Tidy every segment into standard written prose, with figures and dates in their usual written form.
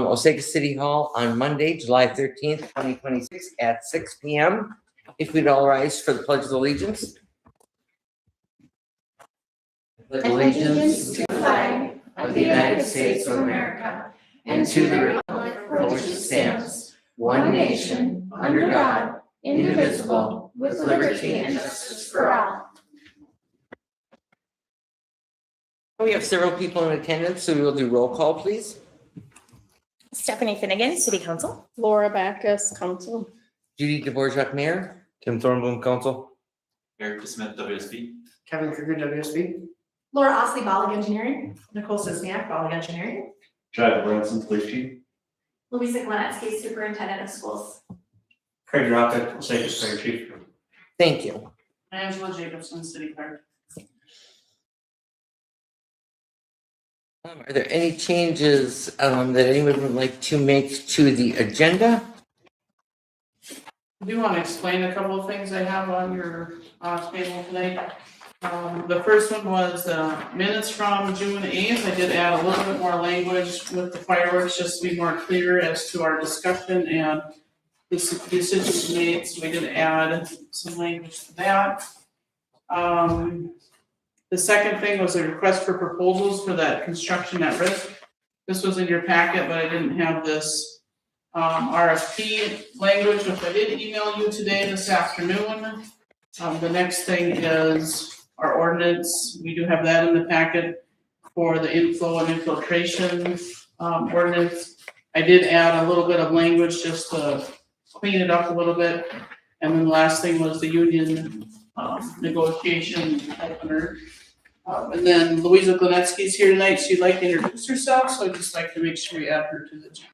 Osakis City Hall on Monday, July 13th, 2026 at 6 p.m. If we'd all rise for the Pledge of Allegiance. Pledge allegiance to the flag of the United States of America and to the republic for which it stands, one nation, under God, indivisible, with liberty and justice for all. We have several people in attendance, so we will do roll call, please. Stephanie Finnegan, City Council. Laura Backus, Council. Judy DeBourgeois, Mayor. Tim Thornblum, Council. Eric DeSmith, WSB. Kevin Kruger, WSB. Laura Osley, Bollig Engineering. Nicole Sisniak, Bollig Engineering. Travis Branson, Police Chief. Louisa Glenetsky, Superintendent of Schools. Craig Rocket, Osakis Fire Chief. Thank you. Angela Jacobson, City Clerk. Are there any changes that anyone would like to make to the agenda? I do want to explain a couple of things I have on your table tonight. The first one was minutes from June 8th. I did add a little bit more language with the fireworks just to be more clear as to our discussion and the decisions made. So we did add some language to that. The second thing was a request for proposals for that construction at risk. This was in your packet, but I didn't have this RFP language, which I did email you today, this afternoon. The next thing is our ordinance. We do have that in the packet for the inflow and infiltration ordinance. I did add a little bit of language just to clean it up a little bit. And then the last thing was the union negotiation opener. And then Louisa Glenetsky's here tonight. She'd like to introduce herself, so I'd just like to make sure we add her to the agenda.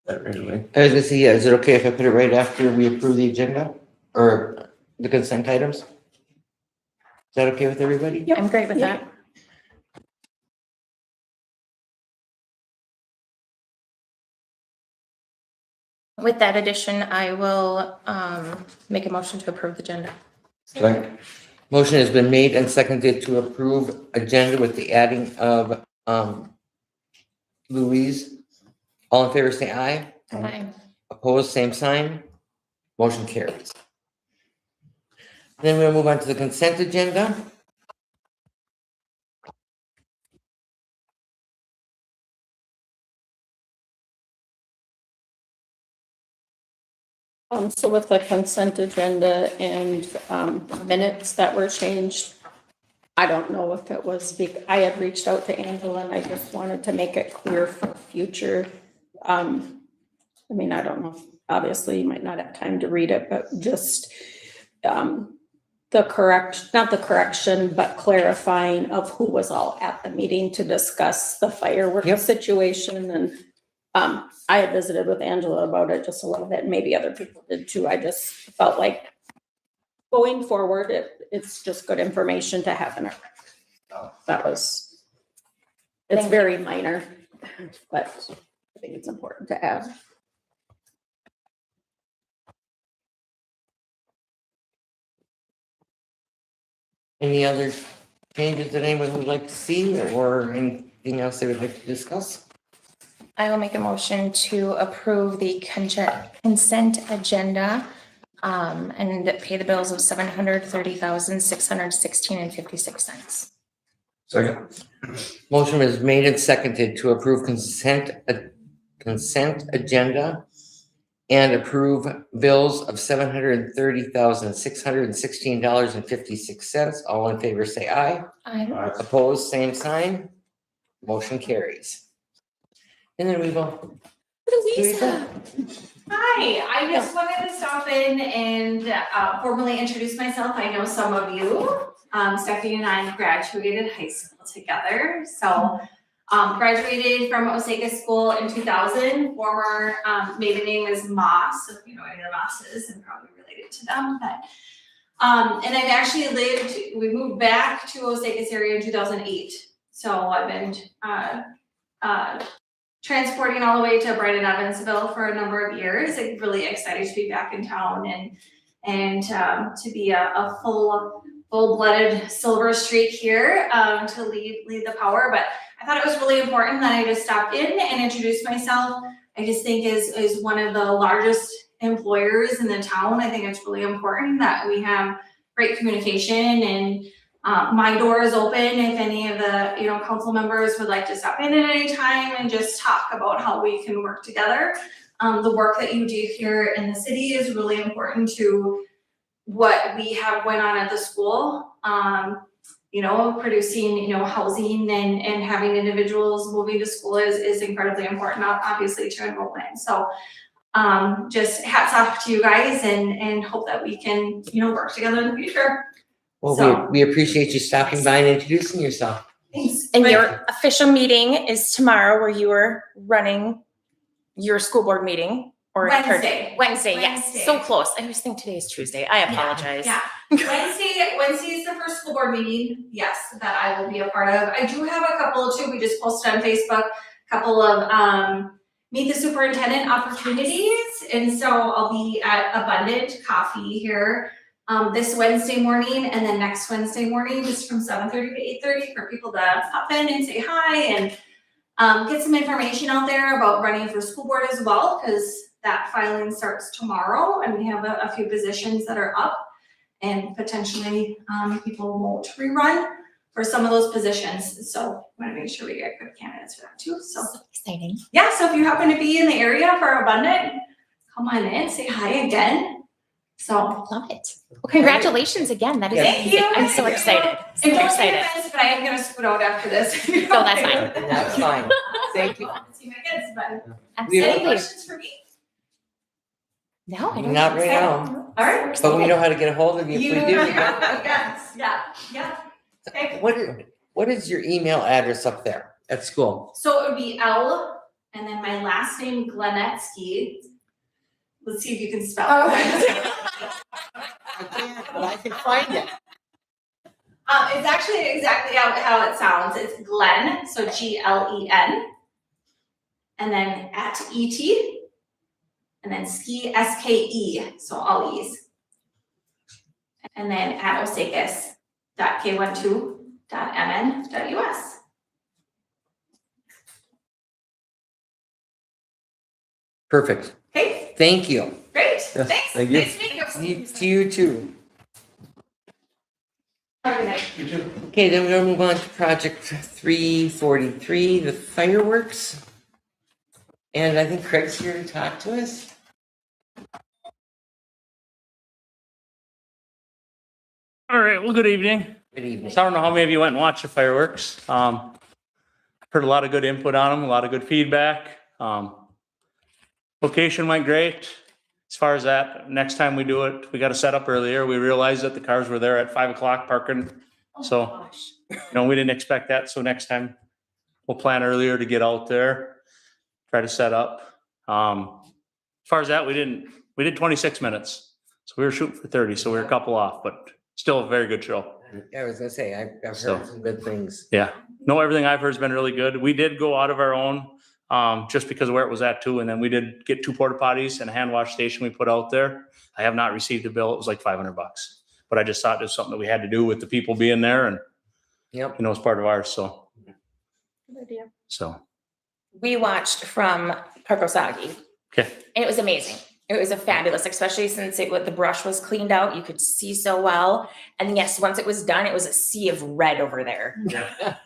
That right away. I was gonna say, yeah, is it okay if I put it right after we approve the agenda or the consent items? Is that okay with everybody? I'm great with that. With that addition, I will make a motion to approve the agenda. Second. Motion has been made and seconded to approve agenda with the adding of Louise. All in favor, say aye. Aye. Opposed, same sign. Motion carries. Then we'll move on to the consent agenda. So with the consent agenda and minutes that were changed, I don't know if it was, I had reached out to Angela and I just wanted to make it clear for future. I mean, I don't know, obviously you might not have time to read it, but just not the correction, but clarifying of who was all at the meeting to discuss the fireworks situation. And I had visited with Angela about it just a little bit, and maybe other people did too. I just felt like going forward, it's just good information to have in our record. So that was, it's very minor, but I think it's important to add. Any other changes that anyone would like to see or anything else they would like to discuss? I will make a motion to approve the consent agenda and pay the bills of $730,616.56. Second. Motion is made and seconded to approve consent agenda and approve bills of $730,616.56. All in favor, say aye. Aye. Opposed, same sign. Motion carries. And then we go. Louisa. Hi, I just wanted to stop in and formally introduce myself. I know some of you. Stephanie and I graduated high school together. So graduated from Osakis School in 2000. Former maiden name is Moss. So if you know any of the Mosses, I'm probably related to them. But and I've actually we moved back to Osakis area in 2008. So I've been transporting all the way to Brighton, Evansville for a number of years. I'm really excited to be back in town and to be a full full-blooded silver streak here, to lead the power, but I thought it was really important that I just stopped in and introduced myself. I just think is one of the largest employers in the town. I think it's really important that we have great communication, and my door is open if any of the, council members would like to stop in at any time and just talk about how we can work together. The work that you do here in the city is really important to what we have going on at the school. Producing, housing and having individuals moving to school is incredibly important, obviously, to enrollment. So just hats off to you guys, and hope that we can, work together in the future. Well, So- we appreciate you stopping by and introducing yourself. Thanks. And your official meeting is tomorrow, where you are running your school board meeting, or Wednesday. Wednesday, yes, Wednesday. so close. I always think today is Tuesday. I apologize. Yeah, Wednesday is the first school board meeting, yes, that I will be a part of. I do have a couple too, we just posted on Facebook, a couple of meet the superintendent opportunities. And so I'll be at Abundant Coffee here this Wednesday morning, and then next Wednesday morning, just from 7:30 to 8:30 for people to pop in and say hi and get some information out there about running for school board as well, because that filing starts tomorrow, and we have a few positions that are up, and potentially people won't rerun for some of those positions. So we want to make sure we get good candidates for that too. So Exciting. yeah, so if you happen to be in the area for Abundant, come on in, say hi again. So Love it. Well, congratulations again. That is Thank amazing. you. I'm so Thank you. excited. So and don't be excited. offensive, but I am gonna scoot out after this. No, that's fine. That's fine. Thank you. See my kids, but any Absolutely. questions for me? No, I don't. Not think right so. now, All right. but we know how to get a hold of you if we do. Yes, yeah. Okay. What is your email address up there at school? So it would be L, and then my last name, Glenetsky. Let's see if you can spell it. I can't, but I can find it. It's actually exactly how it sounds. It's Glen, so Glen, and then at ET, and then ski, SKE, so all E's. And then at Osakis.k12.mn.us. Perfect. Okay, Thank you. great, Yes, thanks. thank you. Nice to meet you. To you too. Have a good night. You too. Okay, then we're gonna move on to project 343, the fireworks. And I think Craig's here to talk to us. All right, well, good evening. Good evening. So I don't know how many of you went and watched the fireworks. Heard a lot of good input on them, a lot of good feedback. Location went great. As far as that, next time we do it, we got to set up earlier. We realized that the cars were there at 5 o'clock parking. So, we didn't expect that. So next time we'll plan earlier to get out there, try to set up. As far as that, we did 26 minutes. So we were shooting for 30. So we were a couple off, but still a very good show. I was gonna say, I've So- heard some good things. Yeah, no, everything I've heard has been really good. We did go out of our own, just because of where it was at too. And then we did get 2 porta potties and a hand wash station we put out there. I have not received a bill. It was like $500, but I just thought it was something that we had to do with the people being there, and, Yep. it's part of ours. So, Good idea. so, We watched from Park Osaki, okay. and it was amazing. It was a fabulous, especially since the brush was cleaned out. You could see so well. And yes, once it was done, it was a sea of red over there. Yeah.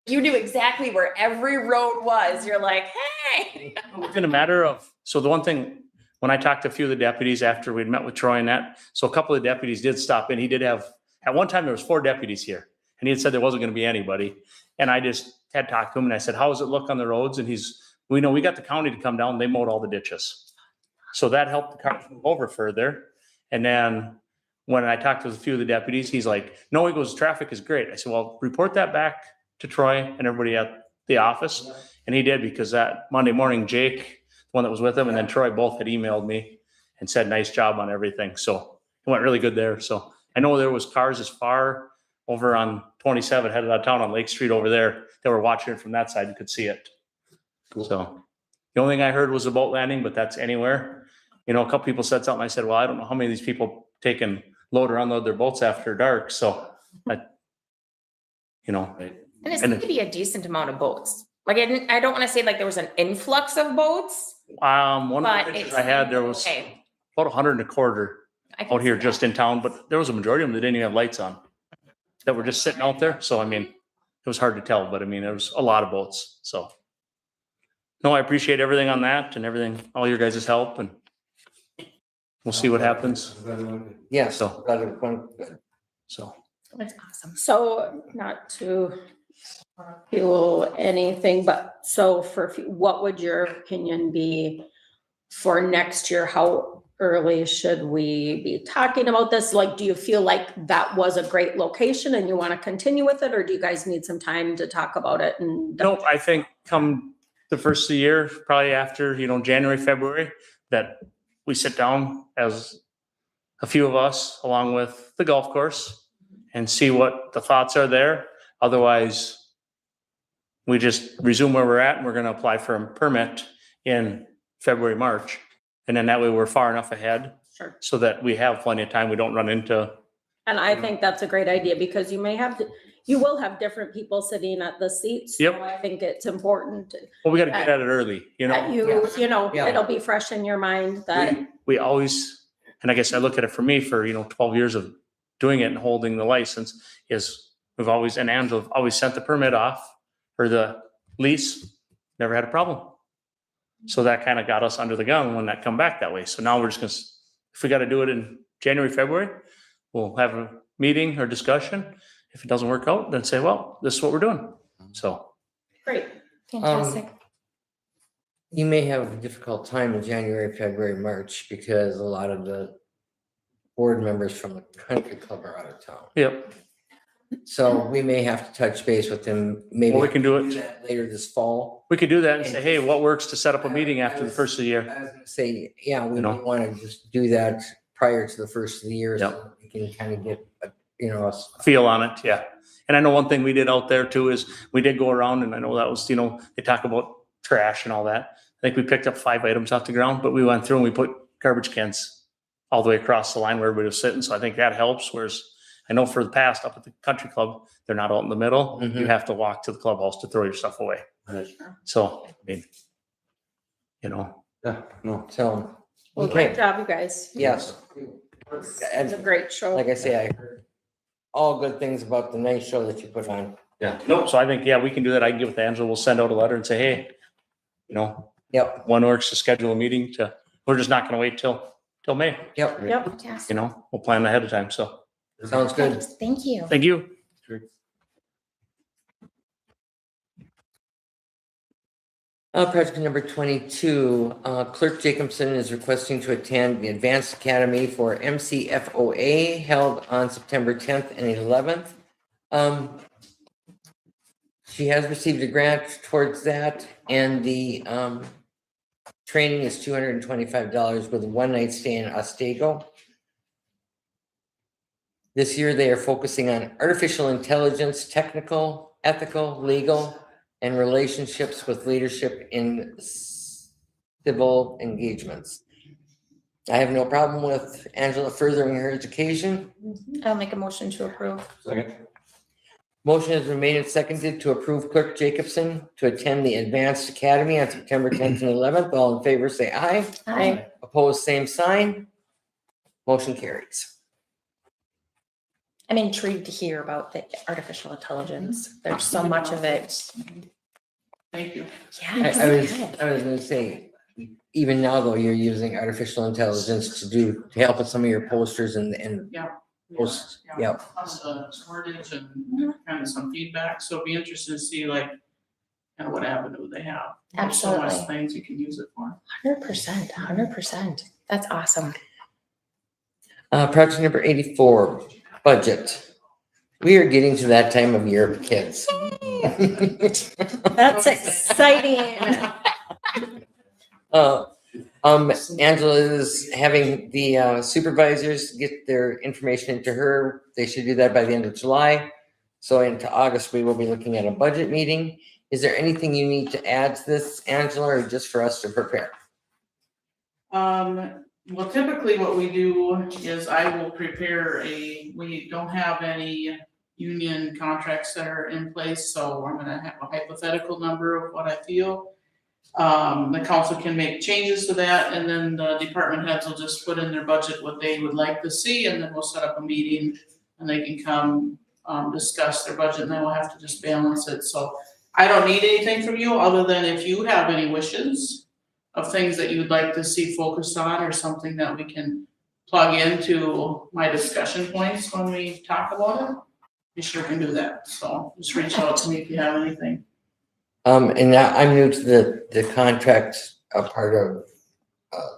You knew exactly where every road was. You're like, hey. Within a matter of, so the one thing, when I talked to a few of the deputies after we'd met with Troy and that, so a couple of the deputies did stop in. He did have, at one time there was 4 deputies here, and he had said there wasn't going to be anybody. And I just had talked to him and I said, how does it look on the roads? And we got the county to come down. They mowed all the ditches. So that helped the cars move over further. And then when I talked to a few of the deputies, he's like, no, he goes, traffic is great. I said, well, report that back to Troy and everybody at the office. And he did, because that Monday morning, Jake, the one that was with him, and then Troy both had emailed me and said, nice job on everything. So it went really good there. So I know there was cars as far over on 27 headed out of town on Lake Street over there. They were watching it from that side and could see it. So the only thing I heard was a boat landing, but that's anywhere. A couple people said something. I said, well, I don't know how many of these people taking load or unload their boats after dark, so you know, And it's And going to be a decent amount of boats. Like, I don't want to say like there was an influx of boats, one of but the pictures it's. I had, there was Okay. about 125 I can out here see just that. in town, but there was a majority of them that didn't even have lights on, that were just sitting out there. So, I mean, it was hard to tell, but I mean, there was a lot of boats, so. No, I appreciate everything on that and everything, all your guys' help, and we'll see what happens, Yes, So- glad it went good. so. That's awesome. So not to fuel anything, but so what would your opinion be for next year? How early should we be talking about this? Like, do you feel like that was a great location and you want to continue with it? Or do you guys need some time to talk about it? And Nope, I think come the first of the year, probably after, January, February, that we sit down as a few of us, along with the golf course, and see what the thoughts are there. Otherwise, we just resume where we're at, and we're gonna apply for a permit in February, March. And then that way we're far enough ahead Sure. so that we have plenty of time. We don't run into, And I think that's a great idea because you will have different people sitting at the seats. So Yep. I think it's important well, we gotta get at it early, that Yeah. it'll be fresh in your mind that, We always, and I guess I look at it for me for, 12 years of doing it and holding the license is we've always, and Angela have always sent the permit off or the lease, never had a problem. So that kind of got us under the gun when that come back that way. So now we're just gonna, if we got to do it in January, February, we'll have a meeting or discussion. If it doesn't work out, then say, well, this is what we're doing. So, great. Fantastic. You may have a difficult time in January, February, March, because a lot of the board members from the country club are out of town. yep, So we may have to touch base with them, maybe. well, we can do it. that later this fall. We could do that and say, hey, what works to set up a meeting after the first of the year? I was gonna say, yeah, we You know? may want to just do that prior to the first of the year. Yep. So we can kind of get, Feel on it, yeah. And I know one thing we did out there too is we did go around, and I know that was, they talk about trash and all that. I think we picked up 5 items off the ground, but we went through and we put garbage cans all the way across the line where everybody was sitting. So I think that helps. Whereas I know for the past up at the country club, they're not out in the middle. Mhm. You have to walk to the clubhouse to throw your stuff away. So, I mean, Yeah, no. so, Well, okay, great job, you guys. yes. It's a And great show. like I say, I heard all good things about the nice show that you put on. nope. So I think, yeah, we can do that. I can get with Angela. We'll send out a letter and say, hey, Yep, when works to schedule a meeting we're just not going to wait till May, yep, Yep. Fantastic. we'll plan ahead of time. So sounds good. Thank you. thank you. Project number 22, Clerk Jacobson is requesting to attend the Advanced Academy for MCFOA held on September 10th and 11th. She has received a grant towards that, and the training is $225 with a one-night stay in Otsego. This year, they are focusing on artificial intelligence, technical, ethical, legal, and relationships with leadership in civil engagements. I have no problem with Angela furthering her education. I'll make a motion to approve. Second. Motion has been made and seconded to approve Clerk Jacobson to attend the Advanced Academy on September 10th and 11th. All in favor, say aye. Aye. Opposed, same sign. Motion carries. I'm intrigued to hear about the artificial intelligence. There's so much of it. Thank you. Yeah. I it's was good. gonna say, even now though, you're using artificial intelligence to help with some of your posters and posts. Yeah. Plus, wordage and kind of some feedback, so it'd be interesting to see like, kind of what avenue they have. There's so much Absolutely. things you can use it for. 100%. That's awesome. Project number 84, budget. We are getting to that time of year, kids. That's exciting. Angela is having the supervisors get their information into her. They should do that by the end of July. So into August, we will be looking at a budget meeting. Is there anything you need to add to this, Angela, or just for us to prepare? Well, typically what we do is I will prepare we don't have any union contracts that are in place, so I'm gonna have a hypothetical number of what I feel. The council can make changes to that, and then the department heads will just put in their budget what they would like to see, and then we'll set up a meeting and they can come, discuss their budget, and then we'll have to just balance it, so I don't need anything from you, other than if you have any wishes of things that you'd like to see focused on, or something that we can plug into my discussion points when we talk about it, you sure can do that, so just reach out to me if you have anything. And now I'm new to the contract part of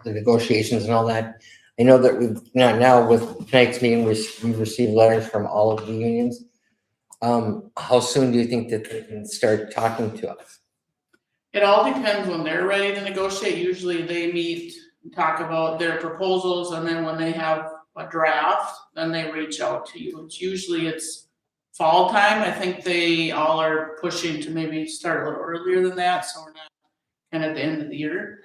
the negotiations and all that. I know that we've now with tonight's meeting, we've received letters from all of the unions. How soon do you think that they can start talking to us? It all depends when they're ready to negotiate. Usually they meet, and talk about their proposals, and then when they have a draft, then they reach out to you. It's fall time. I think they all are pushing to maybe start a little earlier than that, so we're not kind of at the end of the year.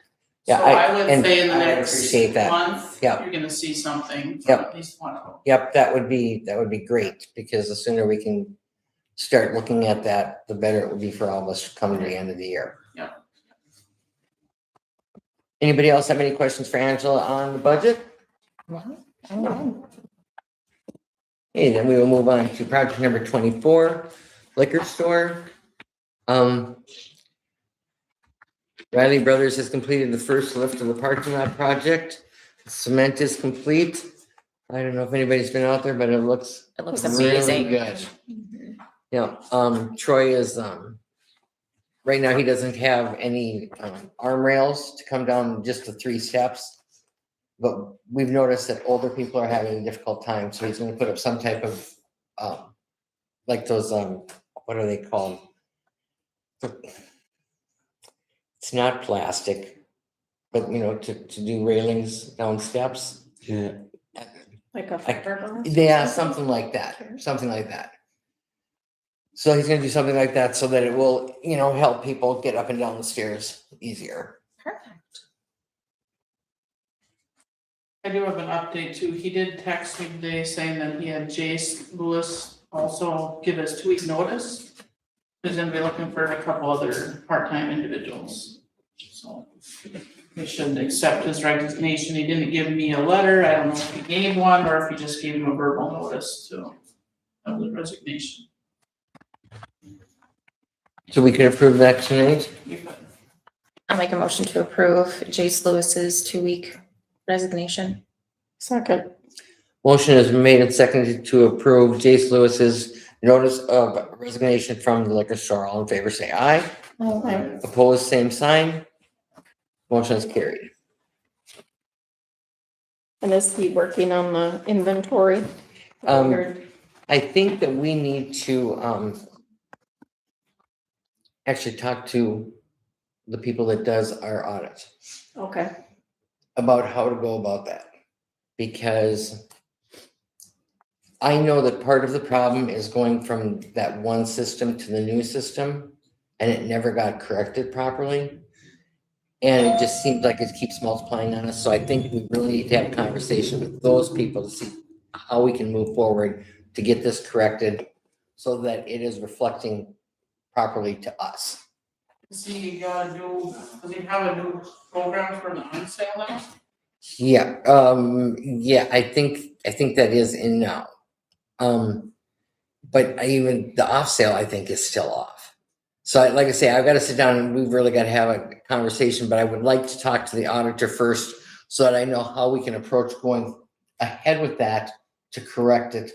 Yeah, So I would and say in the I next appreciate that. month, Yeah. you're gonna see something from Yep. at least one of them. Yep, that would be great, because the sooner we can start looking at that, the better it would be for all of us coming to the end of the year. Yep. Anybody else have any questions for Angela on the budget? Okay, then we will move on to project number 24, liquor store. Riley Brothers has completed the first lift of the parking lot project. Cement is complete. I don't know if anybody's been out there, but it looks really amazing. good. Yeah, Troy is, right now he doesn't have any arm rails to come down just the 3 steps. But we've noticed that older people are having a difficult time, so he's gonna put up some type of, like those, what are they called? It's not plastic, but to do railings down steps. Yeah. Like a fiberglass? Yeah, something like that, So he's gonna do something like that so that it will, help people get up and down the stairs easier. Perfect. I do have an update too. He did text me today saying that he had Jace Lewis also give us 2-week notice. He's gonna be looking for a couple other part-time individuals. So we should accept his resignation. He didn't give me a letter. I don't know if he gave one or if he just gave him a verbal notice of the resignation. So we can approve that tonight? I'll make a motion to approve Jace Lewis's 2-week resignation. Second. Motion is made and seconded to approve Jace Lewis's notice of resignation from the liquor store. All in favor, say aye. Okay. Opposed, same sign. Motion is carried. And is he working on the inventory? I think that we need to actually talk to the people that does our audit Okay. about how to go about that. Because I know that part of the problem is going from that one system to the new system, and it never got corrected properly. And it just seems like it keeps multiplying on us. So I think we really need to have a conversation with those people to see how we can move forward to get this corrected so that it is reflecting properly to us. Does he have a new program for the on sale now? Yeah, I think that is in now. But even the off sale, I think, is still off. So like I say, I've got to sit down and we've really got to have a conversation, but I would like to talk to the auditor first so that I know how we can approach going ahead with that to correct it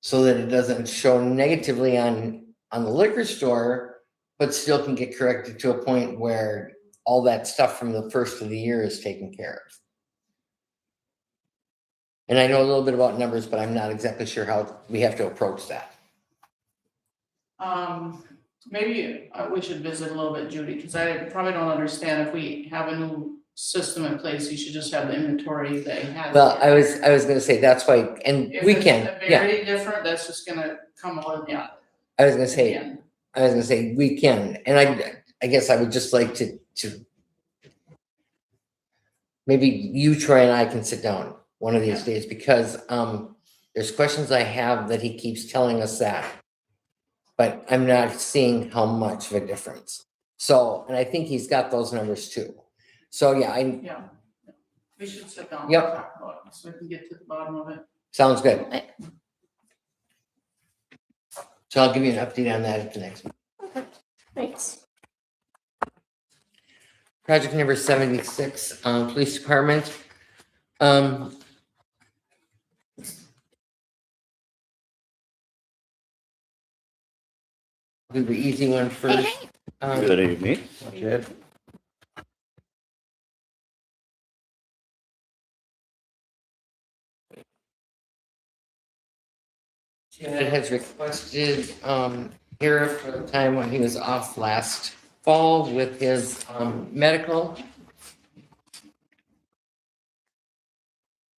so that it doesn't show negatively on the liquor store, but still can get corrected to a point where all that stuff from the first of the year is taken care of. And I know a little bit about numbers, but I'm not exactly sure how we have to approach that. Maybe we should visit a little bit, Judy, because I probably don't understand if we have a new system in place, you should just have the inventory they have. Well, I was gonna say, that's why, and If we it's can, yeah, very different, that's just gonna come out of the audit. I was gonna at the say, end. we can, and I guess I would just like to maybe you, Troy, and I can sit down one of these days, because there's questions I have that he keeps telling us that, but I'm not seeing how much of a difference. So, and I think he's got those numbers too. So, yeah, Yeah. We should sit down. and Yep. talk about it so we can get to the bottom of it. sounds good. So I'll give you an update on that at the next meeting. Thanks. Project number 76, police department. Do the easy one first. Good evening. Jed? Chad has requested, here for the time when he was off last fall with his, medical.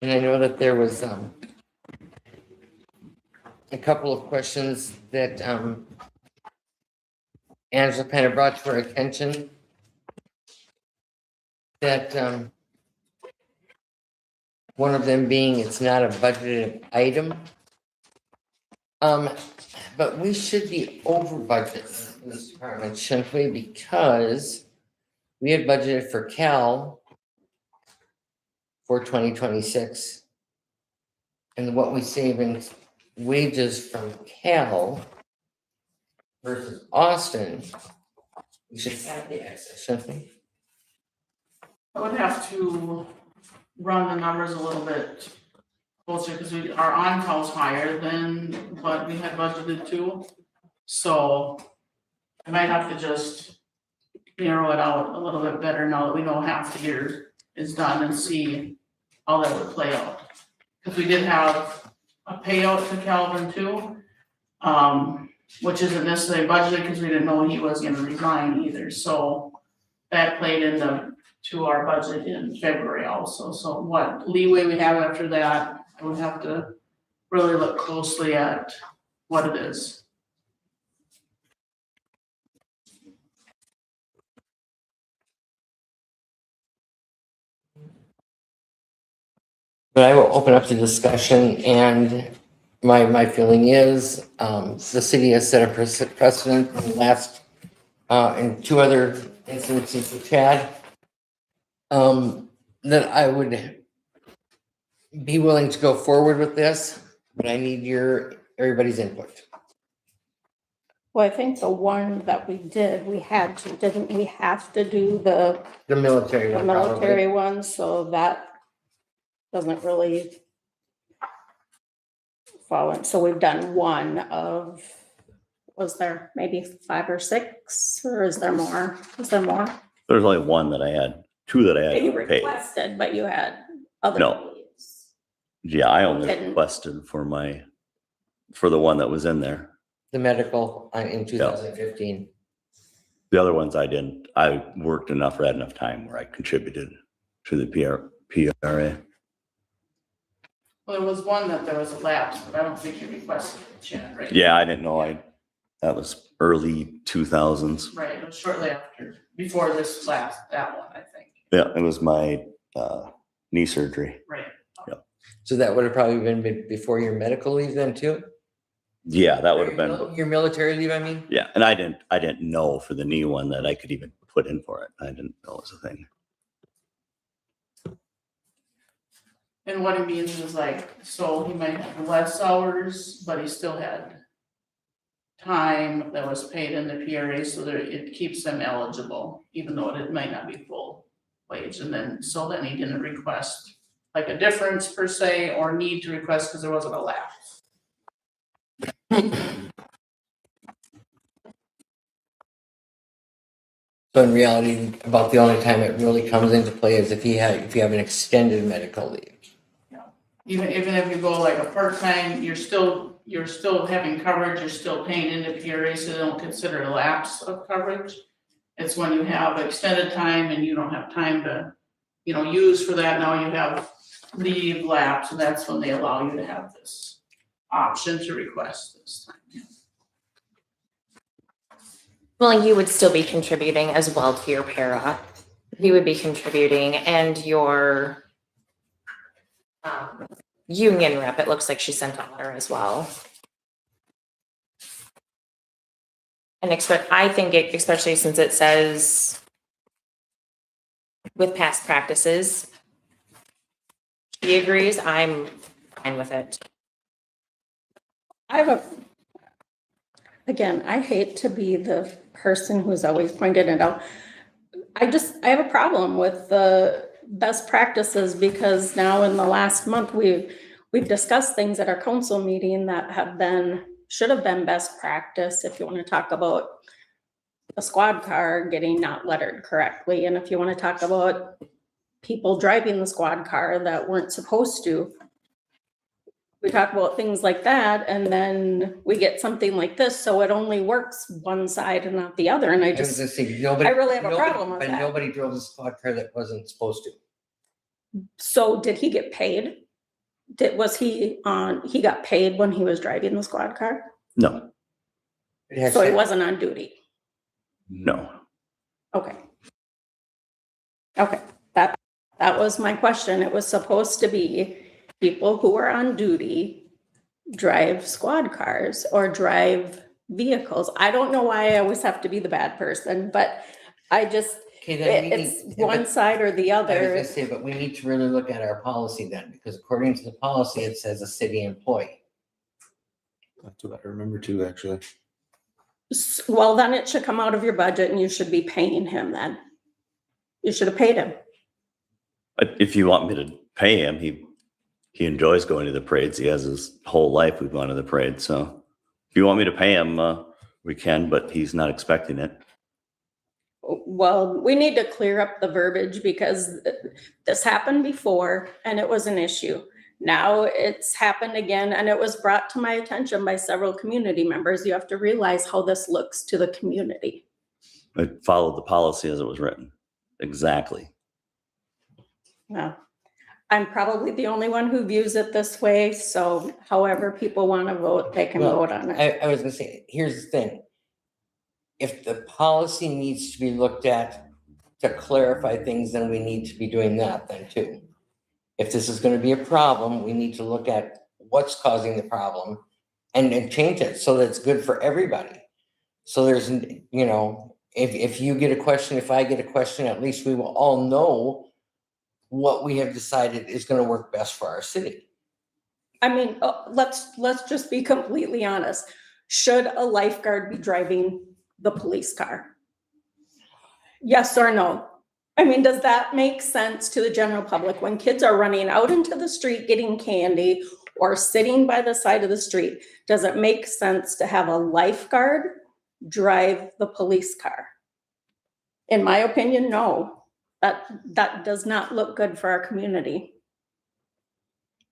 And I know that there was, a couple of questions that, Angela kind of brought to our attention. That, one of them being it's not a budgeted item. But we should be over budget in this department, shouldn't we? Because we had budgeted for Cal for 2026. And what we save in wages from Cal versus Austin, we should have the excess, shouldn't we? I would have to run the numbers a little bit closer because our on-call's higher than what we had budgeted to. So I might have to just narrow it out a little bit better now that we know half the year is done and see how that would play out. Because we did have a payout to Calvin too, which isn't necessarily budgeted because we didn't know he was gonna resign either. So that played into our budget in February also. So what leeway we have after that, I would have to really look closely at what it is. But I will open up the discussion, and my feeling is, the city has set a precedent in the last, in two other instances with Chad, that I would be willing to go forward with this, but I need everybody's input. Well, I think the one that we did, didn't we have to do the The military one, probably. military one, so that doesn't really fall in. So we've done one of, was there maybe 5 or 6, or is there more? Is there more? There's only one that I had, two that I That you had paid. requested, but you had other. No. Yeah, I only Didn't. requested for the one that was in there. The medical in 2015. The other ones I didn't. I worked enough, or had enough time where I contributed to the PRA. Well, there was one that there was a lapse, but I don't think you requested it, Chad, right? Yeah, I didn't know. That was early 2000s. Right, it was shortly after, before this last, that one, I think, Yeah, it was my knee surgery. right? So that would have probably been before your medical leave then too? Yeah, that would have been. Your military leave, I mean? Yeah, and I didn't know for the knee one that I could even put in for it. I didn't know it was a thing. And what it means is like, so he might have less hours, but he still had time that was paid in the PRA, so that it keeps them eligible, even though it might not be full wage. And then, so then he didn't request like a difference per se, or need to request because there wasn't a lapse. So in reality, about the only time it really comes into play is if you have an extended medical leave. Even if you go like a part-time, you're still having coverage, you're still paying into PRA, so they don't consider a lapse of coverage. It's when you have extended time and you don't have time to, use for that, now you have leave lapse, and that's when they allow you to have this option to request this time. Well, and you would still be contributing as well to your para. he would be contributing, and your union rep, it looks like she sent a letter as well. And I think it, especially since it says with past practices, she agrees, I'm fine with it. Again, I hate to be the person who's always pointed it out. I have a problem with the best practices because now in the last month, we've discussed things at our council meeting that should have been best practice. If you want to talk about a squad car getting not lettered correctly, and if you want to talk about people driving the squad car that weren't supposed to, we talk about things like that, and then we get something like this, so it only works one side and not the other, and I I was just, gonna say, nobody. I really have a nobody- problem with But that. nobody drove the squad car that wasn't supposed to. So did he get paid? He got paid when he was driving the squad car? No, It had So he set- wasn't on duty? no. Okay. Okay, that was my question. It was supposed to be people who are on duty drive squad cars or drive vehicles. I don't know why I always have to be the bad person, but I just, Okay, then we it's need. one side or the I was other. gonna say, but we need to really look at our policy then, because according to the policy, it says a city employee. That's what I remember too, actually. Well, then it should come out of your budget and you should be paying him then. You should have paid him. If you want me to pay him, he enjoys going to the parades. He has his whole life we've gone to the parade. So if you want me to pay him, we can, but he's not expecting it. Well, we need to clear up the verbiage because this happened before and it was an issue. Now it's happened again and it was brought to my attention by several community members. You have to realize how this looks to the community. I followed the policy as it was written. Exactly. Well, I'm probably the only one who views it this way, so however people want to vote, they can Well, vote on it. I was gonna say, here's the thing. If the policy needs to be looked at to clarify things, then we need to be doing that then too. If this is gonna be a problem, we need to look at what's causing the problem and change it so that it's good for everybody. So there's, if you get a question, if I get a question, at least we will all know what we have decided is gonna work best for our city. I mean, let's just be completely honest. Should a lifeguard be driving the police car? Yes or no? I mean, does that make sense to the general public when kids are running out into the street getting candy or sitting by the side of the street? Does it make sense to have a lifeguard drive the police car? In my opinion, no. That does not look good for our community.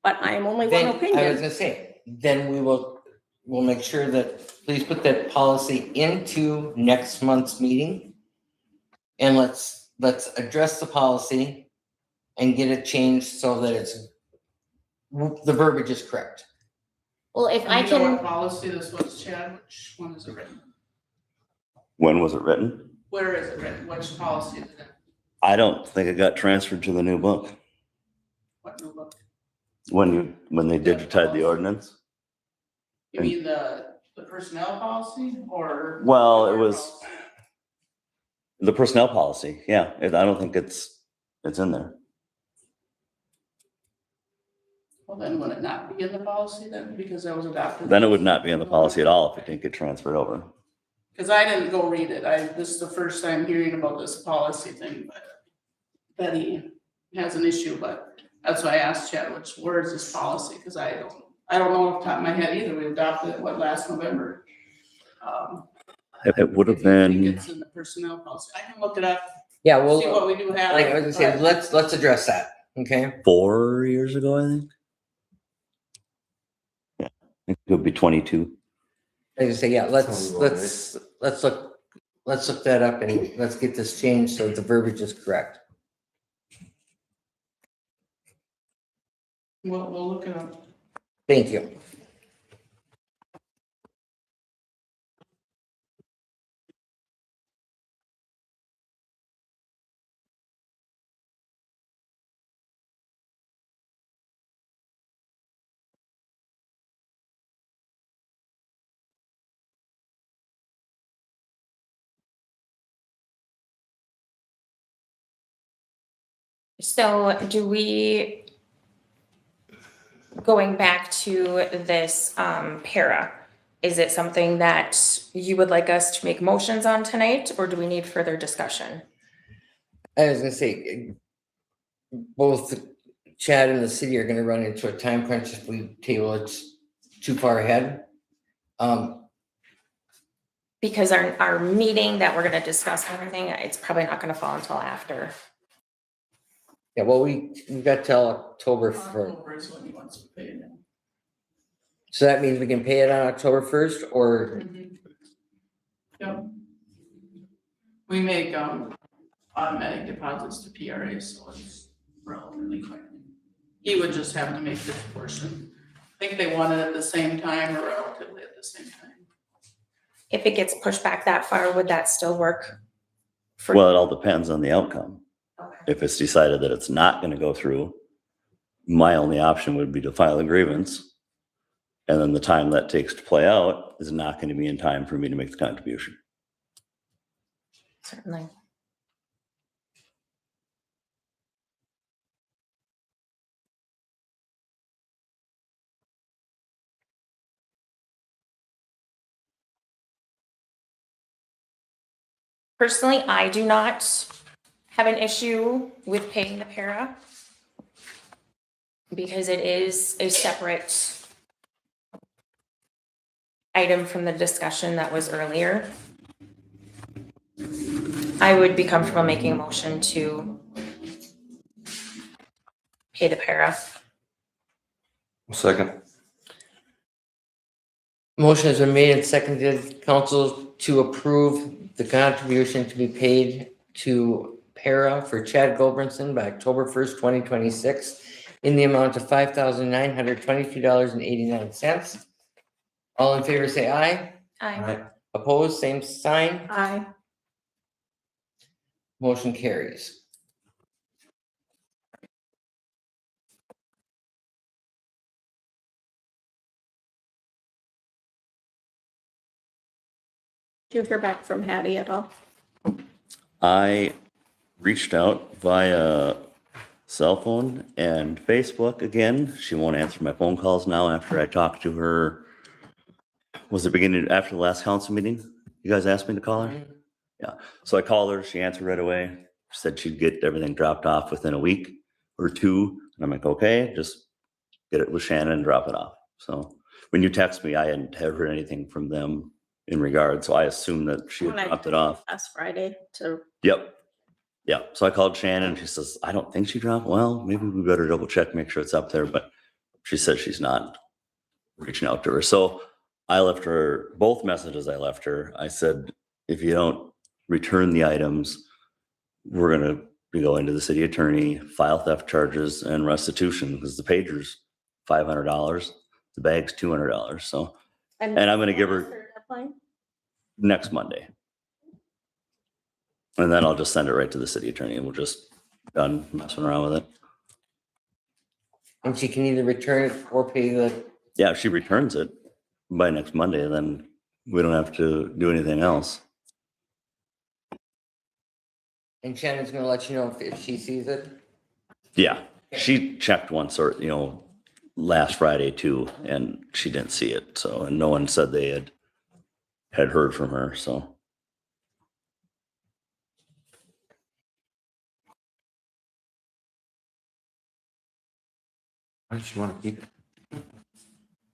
But I am only one Then, I was opinion. gonna say, then we'll make sure that, please put that policy into next month's meeting. And let's address the policy and get it changed so that the verbiage is correct. Well, if I You know what can, policy this was, Chad? Which one is it written? When was it written? Where is it written? Which policy is it in? I don't think it got transferred to the new book. What new book? When they digitized the ordinance. You mean the personnel policy or? Well, it was the personnel policy. Yeah, I don't think it's in there. Well, then would it not be in the policy then, because that was adopted? Then it would not be in the policy at all if it didn't get transferred over. Because I didn't go read it. This is the first time hearing about this policy thing, but that he has an issue, but that's why I asked Chad, where is this policy? Because I don't know off the top of my head either. We adopted it, last November? It would have If you think been, it's in the personnel policy. I can look it up, Yeah, see what we do have. like I was gonna say, but- let's address that, okay? 4 years ago, I think. Yeah, it could be 22. I was gonna say, yeah, let's look that up and let's get this changed so the verbiage is correct. We'll look it up. Thank you. So do we, going back to this para, is it something that you would like us to make motions on tonight, or do we need further discussion? I was gonna say, both Chad and the city are gonna run into a time crunch if we table it too far ahead. Because our meeting that we're gonna discuss everything, it's probably not gonna fall until after. Yeah, well, we've got till October first, October is when he wants to pay it in. so that means we can pay it on October 1st, or, Yep. We make automatic deposits to PRA, so it's relatively quick. He would just have to make this portion. I think they want it at the same time or relatively at the same time. If it gets pushed back that far, would that still work? For Well, it all depends on the outcome. Okay. If it's decided that it's not going to go through, my only option would be to file a grievance. And then the time that takes to play out is not going to be in time for me to make the contribution. Certainly. Personally, I do not have an issue with paying the para because it is a separate item from the discussion that was earlier. I would be comfortable making a motion to pay the para. Second. motion has been made and seconded, council to approve the contribution to be paid to para for Chad Gulbranson by October 1st, 2026 in the amount of $5,922.89. All in favor, say aye. Aye. Opposed, same sign. Aye. Motion carries. Did you hear back from Hattie at all? I reached out via cell phone and Facebook again. She won't answer my phone calls now after I talked to her. Was it beginning after the last council meeting? You guys asked me to call her? Yeah. So I called her. She answered right away. Said she'd get everything dropped off within a week or two. And I'm like, okay, just get it with Shannon and drop it off. So when you text me, I hadn't heard anything from them in regard. So I assumed that she had When I dropped it off. Last Friday to, Yep. Yeah. So I called Shannon. She says, I don't think she dropped. Well, maybe we better double check, make sure it's up there. But she says she's not reaching out to her. So I left her both messages. I left her. I said, if you don't return the items, we're going to be going to the city attorney, file theft charges and restitution because the pager's $500. The bag's $200. So, and I'm going to give her deadline? next Monday. And then I'll just send it right to the city attorney and we'll just done messing around with it. And she can either return it or pay the, Yeah, if she returns it by next Monday, then we don't have to do anything else. and Shannon's gonna let you know if she sees it. Yeah, she checked once or, last Friday too, and she didn't see it. So, and no one said they had heard from her. So, Why does she want to keep it?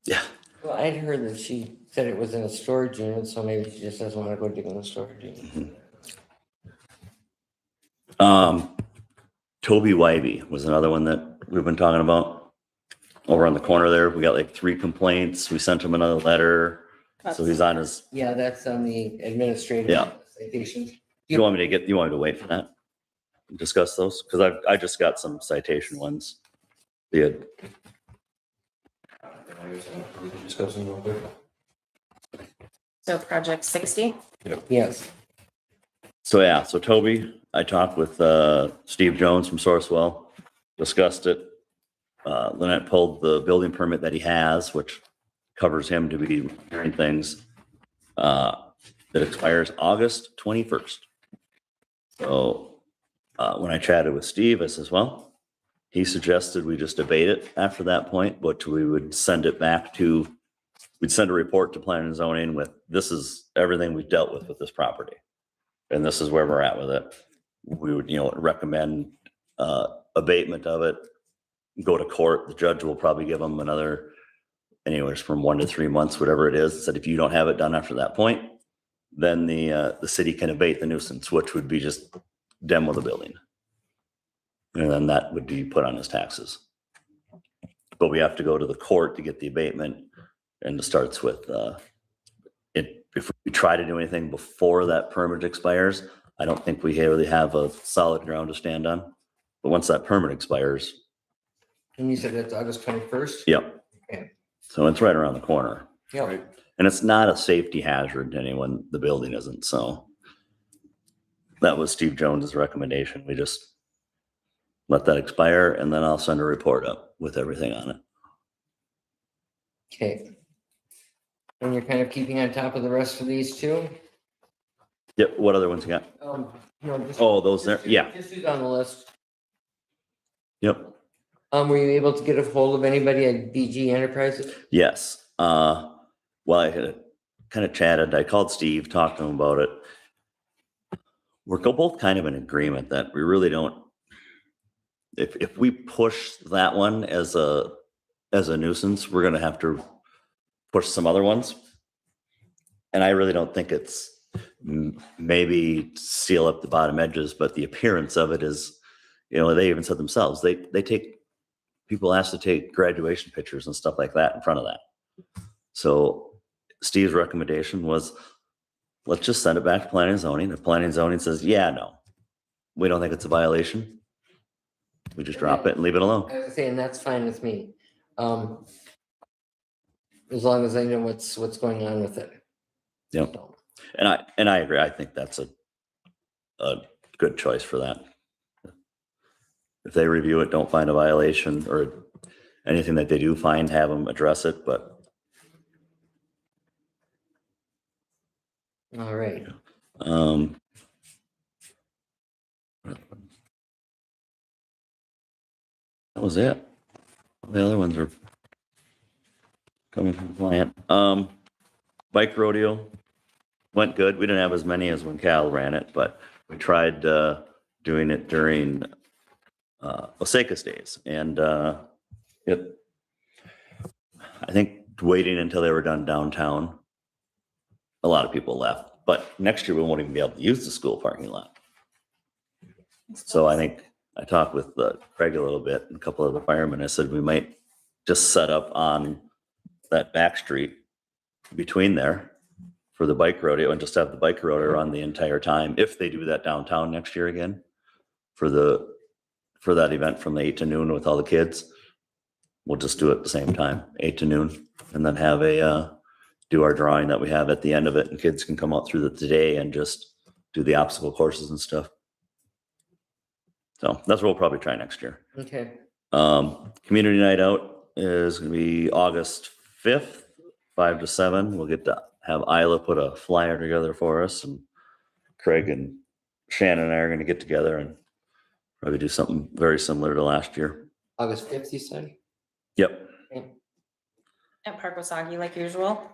yeah. Well, I'd heard that she said it was in a storage unit, so maybe she just doesn't wanna go dig in the storage unit. Toby Wybe was another one that we've been talking about. Over on the corner there, we got like 3 complaints. We sent him another letter. So he's on his, Yeah, that's on the administrative Yeah. citations. you want me to wait for that? Discuss those? Cause I just got some citation ones. Yeah, Discussing real quick. So project 60. Yes, so yeah, so Toby, I talked with, Steve Jones from Sourcewell, discussed it. Lynette pulled the building permit that he has, which covers him to be repairing things. That expires August 21st. So When I chatted with Steve, I says, well, he suggested we just debate it after that point, but we would send it back to, we'd send a report to planning and zoning with, this is everything we've dealt with this property. And this is where we're at with it. We would, recommend abatement of it, go to court. The judge will probably give them another anywhere from 1 to 3 months, whatever it is. Said if you don't have it done after that point, then the city can abate the nuisance, which would be just demo the building. And then that would be put on his taxes. But we have to go to the court to get the abatement, and it starts with if we try to do anything before that permit expires, I don't think we really have a solid ground to stand on. But once that permit expires, And you said it's August 21st? yep. Okay. So it's right around the corner. Yeah. And it's not a safety hazard to anyone, the building isn't, so. That was Steve Jones's recommendation. We just let that expire, and then I'll send a report up with everything on it. Okay. And you're kind of keeping on top of the rest of these too? Yep, what other ones you got? Just. Oh, those there, yeah, Just who's on the list. yep, Were you able to get a hold of anybody at BG Enterprises? yes. Well, I had kind of chatted, I called Steve, talked to him about it. We're both kind of in agreement that we really don't, if we push that one as a nuisance, we're gonna have to push some other ones. And I really don't think it's maybe seal up the bottom edges, but the appearance of it is, they even said themselves, they take, people ask to take graduation pictures and stuff like that in front of that. So Steve's recommendation was, let's just send it back to planning and zoning. If planning and zoning says, yeah, no, we don't think it's a violation, we just drop it and leave it alone. I was saying that's fine with me. As long as I know what's going on with it. Yep. So, And I agree. I think that's a good choice for that. If they review it, don't find a violation or anything that they do find, have them address it, but All right. That was it. The other ones are coming from the plant. Bike rodeo went good. We didn't have as many as when Cal ran it, but we tried doing it during Osakis days, and I think waiting until they were done downtown, a lot of people left. But next year we won't even be able to use the school parking lot. So I think I talked with Craig a little bit and a couple of the firemen. I said we might just set up on that back street between there for the bike rodeo and just have the bike rodeo on the entire time. If they do that downtown next year again for that event from 8 to noon with all the kids, we'll just do it at the same time, 8 to noon, and then have do our drawing that we have at the end of it, and kids can come out through the day and just do the obstacle courses and stuff. So that's what we'll probably try next year. Okay. Community night out is gonna be August 5th, 5 to 7. We'll get to have Isla put a flyer together for us, and Craig and Shannon and I are gonna get together and probably do something very similar to last year. August 5th, you said? Yep. At Park Osagi like usual.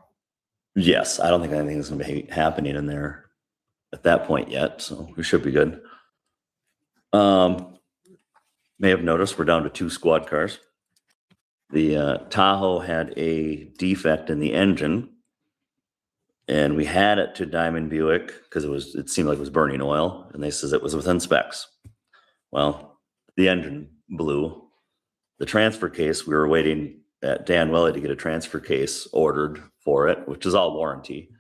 Yes, I don't think anything's gonna be happening in there at that point yet, so we should be good. May have noticed we're down to 2 squad cars. The Tahoe had a defect in the engine, and we had it to Diamond Buick because it seemed like it was burning oil, and they says it was within specs. Well, the engine blew. The transfer case, we were waiting at Dan Welly to get a transfer case ordered for it, which is all warranty.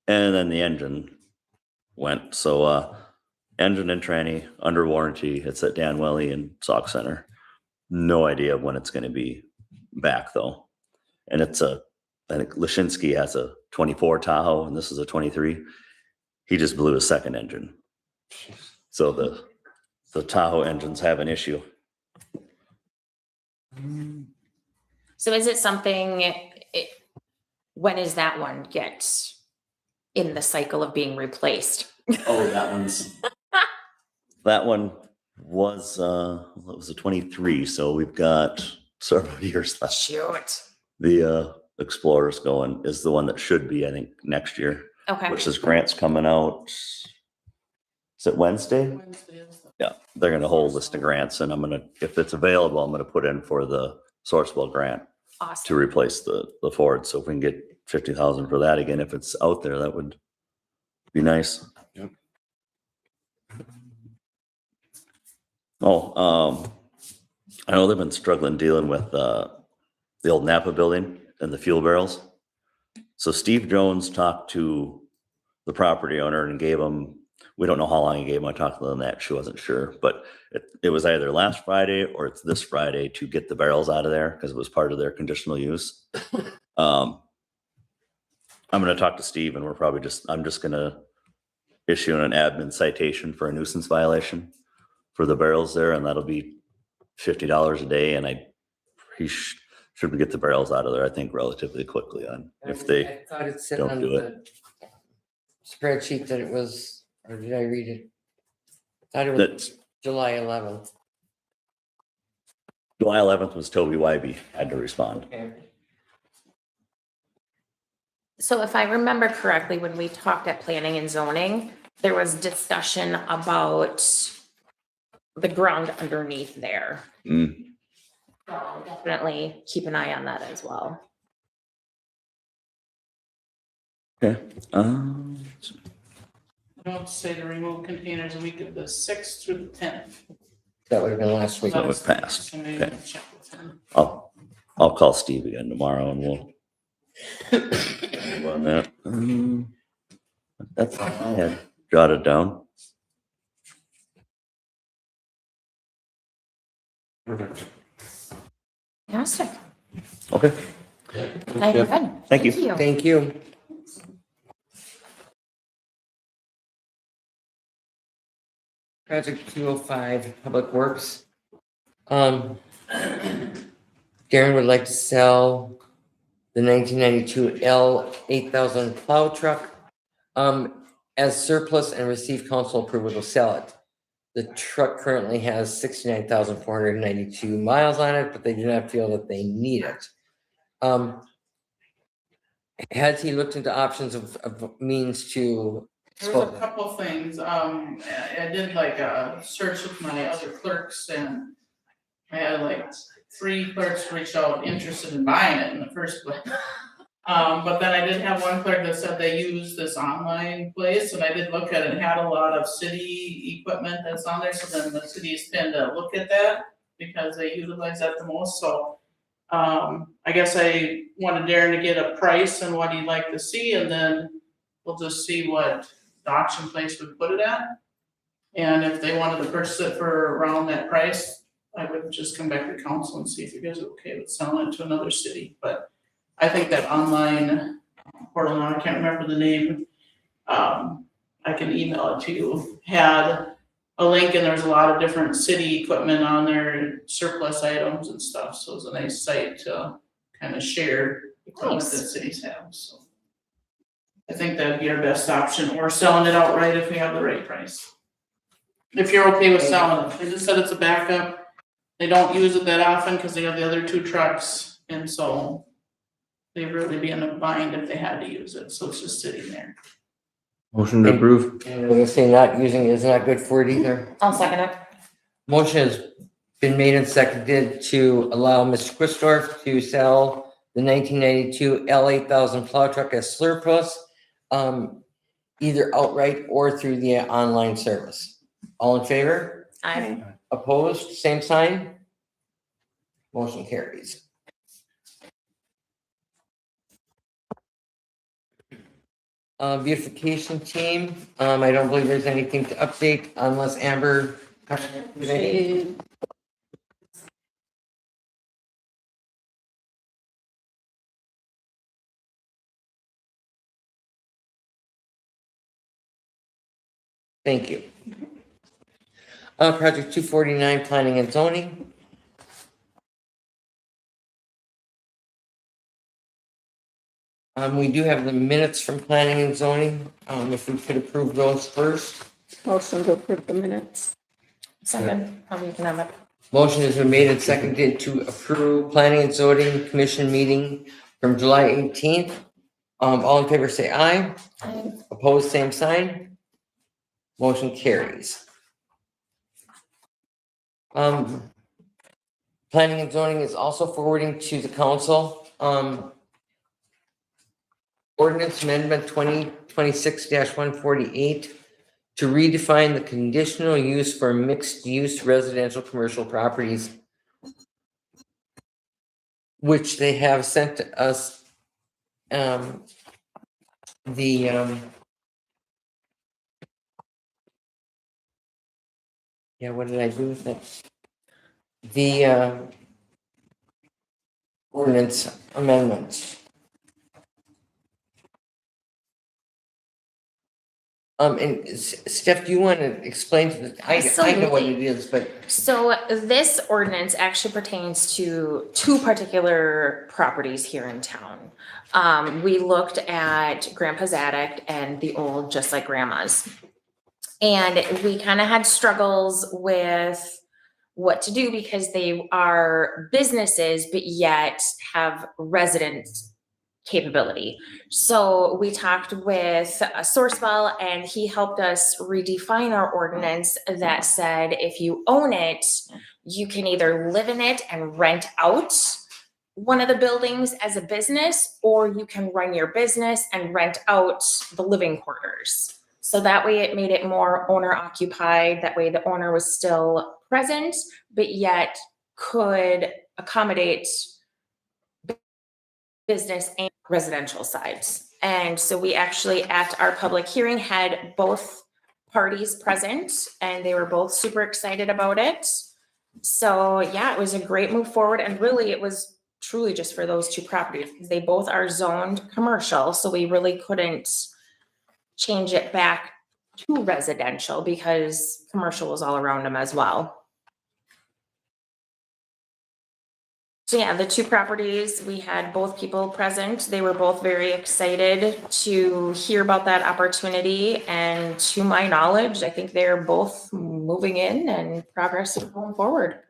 And then the engine went. So engine and tranny under warranty. It's at Dan Welly and Sauk Center. No idea when it's going to be back though. And I think Lashinsky has a 24 Tahoe and this is a 23. He just blew his second engine. So the Tahoe engines have an issue. So is it something, when is that one get in the cycle of being replaced? Oh, that one's That one was, it was a 23, so we've got several years left. Shoot. The Explorer's going is the one that should be, I think, next year, Okay. which is grants coming out. Is it Wednesday? Wednesday is the- Yeah, they're gonna hold list of grants and I'm gonna, if it's available, I'm gonna put in for the Sourcewell grant to Awesome. replace the Ford. So if we can get 50,000 for that again, if it's out there, that would be nice. Yep. Oh, I know they've been struggling dealing with, the old Napa building and the fuel barrels. So Steve Jones talked to the property owner and gave him, we don't know how long he gave him. I talked to them that she wasn't sure, but it was either last Friday or it's this Friday to get the barrels out of there because it was part of their conditional use. I'm going to talk to Steve and I'm just going to issue an admin citation for a nuisance violation for the barrels there. And that'll be $50 a day. And he should get the barrels out of there, I think, relatively quickly on if they I thought it said don't on do the spreadsheet that it was, or did I read it? I thought it was that's July 11th. July 11th was Toby Wybe had to respond. Okay. So if I remember correctly, when we talked at planning and zoning, there was discussion about the ground underneath there. Mm. So definitely keep an eye on that as well. Okay. I don't say to remove containers a week of the 6th through the 10th. That would have been last week. That was passed. So maybe Okay. we'll check with him. I'll call Steve again tomorrow and we'll on that. That's all I had jotted down. Fantastic. Okay. Now you're good. Thank you. Thank you. Project 205, Public Works. Darren would like to sell the 1992 L 8000 plow truck as surplus and receive council approval to sell it. The truck currently has 69,492 miles on it, but they do not feel that they need it. Has he looked into options of means to? There's a couple things, I did like a search with my other clerks and I had like 3 clerks reach out interested in buying it in the first place. But then I did have one clerk that said they use this online place and I did look at it, it had a lot of city equipment that's on there, so then the cities tend to look at that because they utilize that the most, so. I guess I wanted Darren to get a price and what he'd like to see, and then we'll just see what the auction place would put it at. And if they wanted to purchase it for around that price, I would just come back to council and see if you guys are okay with selling it to another city, but I think that online portal, now I can't remember the name, I can email it to you, had a link and there's a lot of different city equipment on there, surplus items and stuff, so it's a nice site to kind of share equipment that Nice. cities have, so. I think that'd be our best option, or selling it outright if we have the right price. If you're okay with selling it, they just said it's a backup, they don't use it that often because they have the other 2 trucks, and so they'd really be in a bind if they had to use it, so it's just sitting there. Motion to approve. And I was gonna say not using it is not good for it either. I'll second it. Motion has been made and seconded to allow Mr. Quistorf to sell the 1992 L 8000 plow truck as surplus, either outright or through the online service. All in favor? I Opposed? Same sign? Motion carries. Beautification team, I don't believe there's anything to update unless Amber. Thank you. Project 249, planning and zoning. We do have the minutes from planning and zoning, if we could approve those first. Motion to approve the minutes. Second, economic. Motion has been made and seconded to approve planning and zoning commission meeting from July 18th. All in favor say aye. Opposed, same sign. Motion carries. Planning and zoning is also forwarding to the council, ordinance amendment 2026-148 to redefine the conditional use for mixed-use residential commercial properties, which they have sent to us, yeah, what did I do with it? The ordinance amendments. And Steph, do you want to explain to the, I know what it is, but. So this ordinance actually pertains to two particular properties here in town. We looked at Grandpa's Attic and the old Just Like Grandma's. And we kind of had struggles with what to do because they are businesses, but yet have resident capability. So we talked with Sourcewell and he helped us redefine our ordinance that said if you own it, you can either live in it and rent out one of the buildings as a business, or you can run your business and rent out the living quarters. So that way it made it more owner occupied. That way the owner was still present, but yet could accommodate business and residential sides. And so we actually at our public hearing had both parties present and they were both super excited about it. So yeah, it was a great move forward, and really it was truly just for those two properties. They both are zoned commercial, so we really couldn't change it back to residential because commercial was all around them as well. So yeah, the two properties, we had both people present. They were both very excited to hear about that opportunity. And to my knowledge, I think they're both moving in and progress is going forward.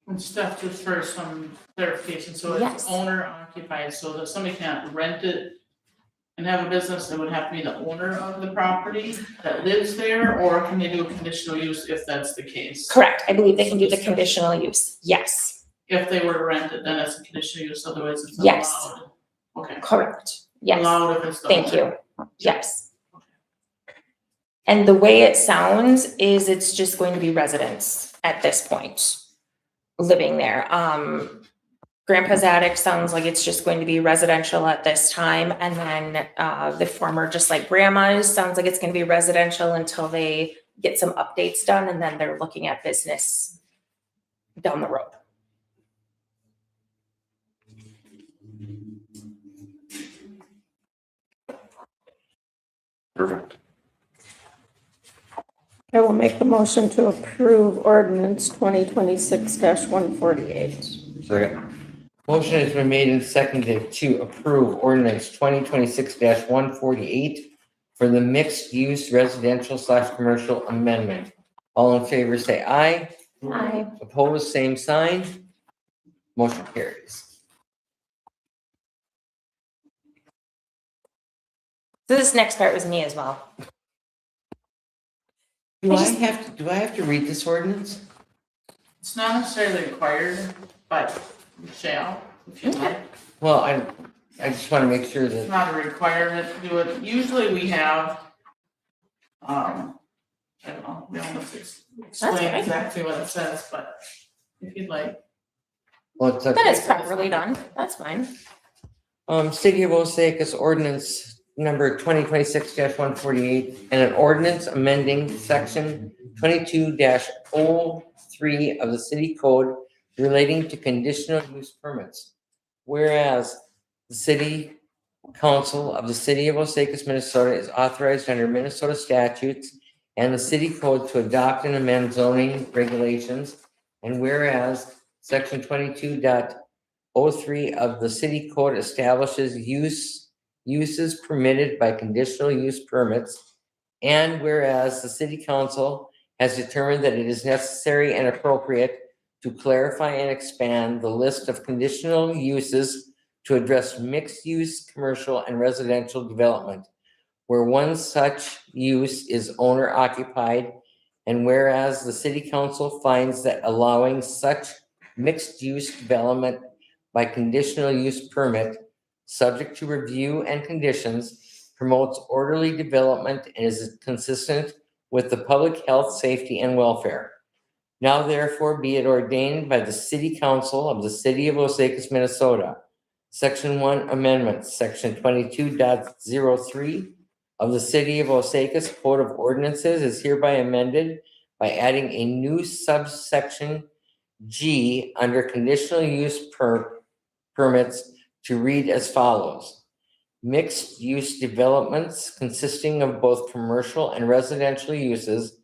And Steph, just for some clarification, so Yes. it's owner occupied, so that somebody can't rent it and have a business, it would have to be the owner of the property that lives there, or can they do a conditional use if that's the case? Correct. I believe they can do the conditional use. Yes. If they were to rent it, then it's a conditional use, otherwise it's not Yes. allowed. Okay. Correct. Yes. Allowed if it's the Thank owner. you. Yes. And the way it sounds is it's just going to be residents at this point living there. Grandpa's Attic sounds like it's just going to be residential at this time. And then the former Just Like Grandma's sounds like it's going to be residential until they get some updates done. And then they're looking at business down the road. Perfect. I will make the motion to approve ordinance 2026-148. Second. Motion has been made and seconded to approve ordinance 2026-148 for the mixed-use residential/commercial amendment. All in favor say aye. Aye. Opposed, same sign. Motion carries. So this next part was me as well. Do I have to read this ordinance? It's not necessarily required, but you shall, if you like. Well, I just want to make sure It's that, not a requirement to do it. Usually we have, I don't know, we almost explain fine. exactly what it says, but if you'd like. well, it's That okay. is properly done. That's fine. City of Osakis ordinance number 2026-148 and an ordinance amending section 22-03 of the city code relating to conditional use permits. Whereas the city council of the city of Osakis, Minnesota is authorized under Minnesota statutes and the city code to adopt and amend zoning regulations. And whereas section 22.03 of the city code establishes uses permitted by conditional use permits. And whereas the city council has determined that it is necessary and appropriate to clarify and expand the list of conditional uses to address mixed-use commercial and residential development, where one such use is owner-occupied, and whereas the city council finds that allowing such mixed-use development by conditional use permit, subject to review and conditions, promotes orderly development and is consistent with the public health, safety, and welfare. Now therefore be it ordained by the City Council of the City of Osakis, Minnesota. Section 1 Amendment, Section 22.03 of the City of Osakis Code of Ordinances is hereby amended by adding a new subsection G under conditional use permits to read as follows. Mixed-use developments consisting of both commercial and residential uses,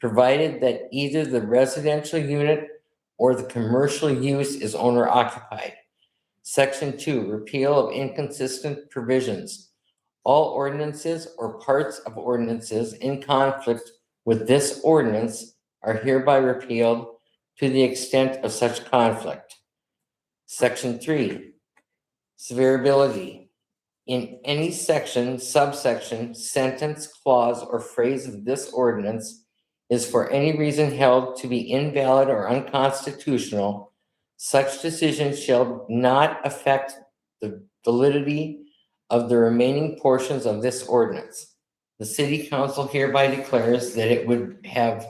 provided that either the residential unit or the commercial use is owner-occupied. Section 2, repeal of inconsistent provisions. All ordinances or parts of ordinances in conflict with this ordinance are hereby repealed to the extent of such conflict. Section 3, severability. In any section, subsection, sentence, clause, or phrase of this ordinance is for any reason held to be invalid or unconstitutional, such decision shall not affect the validity of the remaining portions of this ordinance. The city council hereby declares that it would have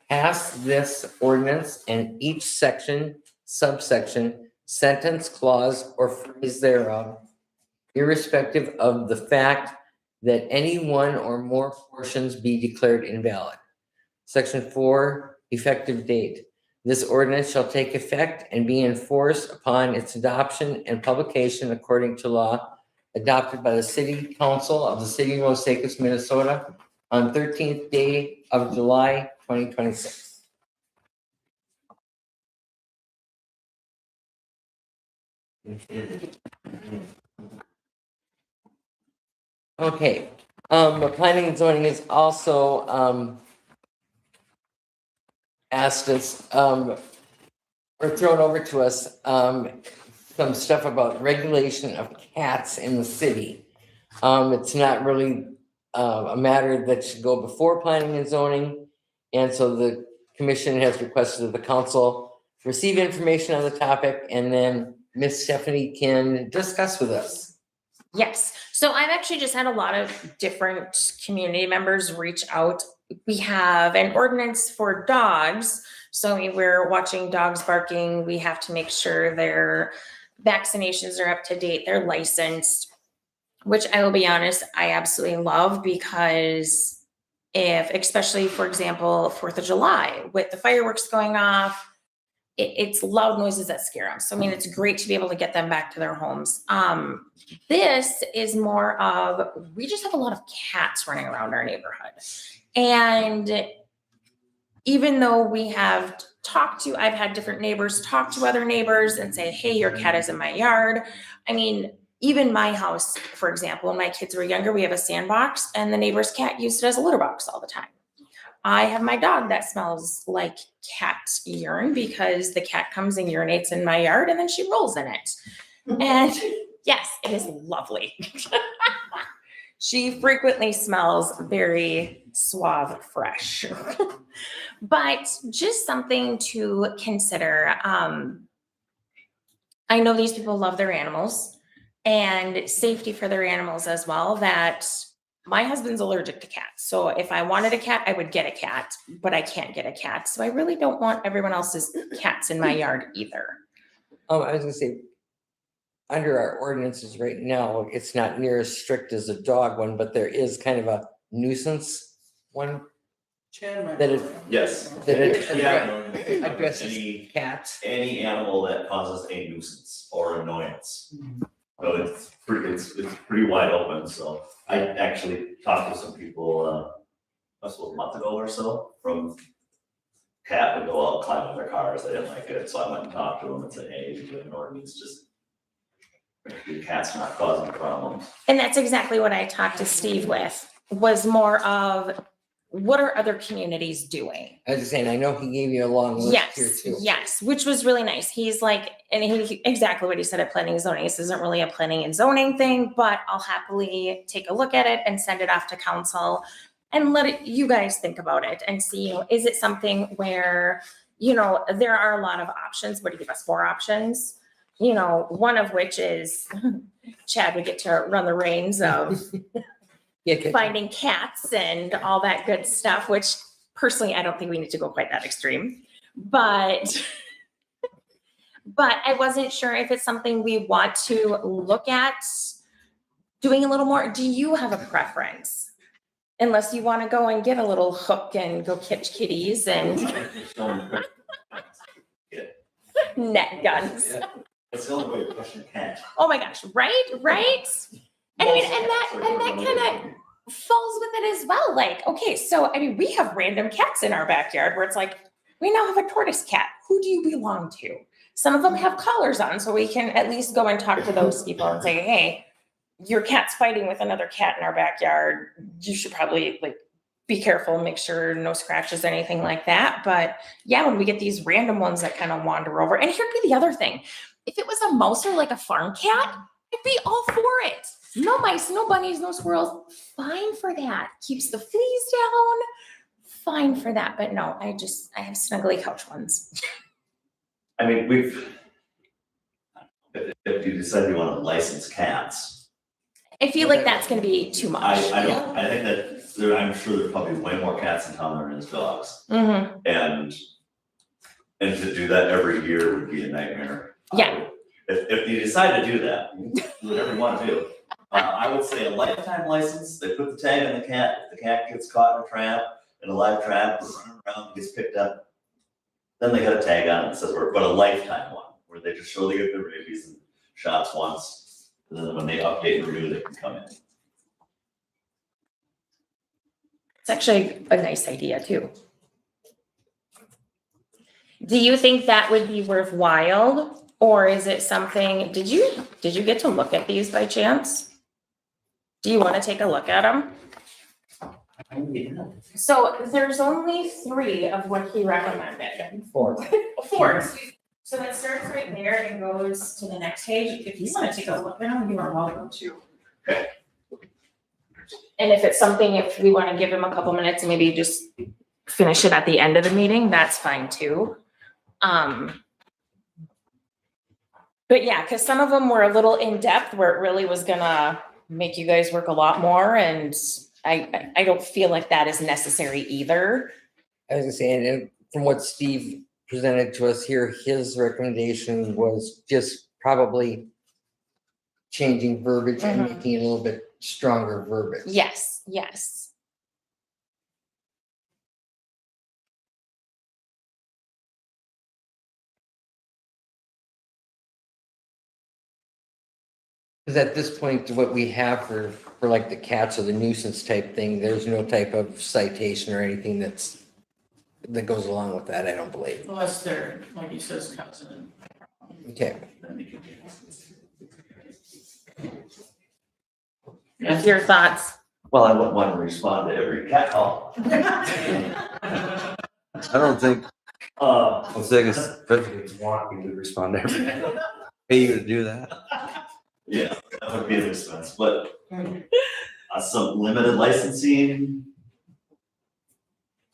passed this ordinance and each section, subsection, sentence, clause, or phrase thereof, irrespective of the fact that any one or more portions be declared invalid. Section 4, effective date. This ordinance shall take effect and be enforced upon its adoption and publication according to law adopted by the City Council of the City of Osakis, Minnesota on 13th day of July, 2026. Okay, planning and zoning is also asked us, or thrown over to us, some stuff about regulation of cats in the city. It's not really a matter that should go before planning and zoning. And so the commission has requested that the council receive information on the topic, and then Miss Stephanie can discuss with us. Yes, so I've actually just had a lot of different community members reach out. We have an ordinance for dogs. So when we're watching dogs barking, we have to make sure their vaccinations are up to date, they're licensed, which I will be honest, I absolutely love, because if, especially for example, 4th of July, with the fireworks going off, it's loud noises that scare them. So, I mean, it's great to be able to get them back to their homes. This is more of, we just have a lot of cats running around our neighborhood. And even though we have I've had different neighbors talk to other neighbors and say, hey, your cat is in my yard. I mean, even my house, for example, when my kids were younger, we have a sandbox, and the neighbor's cat used it as a litter box all the time. I have my dog that smells like cat urine because the cat comes and urinates in my yard and then she rolls in it. And yes, it is lovely. She frequently smells very suave, fresh. But just something to consider. I know these people love their animals, and safety for their animals as well, that my husband's allergic to cats. So if I wanted a cat, I would get a cat, but I can't get a cat. So I really don't want everyone else's cats in my yard either. I was gonna say, under our ordinances right now, it's not near as strict as a dog one, but there is kind of a nuisance one that it, Yes. that it Yeah. addresses Any, cats. any animal that causes a nuisance or annoyance. So it's pretty wide open, so I actually talked to some people, a month ago or so, from cat would go out climbing their cars, they didn't like it, so I went and talked to them and said, hey, you have an ordinance, just the cat's not causing problems. And that's exactly what I talked to Steve with. was more of, what are other communities doing? I was just saying, I know he gave you a long list here Yes, too. yes, which was really nice. He's like, and exactly what he said at planning and zoning. This isn't really a planning and zoning thing, but I'll happily take a look at it and send it off to council and you guys think about it and see, is it something where, there are a lot of options, but he gave us 4 options. One of which is Chad would get to run the reins of finding cats and all that good stuff, which personally, I don't think we need to go quite that extreme. But I wasn't sure if it's something we want to look at doing a little more. Do you have a preference? Unless you want to go and get a little hook and go catch kitties and net guns. That's the only way to question a cat. Oh my gosh, right? And I mean, and that kind of falls with it as well. Like, okay, so I mean, we have random cats in our backyard where it's like, we now have a tortoise cat. Who do you belong to? Some of them have collars on, so we can at least go and talk to those people and say, hey, your cat's fighting with another cat in our backyard. You should probably be careful and make sure no scratches, anything like that. But yeah, when we get these random ones that kind of wander over, and here'd be the other thing. If it was a mouse or like a farm cat, I'd be all for it. No mice, no bunnies, no squirrels. Fine for that. Keeps the fleas down. Fine for that. But no, I have snuggly couch ones. I mean, if you decide you want to license cats, I feel like that's going to be too much. I think that I'm sure there's probably way more cats in town than there is dogs. Mm-hmm. And to do that every year would be a nightmare. Yeah. If you decide to do that, do whatever you want to do. I would say a lifetime license. They put the tag on the cat. If the cat gets caught in a trap, in a live trap, or running around, gets picked up, then they got a tag on it that says, but a lifetime one, where they just show they get the rabies and shots once, and then when they update and renew, they can come in. It's actually a nice idea too. Do you think that would be worthwhile, or is it something, did you get to look at these by chance? Do you want to take a look at them? So there's only 3 of what he recommended. 4. 4. So that starts right there and goes to the next page. If you want to take a look at them, you are welcome to. Okay. And if it's something, if we want to give him a couple minutes and maybe just finish it at the end of the meeting, that's fine too. But yeah, because some of them were a little in depth where it really was gonna make you guys work a lot more, and I don't feel like that is necessary either. I was gonna say, and from what Steve presented to us here, his recommendation was just probably changing verbiage and making it a little bit stronger verbiage. Yes. Because at this point, what we have for like the cats or the nuisance type thing, there's no type of citation or anything that goes along with that, I don't believe. Unless they're, like he says, cousin. Okay. Then they can What's your thoughts? Well, I wouldn't want to respond to every cat call. I don't think Osakis presidents want me to respond to everything. Pay you to do that? Yeah, that would be an expense, but some limited licensing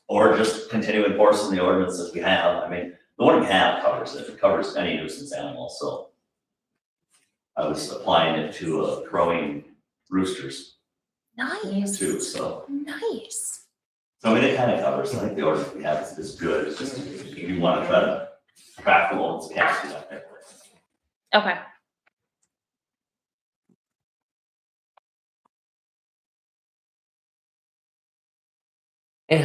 or just continue enforcing the ordinances we have. I mean, the one we have covers it. It covers any nuisance animal, so I was applying it to crowing roosters Nice. too, so. Nice. So I mean, it kind of covers, I think the ordinance we have is good. It's just, if you want to try to craft the ones, cats do that. Okay. And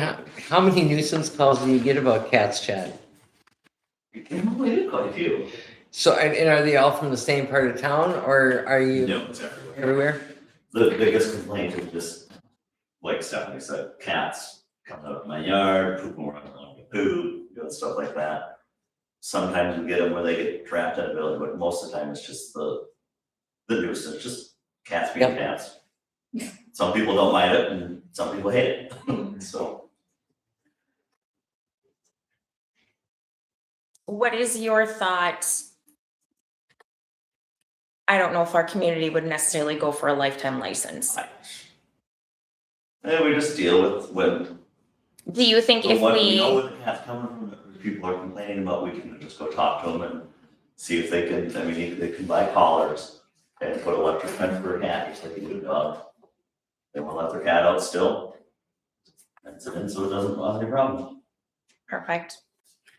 how many nuisance calls do you get about cats, Chad? We do quite a few. So, and are they all from the same part of town, or are you No, it's everywhere. everywhere? The biggest complaint is just, like Stephanie said, cats coming out of my yard, pooping around on the poop, doing stuff like that. Sometimes we get them where they get trapped in a building, but most of the time it's just the nuisance, just cats being Yep. cats. Some people don't mind it and some people hate it, so. What is your thoughts? I don't know if our community would necessarily go for a lifetime license. And we just deal with when, Do you think if what we know we, where the cat's coming from, if people are complaining about, we can just go talk to them and see if they can, I mean, they can buy collars and put electric fence for a cat, just like you do a dog. They wanna let their cat out still. That's it, so it doesn't cause any problem. perfect.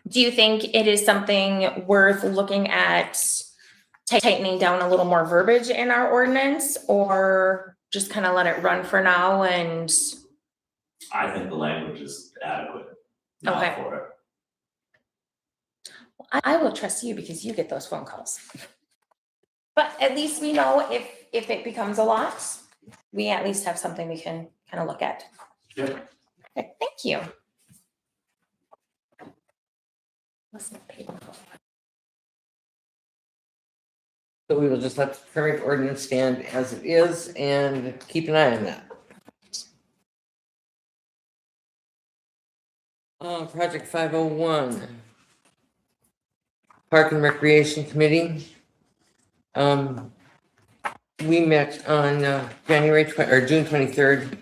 Do you think it is something worth looking at tightening down a little more verbiage in our ordinance, or just kind of let it run for now and, I think the language is adequate. Okay. Not for it. I will trust you because you get those phone calls. But at least we know if it becomes a lot, we at least have something we can kind of look at. Yeah. Okay, thank you. Listen, people. So we will just let the current ordinance stand as it is and keep an eye on that. Project 501. Park and Recreation Committee. We met on June 23rd.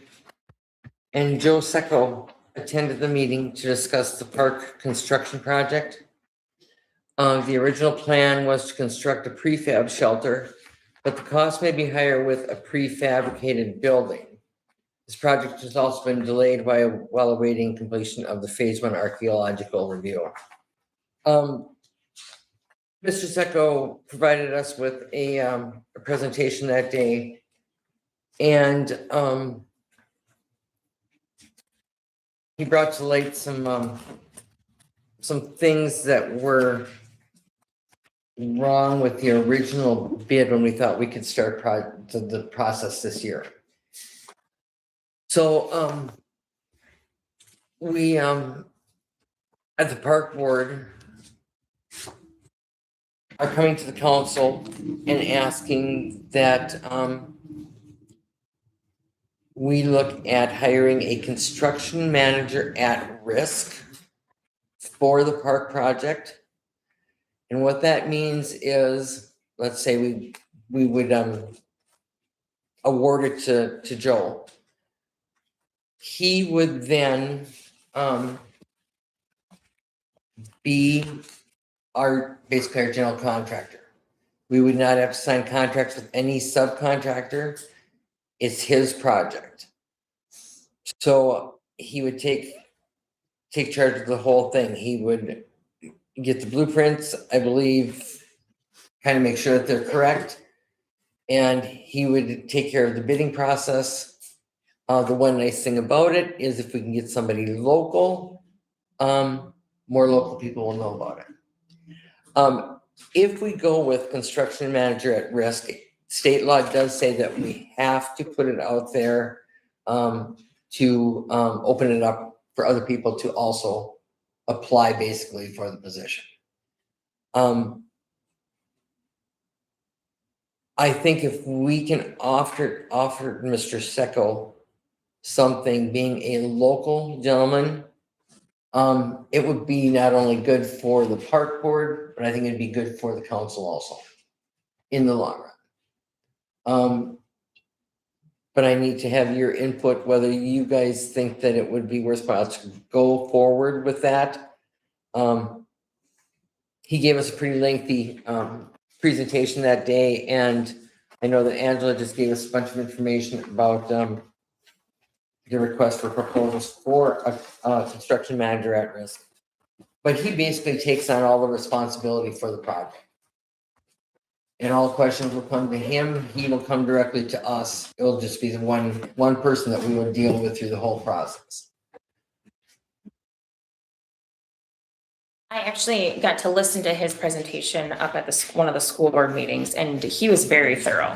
And Joe Secco attended the meeting to discuss the park construction project. The original plan was to construct a prefab shelter, but the cost may be higher with a prefabricated building. This project has also been delayed while awaiting completion of the Phase 1 archaeological review. Mr. Secco provided us with a presentation that day, and he brought to light some things that were wrong with the original bid when we thought we could start the process this year. So we at the park board are coming to the council and asking that we look at hiring a construction manager at risk for the park project. And what that means is, let's say we would award it to Joe. He would then be basically our general contractor. We would not have to sign contracts with any subcontractor. It's his project. So he would take charge of the whole thing. He would get the blueprints, I believe, kind of make sure that they're correct. And he would take care of the bidding process. The one nice thing about it is if we can get somebody local, more local people will know about it. If we go with construction manager at risk, state law does say that we have to put it out there to open it up for other people to also apply basically for the position. I think if we can offer Mr. Secco something, being a local gentleman, it would be not only good for the park board, but I think it'd be good for the council also in the long run. But I need to have your input, whether you guys think that it would be worthwhile to go forward with that. He gave us a pretty lengthy presentation that day, and I know that Angela just gave us a bunch of information about the request for proposals for a construction manager at risk. But he basically takes on all the responsibility for the project. And all questions will come to him. He will come directly to us. It'll just be the one person that we will deal with through the whole process. I actually got to listen to his presentation up at one of the school board meetings, and he was very thorough,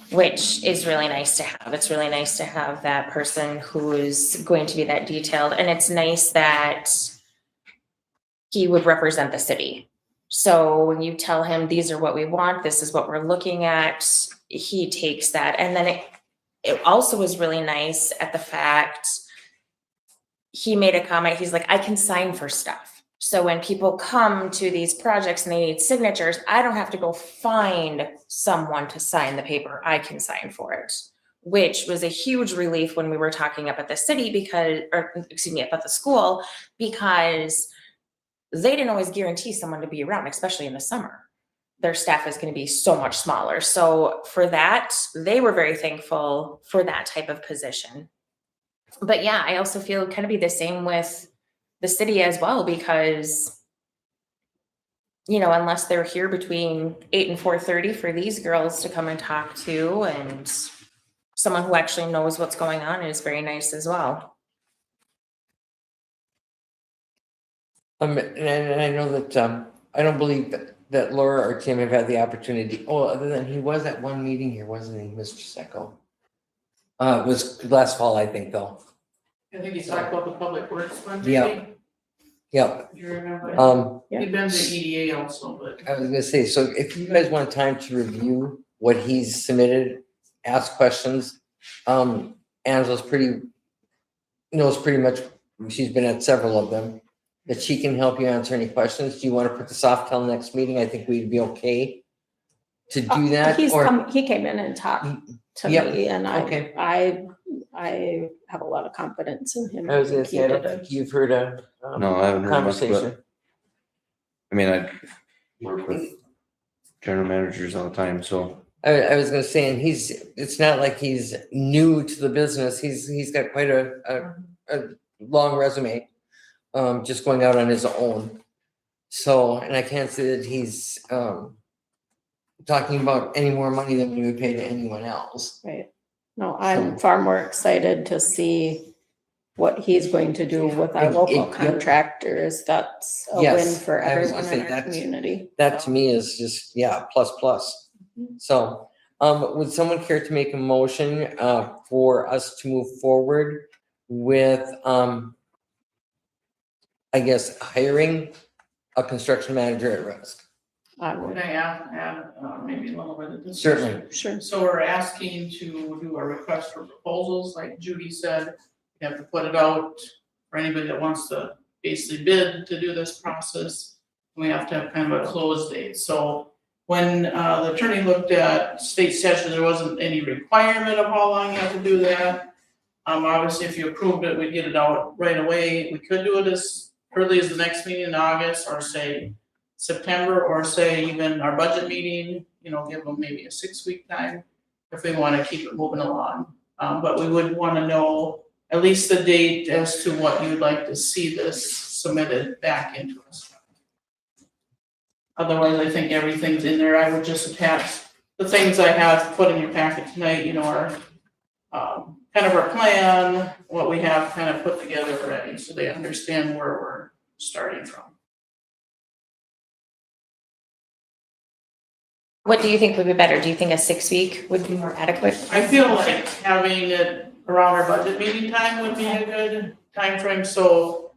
which is really nice to have. It's really nice to have that person who is going to be that detailed, and it's nice that he would represent the city. So when you tell him, these are what we want, this is what we're looking at, he takes that, and then it also was really nice at the fact he made a comment, he's like, I can sign for stuff. So when people come to these projects and they need signatures, I don't have to go find someone to sign the paper. I can sign for it, which was a huge relief when we were talking up at the city up at the school, because they didn't always guarantee someone to be around, especially in the summer. Their staff is going to be so much smaller. So for that, they were very thankful for that type of position. But yeah, I also feel kind of be the same with the city as well, because, you know, unless they're here between 8 and 4:30 for these girls to come and talk to, and someone who actually knows what's going on is very nice as well. And I know that, I don't believe that Laura or Tim have had the opportunity, other than he was at one meeting here, wasn't he, Mr. Secco? It was last fall, I think, though. I think he talked about the public works one. Yeah. Yep. You remember? Yeah. He'd been to EDA also, but. I was gonna say, so if you guys want time to review what he's submitted, ask questions, Angela's knows pretty much, she's been at several of them, that she can help you answer any questions. Do you want to put this off till next meeting? I think we'd be okay to do that, or? He came in and talked to Yep. me, and Okay. I have a lot of confidence in him. I was gonna say, I He don't did a- think you've heard a No, I haven't heard much, but conversation. I mean, I work with general managers all the time, so. I was gonna say, and it's not like he's new to the business. He's got quite a long resume, just going out on his own. So, and I can't say that he's, talking about any more money than we would pay to anyone else. Right. No, I'm far more excited to see what he's going to do with our local contractors. That's a Yes, win for I was everyone gonna say in our community. That to me is just, yeah, plus. So, would someone care to make a motion, for us to move forward with, I guess, hiring a construction manager at risk? I Would would, I add maybe a little bit of this? Certainly. sure. So we're asking to do a request for proposals, like Judy said, we have to put it out for anybody that wants to basically bid to do this process. We have to have kind of a close date. So when the attorney looked at state statute, there wasn't any requirement of how long you have to do that. Obviously, if you approved it, we'd get it out right away. We could do it as early as the next meeting in August, or say September, or say even our budget meeting, you know, give them maybe a 6-week time if we want to keep it moving along. But we would want to know at least the date as to what you'd like to see this submitted back into us. Otherwise, I think everything's in there. I would just attach the things I have put in your packet tonight, you know, our kind of our plan, what we have kind of put together already, so they understand where we're starting from. What do you think would be better? Do you think a 6-week would be more adequate? I feel like having it around our budget meeting time would be a good time frame. So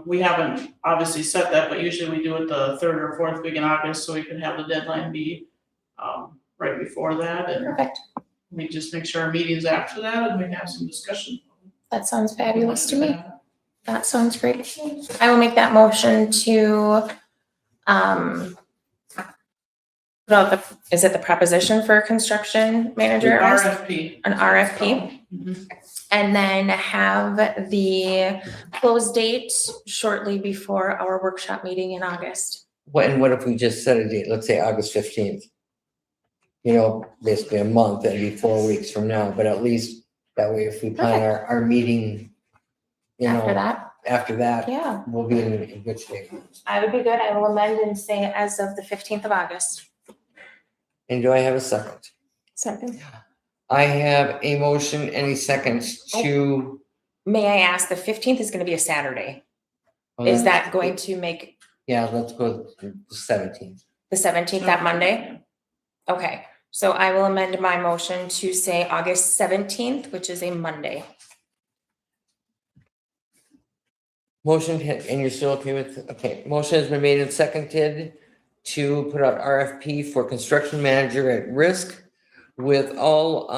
we haven't obviously set that, but usually we do it the 3rd or 4th week in August, so we can have the deadline be right before that, and Perfect. we just make sure our meeting's after that and we have some discussion. That sounds fabulous to me. That sounds great. I will make that motion to, is it the proposition for a construction manager? RFP. An RFP, Mhm. and then have the close date shortly before our workshop meeting in August. What if we just set a date, let's say August 15th? You know, basically a month, that'd be 4 weeks from now, but at least that way if we plan our meeting, you know, After that, yeah, we'll be in good shape. I would be good. I will amend and say as of the 15th of August. And do I have a second? Second. I have a motion, any seconds to? May I ask, the 15th is going to be a Saturday. Is that going to make Yeah, let's go to the 17th. the 17th that Monday? Okay, so I will amend my motion to say August 17th, which is a Monday. Motion, and you're still okay with, okay, motion has been made and seconded to put out RFP for construction manager at risk with all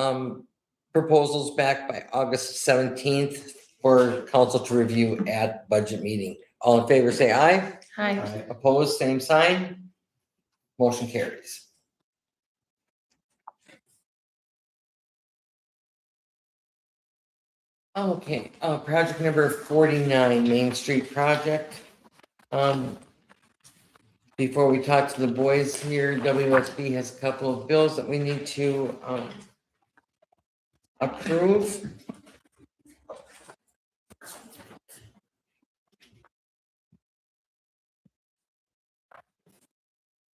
proposals back by August 17th for council to review at budget meeting. All in favor, say aye. Hi. Opposed, same sign. Motion carries. Okay, project number 49, Main Street project. Before we talk to the boys here, WSB has a couple of bills that we need to, approve.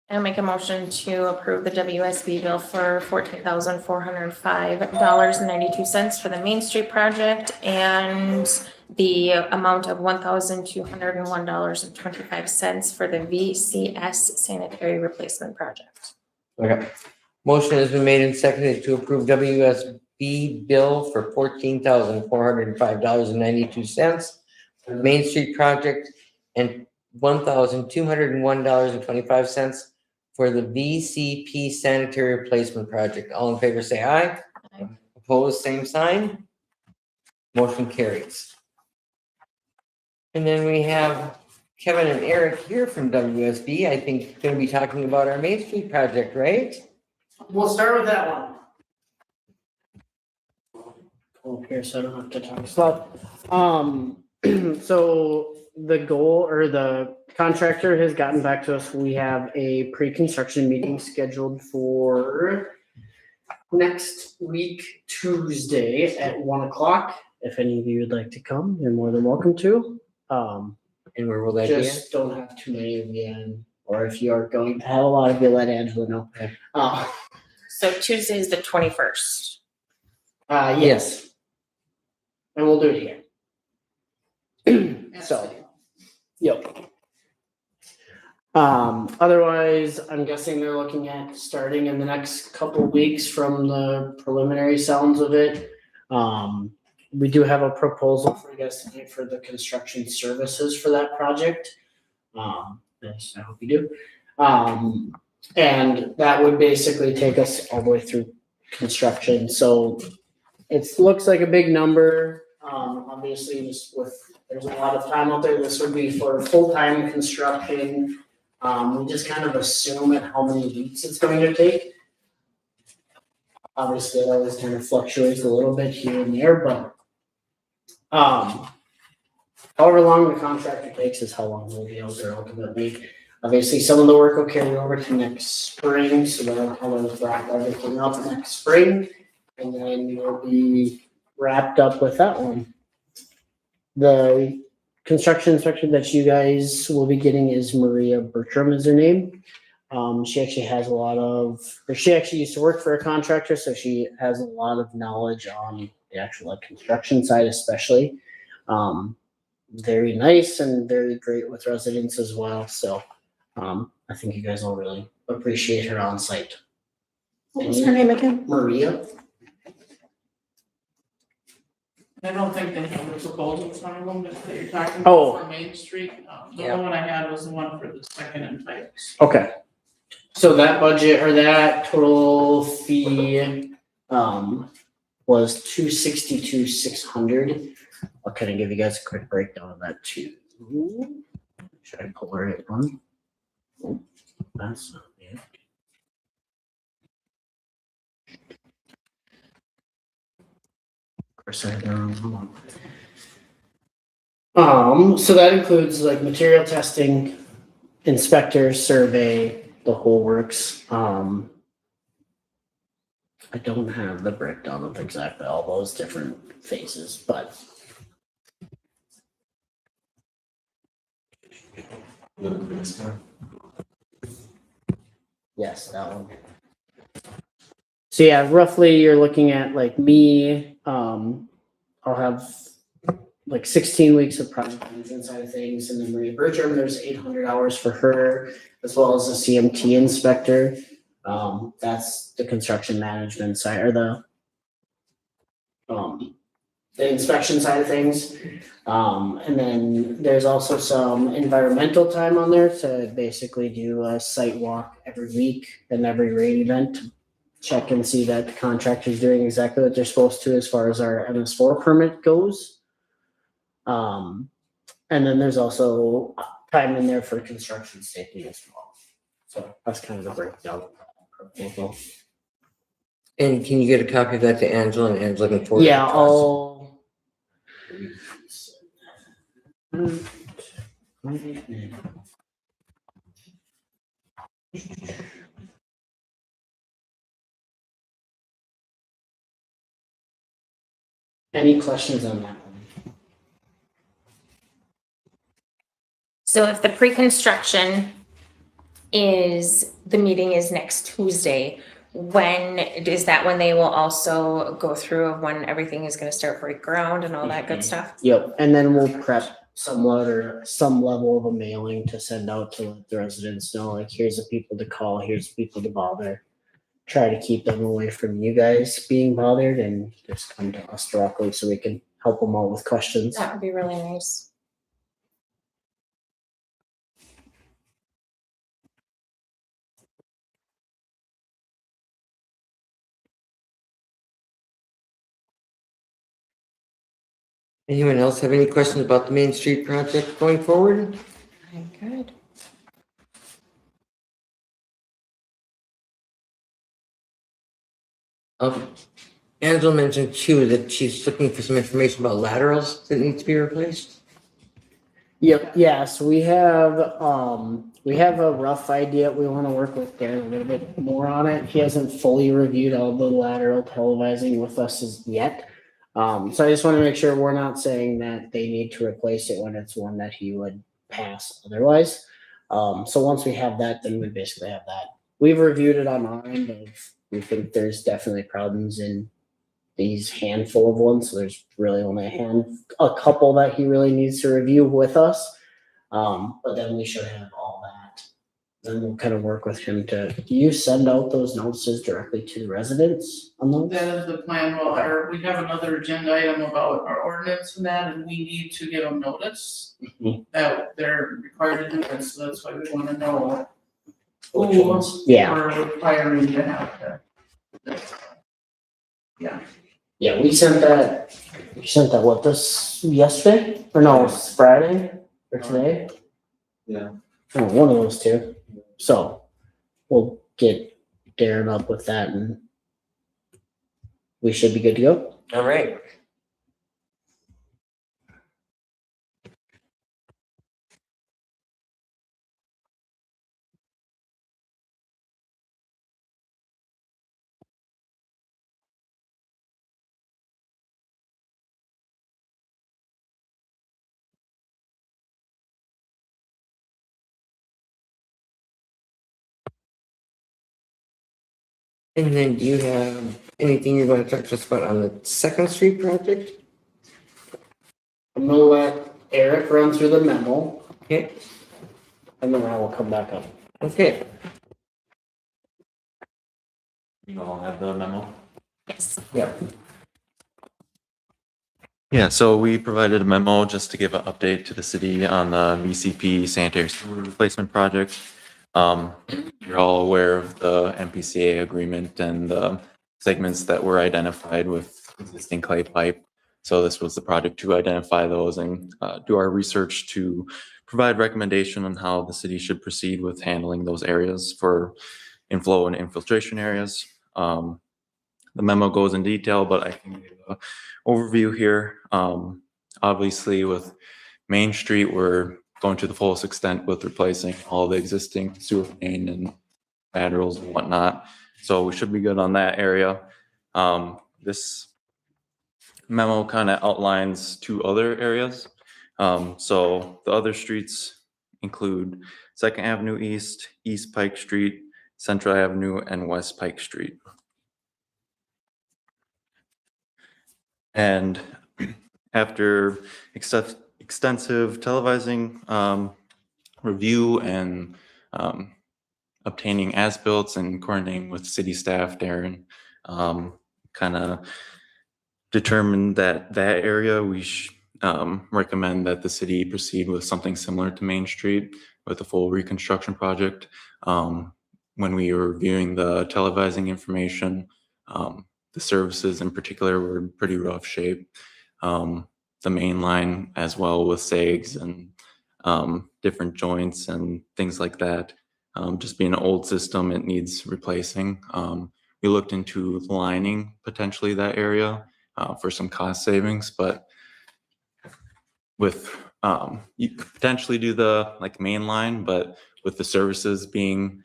I'll make a motion to approve the WSB bill for $14,405.92 for the Main Street project and the amount of $1,201.25 for the VCS sanitary replacement project. Okay. Motion has been made and seconded to approve WSB bill for $14,405.92 for the Main Street project and $1,201.25 for the VCP sanitary replacement project. All in favor, say aye. Aye. Opposed, same sign. Motion carries. And then we have Kevin and Eric here from WSB, I think going to be talking about our Main Street project, right? We'll start with that one. Pull up here so I don't have to talk slow. So the goal or the contractor has gotten back to us. We have a pre-construction meeting scheduled for next week, Tuesday at 1:00. If any of you would like to come, you're more than welcome to. And where will that be at? Just don't have too many of you in, or if you are going to have a lot of you, let Angela know. Okay. So Tuesday is the 21st. Yes. And we'll do it here. So, yep. Otherwise, I'm guessing they're looking at starting in the next couple of weeks from the preliminary sounds of it. We do have a proposal for you guys tonight for the construction services for that project. Yes, I hope you do. And that would basically take us all the way through construction. So it looks like a big number. Obviously, just there's a lot of time out there. This would be for full-time construction. We just kind of assume at how many weeks it's going to take. Obviously, it always kind of fluctuates a little bit here and there, but however long the contractor takes is how long we'll be able to ultimately. Obviously, some of the work will carry over to next spring, so that'll kind of wrap everything up next spring, and then we'll be wrapped up with that one. The construction inspector that you guys will be getting is Maria Bertram is her name. She actually has she actually used to work for a contractor, so she has a lot of knowledge on the actual construction side, especially. Very nice and very great with residents as well. So I think you guys will really appreciate her on site. What was her name again? Maria. I don't think they have the proposals on them that you're talking Oh. about for Main Street. The Yeah. only one I had was the one for the second and Pikes. Okay. So that budget or that total fee was $262,600. I'll kind of give you guys a quick breakdown of that too. Should I pull the right one? Oh, that's not it. Of course, I have the wrong one. So that includes like material testing, inspector, survey, the whole works. I don't have the breakdown of exactly all those different phases, but. Yes, that one. So yeah, roughly you're looking at like me, I'll have like 16 weeks of project management side of things, and then Maria Bertram, there's 800 hours for her, as well as a CMT inspector. That's the construction management side, or the inspection side of things. And then there's also some environmental time on there to basically do a site walk every week and every rain event. check and see that the contractor's doing exactly what they're supposed to as far as our MS4 permit goes. And then there's also time in there for construction safety as well. So that's kind of the breakdown. And can you get a copy of that to Angela, and Angela can forward it Yeah, to us? I'll. Any questions on that one? So if the pre-construction the meeting is next Tuesday, when they will also go through of when everything is gonna start break ground and all that good stuff? Yep, and then we'll prep somewhat or some level of a mailing to send out to let the residents know, like, here's the people to call, here's the people to bother. Try to keep them away from you guys being bothered and just come to us directly so we can help them out with questions. That would be really nice. Anyone else have any questions about the Main Street project going forward? I'm good. Angela mentioned too that she's looking for some information about laterals that need to be replaced. Yep, yeah, so we have a rough idea. We wanna work with Darren a little bit more on it. He hasn't fully reviewed all the lateral televising with us as yet. So I just wanna make sure we're not saying that they need to replace it when it's one that he would pass otherwise. So once we have that, then we basically have that. We've reviewed it on our end of, we think there's definitely problems in these handful of ones, so there's really only a couple that he really needs to review with us. But then we should have all that. Then we'll kind of work with him do you send out those notices directly to the residents on those? That is the plan. Well, we have another agenda item about our ordinance and that, and we need to give them notice that they're required to do this, so that's why we wanna know Which who ones? Yeah, we're requiring to have that. Yeah. yeah, we sent that, what, yesterday? Or no, it was Friday or today? Yeah. Oh, one of those two. So we'll get Darren up with that and we should be good to go. All right. And then do you have anything you want to talk to us about on the Second Street project? I'm gonna let Eric run through the memo Okay, and then I will come back up. okay. You all have the memo? Yes. Yeah, so we provided a memo just to give an update to the city on the VCP sanitary sewer replacement project. You're all aware of the MPCA agreement and the segments that were identified with existing clay pipe. So this was the project to identify those and do our research to provide recommendation on how the city should proceed with handling those areas for inflow and infiltration areas. The memo goes in detail, but I can give an overview here. Obviously with Main Street, we're going to the fullest extent with replacing all the existing sewer main and laterals and whatnot. So we should be good on that area. This memo kind of outlines two other areas. So the other streets include Second Avenue East, East Pike Street, Central Avenue, and West Pike Street. And after extensive televising review and obtaining as-built and coordinating with city staff, Darren kind of determined that that area we recommend that the city proceed with something similar to Main Street with a full reconstruction project. when we were reviewing the televising information, the services in particular were in pretty rough shape. The main line as well with sags and different joints and things like that. Just being an old system, it needs replacing. We looked into lining potentially that area for some cost savings, but with you could potentially do the like main line, but with the services being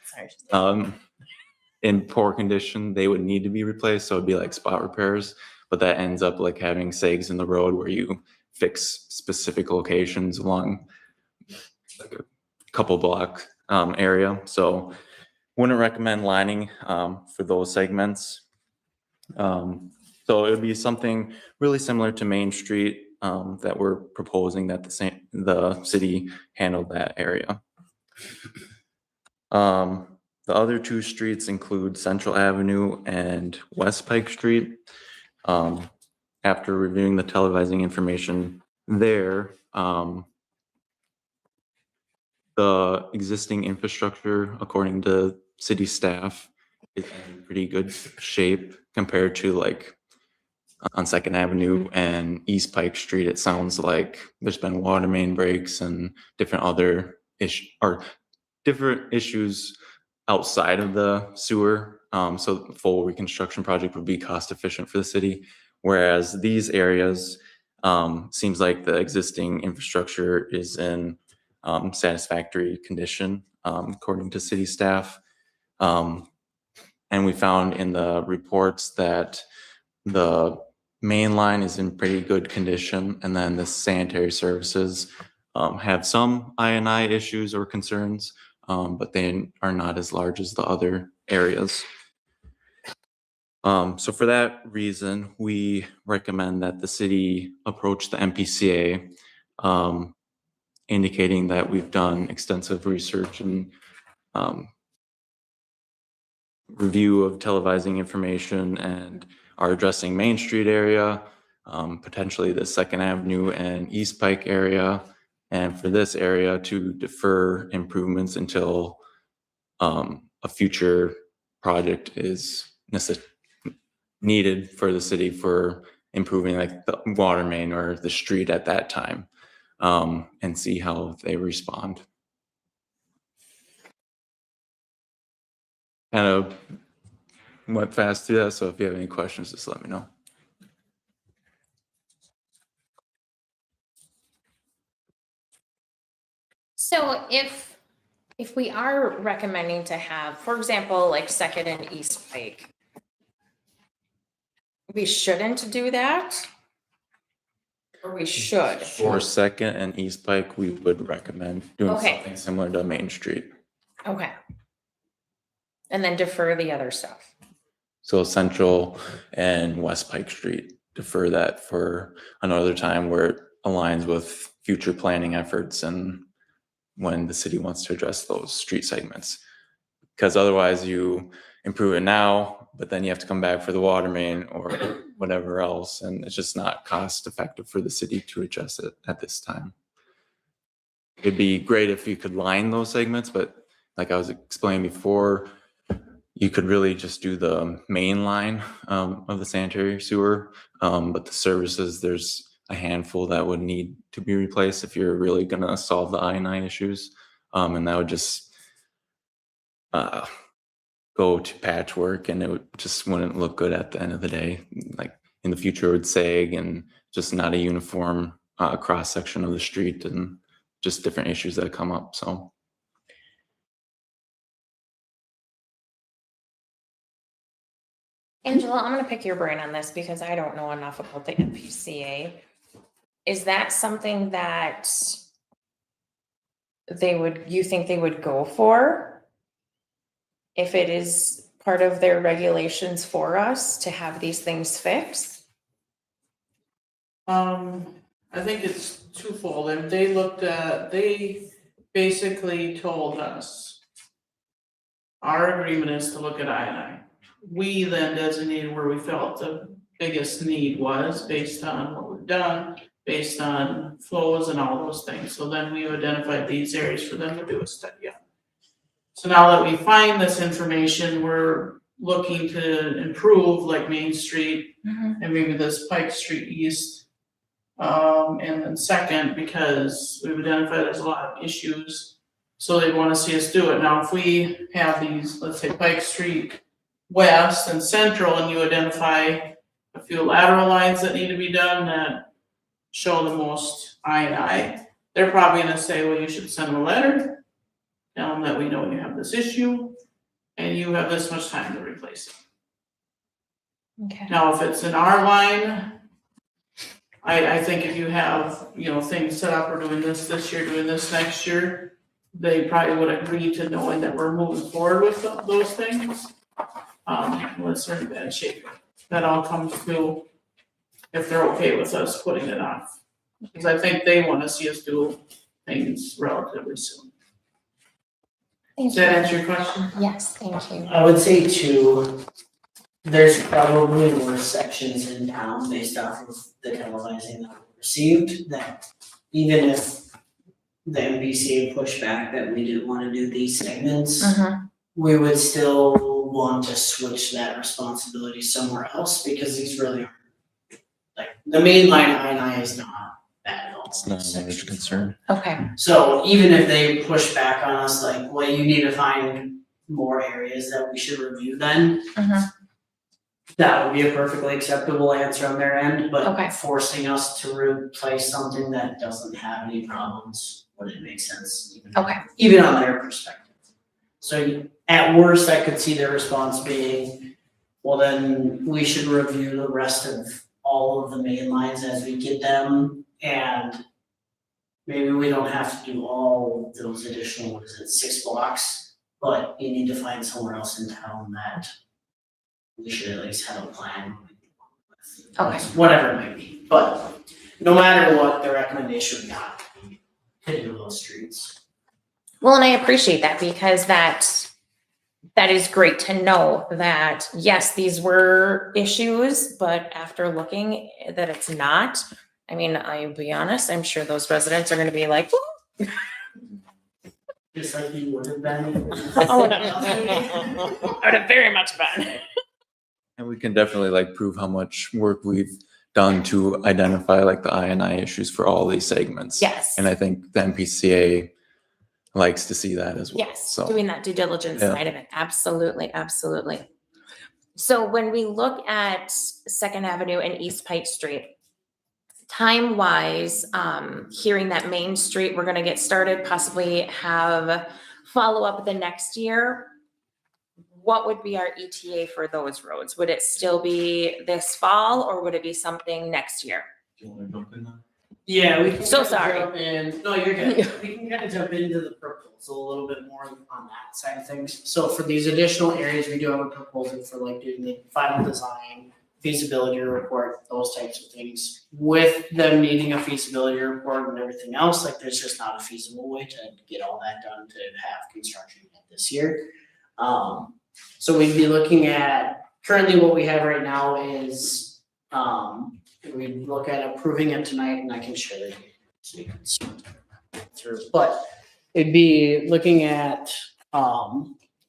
in poor condition, they would need to be replaced. So it'd be like spot repairs, but that ends up like having sags in the road where you fix specific locations along like a couple block area. So wouldn't recommend lining for those segments. So it would be something really similar to Main Street that we're proposing that the city handled that area. The other two streets include Central Avenue and West Pike Street. After reviewing the televising information there, the existing infrastructure, according to city staff, is in pretty good shape compared to like on Second Avenue and East Pike Street. It sounds like there's been water main breaks and different other issues outside of the sewer. So the full reconstruction project would be cost efficient for the city. Whereas these areas, seems like the existing infrastructure is in satisfactory condition, according to city staff. And we found in the reports that the main line is in pretty good condition, and then the sanitary services have some I&I issues or concerns, but they are not as large as the other areas. So for that reason, we recommend that the city approach the MPCA, indicating that we've done extensive research and review of televising information and are addressing Main Street area, potentially the Second Avenue and East Pike area, and for this area to defer improvements until a future project is needed for the city for improving like the water main or the street at that time, and see how they respond. Kind of went fast through that, so if you have any questions, just let me know. So if we are recommending to have, for example, like Second and East Pike, we shouldn't do that? Or we should? For Second and East Pike, we would recommend doing Okay. something similar to Main Street. Okay. And then defer the other stuff. So Central and West Pike Street, defer that for another time where it aligns with future planning efforts and when the city wants to address those street segments. Because otherwise you improve it now, but then you have to come back for the water main or whatever else. And it's just not cost effective for the city to address it at this time. It'd be great if you could line those segments, but like I was explaining before, you could really just do the main line of the sanitary sewer, but the services, there's a handful that would need to be replaced if you're really gonna solve the I&I issues. And that would just go to patchwork, and it just wouldn't look good at the end of the day. Like in the future, it would sag and just not a uniform cross section of the street, and just different issues that come up, so. Angela, I'm gonna pick your brain on this because I don't know enough about the MPCA. Is that something that you think they would go for? If it is part of their regulations for us to have these things fixed? I think it's twofold. And they basically told us our agreement is to look at I&I. We then designated where we felt the biggest need was based on what we've done, based on flows and all those things. So then we identified these areas for them to do a study on. So now that we find this information, we're looking to improve like Main Street Mhm. and maybe this Pike Street East. And then second, because we've identified there's a lot of issues, so they wanna see us do it. Now, if we have these, let's say Pike Street West and Central, and you identify a few lateral lines that need to be done that show the most eye and eye, they're probably gonna say, well, you should send them a letter, tell them that we know you have this issue, and you have this much time to replace it. Okay. Now, if it's in our line, I think if you have, things set up, we're doing this year, doing this next year, they probably would agree to knowing that we're moving forward with those things. Unless they're in bad shape. That all comes to if they're okay with us putting it off. Because I think they wanna see us do things relatively soon. Thank Does that you. answer your question? Yes, thank you. I would say too, there's probably more sections in town based off of the televising that we received, that even if the MPCA pushed back that we didn't wanna do these segments, Mhm. we would still want to switch that responsibility somewhere else, because these really aren't, like, the main line I is not bad at all. It's not a large concern. Okay, So even if they push back on us, like, well, you need to find more areas that we should review then. Mhm. That would be a perfectly acceptable answer on their end, Okay. but forcing us to replace something that doesn't have any problems wouldn't make sense. Okay. Even on their perspective. So at worst, I could see their response being, well, then we should review the rest of all of the main lines as we get them, and maybe we don't have to do all of those additional, 6 blocks, but you need to find somewhere else in town that we should at least have a plan. Okay. Whatever it might be, but no matter what, the recommendation would not be to do those streets. well, and I appreciate that because that is great to know that, yes, these were issues, but after looking that it's not, I mean, I'll be honest, I'm sure those residents are gonna be like, "Woo." Just like you would have been. Oh, no. I would have very much been. And we can definitely like prove how much work we've done to identify like the I&I issues for all these segments. Yes. And I think the MPCA likes to see that as well. Yes, So doing that due diligence Yeah. side of it, absolutely, absolutely. So when we look at Second Avenue and East Pike Street, time-wise, hearing that Main Street, we're gonna get started, possibly have follow-up the next year. What would be our ETA for those roads? Would it still be this fall or would it be something next year? Do you want to jump in now? Yeah, we can. So kinda sorry. jump in. No, you're good. We can kind of jump into the proposal a little bit more on that side of things. So for these additional areas, we do have a proposal for like doing the final design, feasibility report, those types of things. With them needing a feasibility report and everything else, like there's just not a feasible way to get all that done to have construction this year. So we'd be looking at, currently what we have right now is, we'd look at approving it tonight, and I can share it so you can see through. But it'd be looking at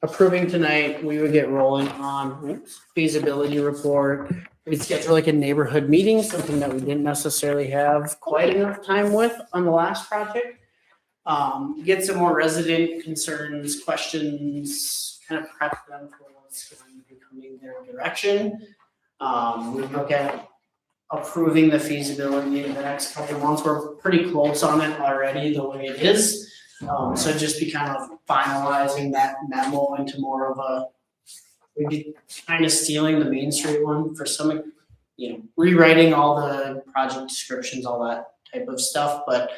approving tonight, we would get rolling on feasibility report. We'd schedule like a neighborhood meeting, something that we didn't necessarily have quite enough time with on the last project. Get some more resident concerns, questions, kind of prep them for what's going to be coming their direction. We look at approving the feasibility in the next couple of months. We're pretty close on it already, the way it is. So just be kind of finalizing that memo into more of a, we'd be kind of stealing the Main Street one for some, rewriting all the project descriptions, all that type of stuff, but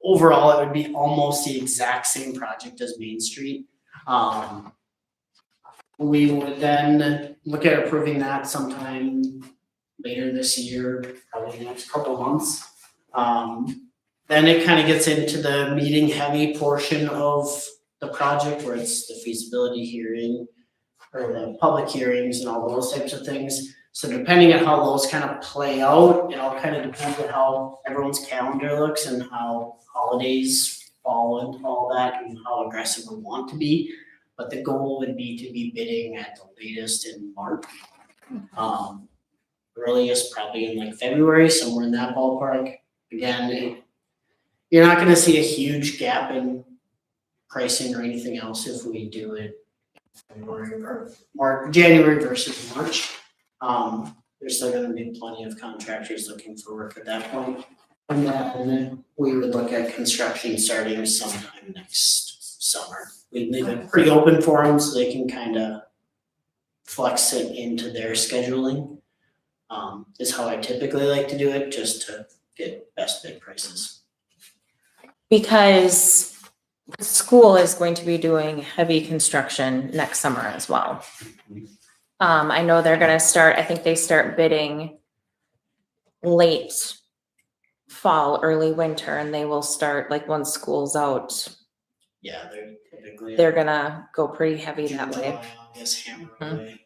overall, it would be almost the exact same project as Main Street. We would then look at approving that sometime later this year, probably the next couple of months. Then it kind of gets into the meeting heavy portion of the project where it's the feasibility hearing or the public hearings and all those types of things. So depending on how those kind of play out, it all kind of depends on how everyone's calendar looks and how holidays fall into all all that and how aggressive we want to be. But the goal would be to be bidding at the latest in March. Earliest probably in like February, somewhere in that ballpark. Again, you're not gonna see a huge gap in pricing or anything else if we do it February or January versus March. There's still gonna be plenty of contractors looking for work at that point. And then we would look at construction starting sometime next summer. We'd leave it pretty open for them so they can kind of flex it into their scheduling. Is how I typically like to do it, just to get best bid prices. Because the school is going to be doing heavy construction next summer as well. I know they're gonna start, I think they start bidding late fall, early winter, and they will start, like, once school's out, Yeah, they're typically. they're gonna go pretty heavy that June, way. July, August, hammer Mhm. away.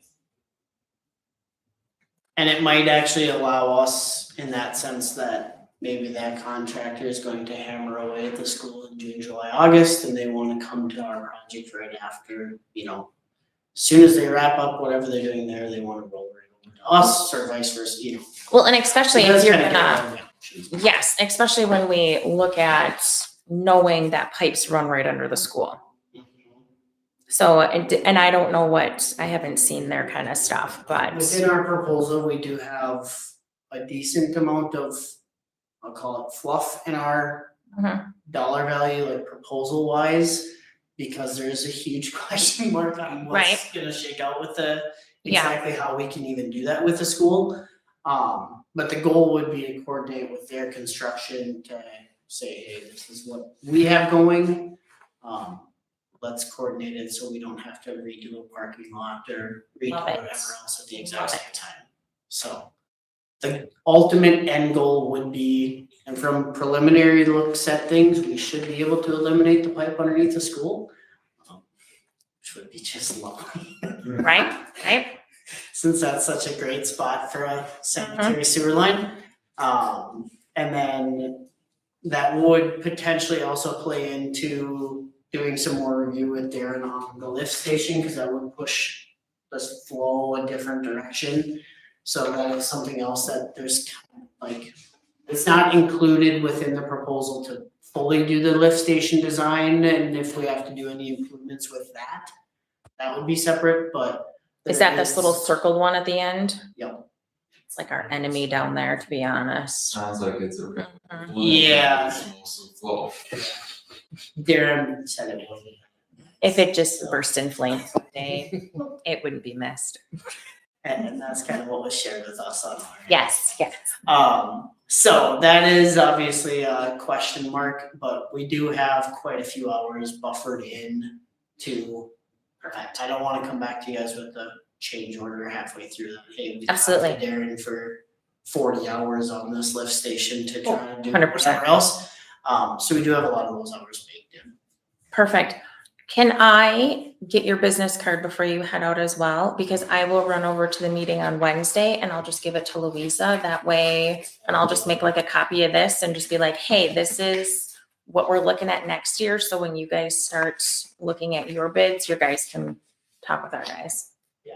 And it might actually allow us in that sense that maybe that contractor is going to hammer away at the school in June, July, August, and they wanna come to our project right after, as soon as they wrap up whatever they're doing there, they wanna roll right over to us or vice versa, Well, and especially It does if you're kinda gonna, give them the options. yes, especially when we look at knowing that pipes run right under the school. So, and I don't know I haven't seen their kind of stuff, but Within our proposal, we do have a decent amount of, I'll call it fluff in our Mhm. dollar value, like proposal wise, because there is a huge question mark on what's Right. gonna shake out with the, Yeah. exactly how we can even do that with the school. But the goal would be to coordinate with their construction to say, hey, this is what we have going. Let's coordinate it so we don't have to redo a parking lot or redo Love it. whatever else at the exact Love same it. time. So the ultimate end goal would be, and from preliminary looks at things, we should be able to eliminate the pipe underneath the school. Which would be just lovely. right? Since that's such a great spot for a sanitary sewer line. And then that would potentially also play into doing some more review with Darren on the lift station, because that would push this flow a different direction. So that is something else that there's like, it's not included within the proposal to fully do the lift station design, and if we have to do any improvements with that, that would be separate, but. Is that this little circled one at the end? Yep. It's like our enemy down there, to be honest. Sounds like it's a. Mhm. Yeah. Flow. Darren said it wasn't. If it just burst in flames one day, it wouldn't be missed. And that's kind of what was shared with us on our. Yes. So that is obviously a question mark, but we do have quite a few hours buffered in to prevent. I don't wanna come back to you guys with a change order halfway through that, hey, we talked Absolutely. to Darren for 40 hours on this lift station to try and do 100%. whatever else. So we do have a lot of those hours baked in. Perfect. Can I get your business card before you head out as well? Because I will run over to the meeting on Wednesday and I'll just give it to Louisa that way. And I'll just make like a copy of this and just be like, hey, this is what we're looking at next year. So when you guys start looking at your bids, your guys can talk with our guys. Yeah.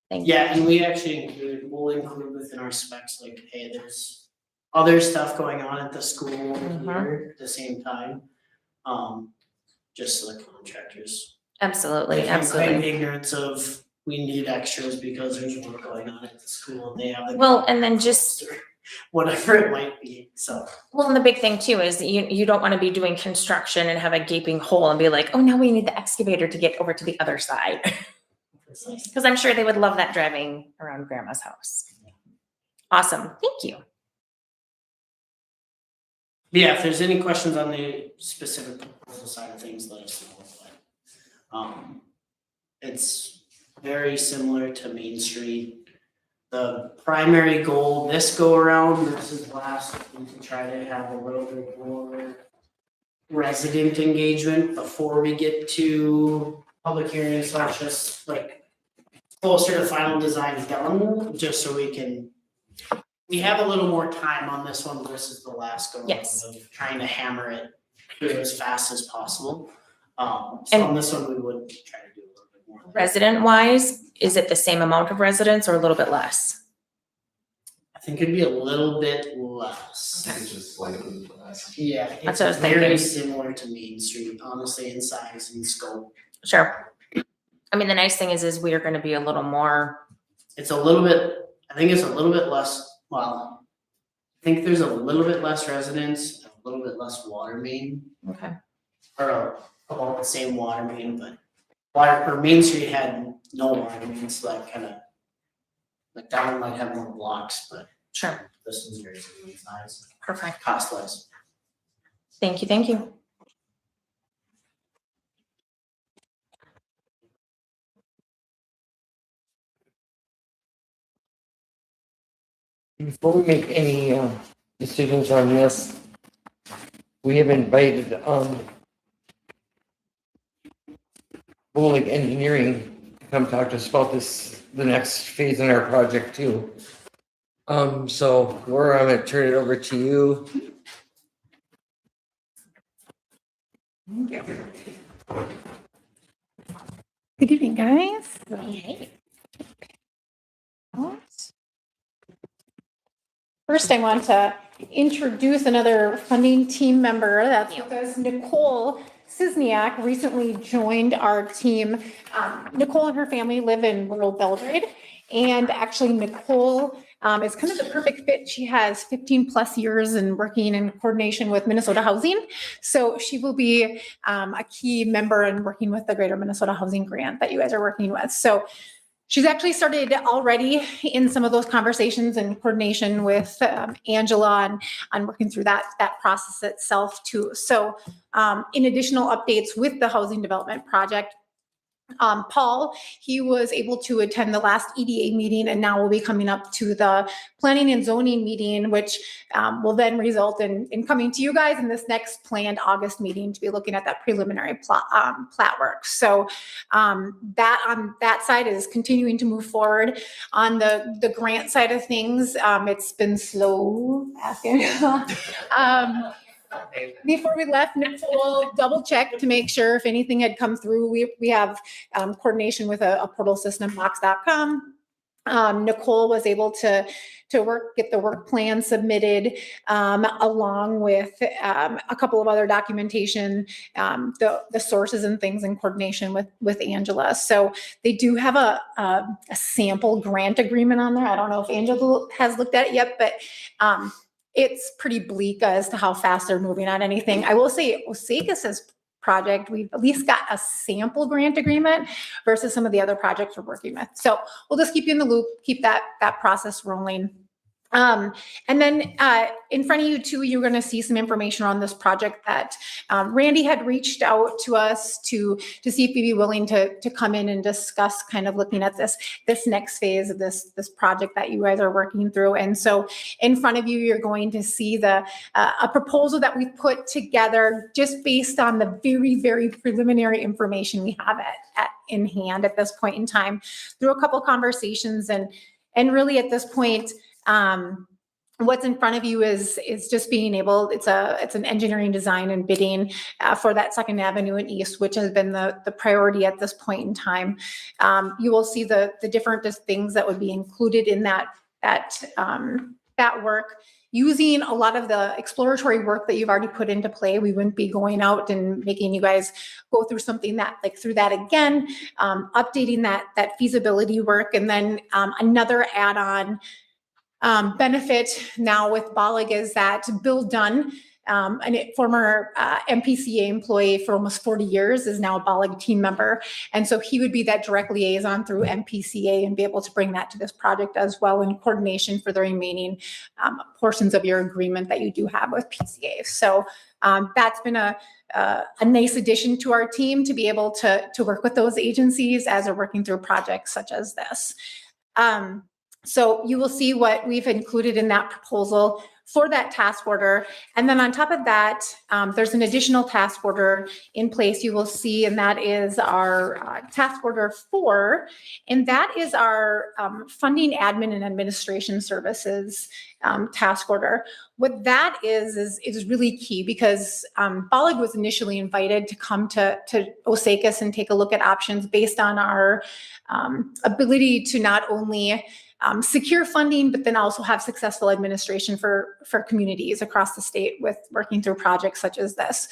Thank you. Yeah, and we'll include within our specs, like, hey, there's other stuff going on at the school here at the same time. Just so the contractors. Absolutely, If I'm absolutely. in ignorance of, we need extras because there's work going on at the school and they have the. Well, and then just, or whatever it might be, so. well, and the big thing too is you don't want to be doing construction and have a gaping hole and be like, oh, now we need the excavator to get over to the other side. Because I'm sure they would love that driving around grandma's house. Awesome, thank you. Yeah, if there's any questions on the specific proposal side of things, let us know. But, it's very similar to Main Street. The primary goal this go around versus last, is to try to have a little bit more resident engagement before we get to public hearings, slash just like closer to final design done, just so we have a little more time on this one versus the last go around Yes. of trying to hammer it through as fast as possible. So on this one, we would try to do a little bit more. Resident wise, is it the same amount of residents or a little bit less? I think it'd be a little bit less. Okay. Just slightly less. Yeah, That's it's what I was very thinking. similar to Main Street, honestly, in size and scope. Sure. I mean, the nice thing is we are gonna be a little more, It's a little bit, I think it's a little bit less, well, I think there's a little bit less residents, a little bit less water main, okay, or about the same water main, but water, or Main Street had no water mains, like like that one might have more blocks, but sure, this one's very similar in size, perfect. cost wise. Thank you, thank you. Before we make any decisions on this, we have invited Bowling Engineering to come talk to us about this, the next phase in our project too. So Laura, I'm gonna turn it over to you. Good evening, guys. First, I want to introduce another funding team member. That's with us, Nicole Cisniak recently joined our team. Nicole and her family live in rural Belgrade. And actually Nicole is kind of the perfect fit. She has 15 plus years in working in coordination with Minnesota Housing. So she will be a key member in working with the Greater Minnesota Housing Grant that you guys are working with. So she's actually started already in some of those conversations and coordination with Angela on working through that process itself too. So in additional updates with the housing development project, Paul, he was able to attend the last EDA meeting and now will be coming up to the planning and zoning meeting, which will then result in coming to you guys in this next planned August meeting to be looking at that preliminary plat work. So that on that side is continuing to move forward. On the grant side of things, it's been slow asking. Before we left, Nicole double checked to make sure if anything had come through. We have coordination with a portal system, box.com. Nicole was able to get the work plan submitted along with a couple of other documentation, the sources and things in coordination with Angela. So they do have a sample grant agreement on there. I don't know if Angela has looked at it yet, but it's pretty bleak as to how fast they're moving on anything. I will say Osakis' project, we've at least got a sample grant agreement versus some of the other projects we're working with. So we'll just keep you in the loop, keep that process rolling. And then in front of you too, you're going to see some information on this project that Randy had reached out to us to see if he'd be willing to come in and discuss kind of looking at this next phase of this project that you guys are working through. And so in front of you, you're going to see a proposal that we've put together just based on the very, very preliminary information we have in hand at this point in time through a couple conversations and really at this point, what's in front of you is just being able, it's an engineering design and bidding for that Second Avenue and East, which has been the priority at this point in time. You will see the different things that would be included in that work. Using a lot of the exploratory work that you've already put into play, we wouldn't be going out and making you guys go through something through that again, updating that feasibility work, and then another add-on benefit now with BALIG is that Bill Dunn, a former MPCA employee for almost 40 years, is now a BALIG team member. And so he would be that direct liaison through MPCA and be able to bring that to this project as well in coordination for the remaining portions of your agreement that you do have with PCA. So that's been a nice addition to our team to be able to work with those agencies as they're working through projects such as this. So you will see what we've included in that proposal for that task order. And then on top of that, there's an additional task order in place you will see, and that is our task order 4. And that is our funding, admin, and administration services task order. What that is really key because Bollig was initially invited to come to Osakis and take a look at options based on our ability to not only secure funding, but then also have successful administration for communities across the state with working through projects such as this.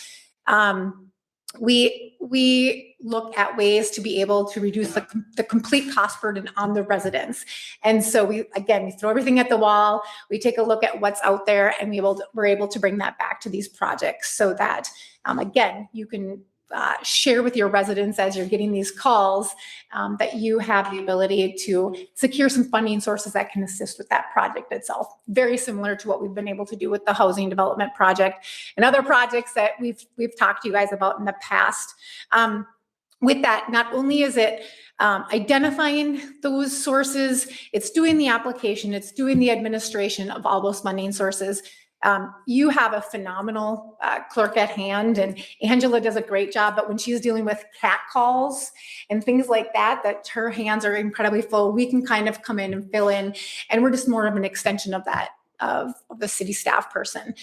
We look at ways to be able to reduce the complete cost burden on the residents. And so we throw everything at the wall, we take a look at what's out there, and we're able to bring that back to these projects so that, again, you can share with your residents as you're getting these calls that you have the ability to secure some funding sources that can assist with that project itself. Very similar to what we've been able to do with the housing development project and other projects that we've talked to you guys about in the past. With that, not only is it identifying those sources, it's doing the application, it's doing the administration of all those funding sources. You have a phenomenal clerk at hand, and Angela does a great job, but when she's dealing with cat calls and things like that her hands are incredibly full, we can kind of come in and fill in, and we're just more of an extension of that, of the city staff person.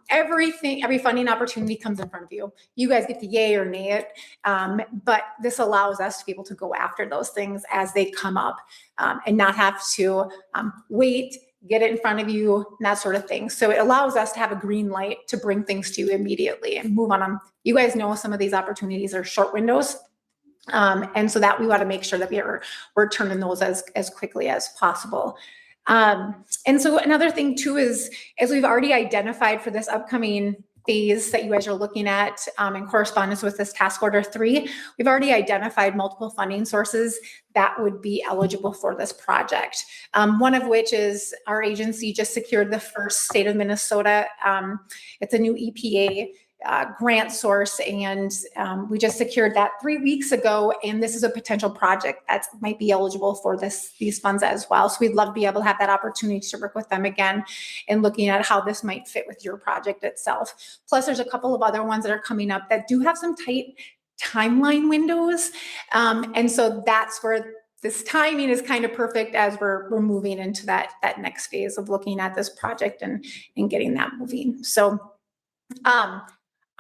Every funding opportunity comes in front of you. You guys get to yay or nay it, but this allows us to be able to go after those things as they come up and not have to wait, get it in front of you, and that sort of thing. So it allows us to have a green light to bring things to you immediately and move on them. You guys know some of these opportunities are short windows. And so that we want to make sure that we're turning those as quickly as possible. And so another thing too is, as we've already identified for this upcoming phase that you guys are looking at in correspondence with this task order 3, we've already identified multiple funding sources that would be eligible for this project. One of which is our agency just secured the first state of Minnesota. It's a new EPA grant source, and we just secured that 3 weeks ago, and this is a potential project that might be eligible for these funds as well. So we'd love to be able to have that opportunity to work with them again and looking at how this might fit with your project itself. Plus, there's a couple of other ones that are coming up that do have some tight timeline windows, and so that's where this timing is kind of perfect as we're moving into that next phase of looking at this project and getting that moving. So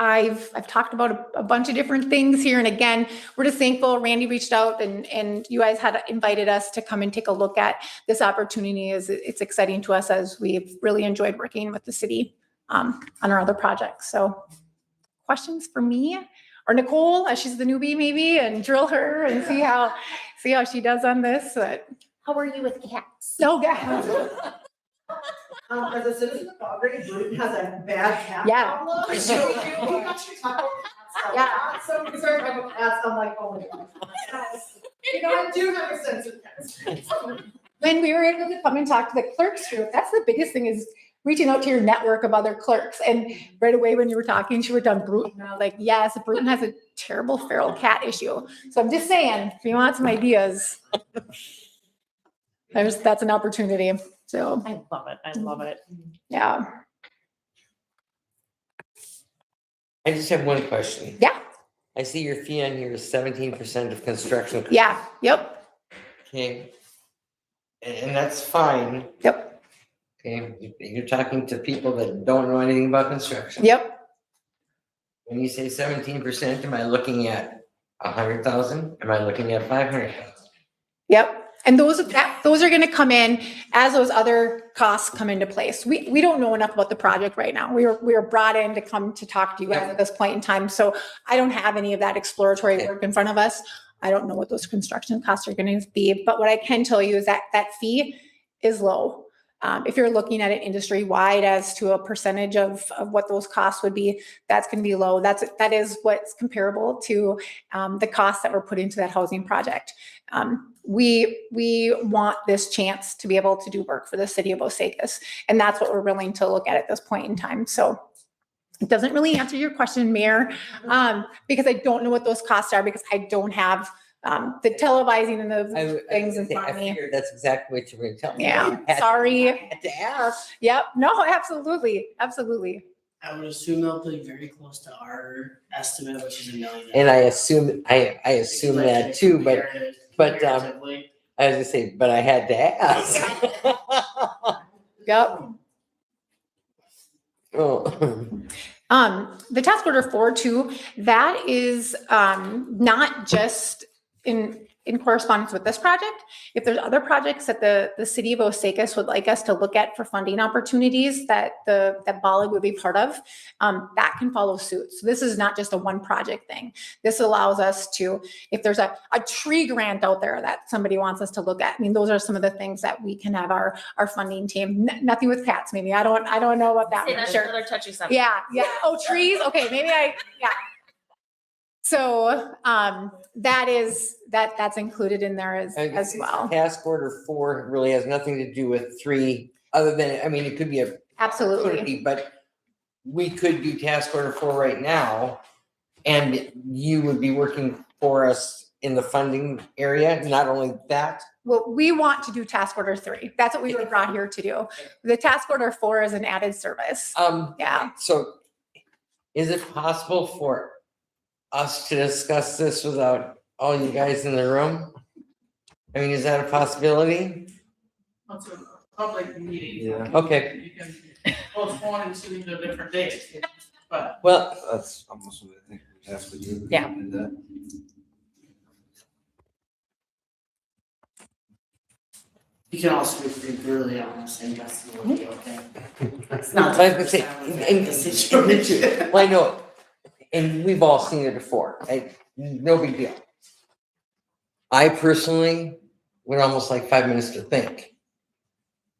I've talked about a bunch of different things here. And again, we're just thankful Randy reached out and you guys had invited us to come and take a look at this opportunity. It's exciting to us as we've really enjoyed working with the city on our other projects. So questions for me or Nicole, as she's the newbie maybe, and drill her and see how she does on this. But How are you with cats? no, yeah. As a citizen of Calgary, Bruton has a bad cat Yeah. problem. So we actually talk about cats. Yeah. I'm so concerned about cats. I'm like, oh my God. Yes. You know, I do have a sense of cats. When we were able to come and talk to the clerks group, that's the biggest thing is reaching out to your network of other clerks. And right away when you were talking, she was done Bruton. And I was like, yes, Bruton has a terrible feral cat issue. So I'm just saying, if you want some ideas, that's an opportunity. So I love it. I love it. yeah. I just have one question. Yeah. I see your fee on here is 17% of construction. Yeah. Yep. Okay. And that's fine. Yep. Okay, you're talking to people that don't know anything about construction. Yep. When you say 17%, am I looking at 100,000? Am I looking at 500,000? Yep. And those are going to come in as those other costs come into place. We don't know enough about the project right now. We were brought in to come to talk to you guys at this point in time. So I don't have any of that exploratory work in front of us. I don't know what those construction costs are going to be. But what I can tell you is that fee is low. If you're looking at it industry-wide as to a percentage of what those costs would be, that's going to be low. That is what's comparable to the costs that were put into that housing project. We want this chance to be able to do work for the city of Osakis, and that's what we're willing to look at this point in time. So it doesn't really answer your question, Mayor, because I don't know what those costs are because I don't have the televising and those I things in front I of me. figured that's exactly what you were gonna tell me. Yeah, Had- sorry. Had to ask. Yep, no, absolutely, absolutely. I would assume they'll be very close to our estimate, which is $1 million. And I assume that too, but Comparatively. I was gonna say, but I had to ask. Yep. Oh. The task order 4.2, that is, not just in correspondence with this project. If there's other projects that the city of Osakis would like us to look at for funding opportunities that that Bali would be part of, that can follow suit. So this is not just a one project thing. This allows us to, if there's a tree grant out there that somebody wants us to look at, I mean, those are some of the things that we can have our funding team, nothing with cats, maybe. I don't know about that. Say one. that's Sure. another touchy subject. Yeah. Oh, trees. Okay, maybe yeah. So that's included in there as well. Task order 4 really has nothing to do with 3, other than, I mean, it could be a Absolutely. opportunity, but we could do task order 4 right now, and you would be working for us in the funding area, not only that. Well, we want to do task order 3. That's what we were brought here to do. The task order 4 is an added service. Yeah. So is it possible for us to discuss this without all you guys in the room? I mean, is that a possibility? It's a public meeting. Yeah. Okay, You can postpone and see to a different date, but well, That's almost what I think we have to do. Yeah. And that- You can also be brutally honest and Justin will be okay. It's not Like I the first say, time we've had this situation. well, I know, and we've all seen it before, no big deal. I personally would almost like 5 minutes to think.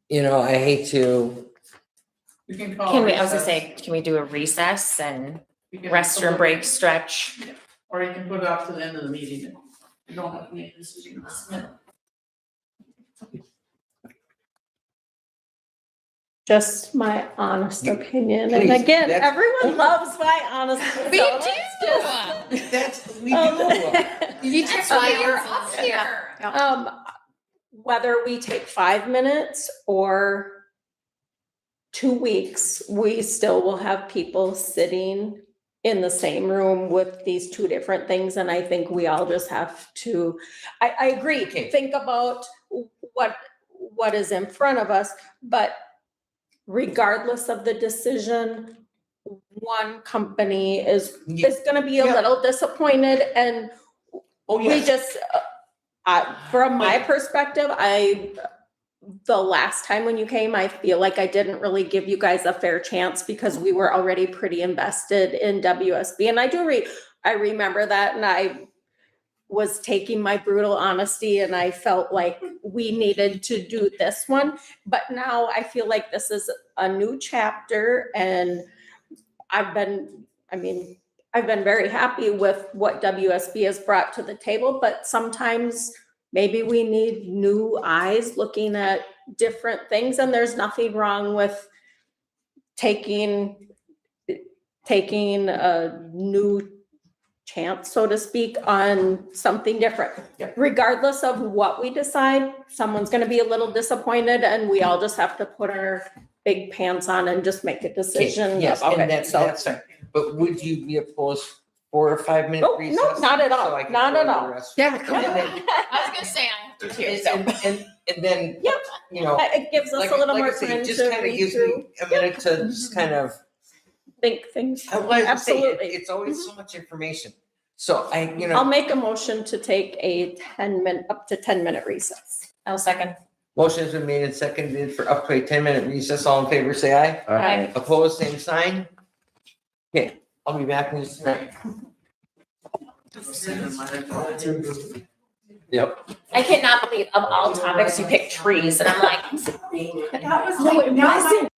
You know, I hate to, we can call. Can we, I was gonna recess. say, can we do a recess and We can restroom put- break, stretch? Or you can put it off to the end of the meeting. You don't have to make a decision this minute. Just my honest opinion. And Please, again, that's- everyone loves my honest opinion. that's, we do. That's why you're up here. Whether we take 5 minutes or 2 weeks, we still will have people sitting in the same room with these two different things. And I think we all just have to, I agree, Okay. think about what is in front of us, but regardless of the decision, one company is gonna be a Yeah. little disappointed, and Oh, we yes. just, from my perspective, the last time when you came, I feel like I didn't really give you guys a fair chance because we were already pretty invested in WSB. And I remember that, and I was taking my brutal honesty, and I felt like we needed to do this one. But now I feel like this is a new chapter, and I've been very happy with what WSB has brought to the table, but sometimes maybe we need new eyes looking at different things, and there's nothing wrong with taking a new chance, so to speak, on something different. Yeah. Regardless of what we decide, someone's gonna be a little disappointed, and we all just have to put our big pants on and just make a decision Yes, about and it. that's fine. But would you be opposed for a 5-minute No, recess? no, not at all. So I can Not go at to the all. restroom? Yeah, come And on. then- I was gonna say, I have to too, and then, Yep. you know, It gives us like a little like I more say, time it to just kind of read gives through, me a minute to just kind of, think things. I was gonna say, Absolutely. it's always so much information. So you I'll know, make a motion to take a 10-minute, up to 10-minute recess. I'll second. motion has been made and seconded for up to a 10-minute recess. All in favor, say aye. Aye. Opposed, same sign. Okay, I'll be back in just a minute. Yep. I cannot believe of all topics you picked trees, and I'm like, That was no, it wasn't.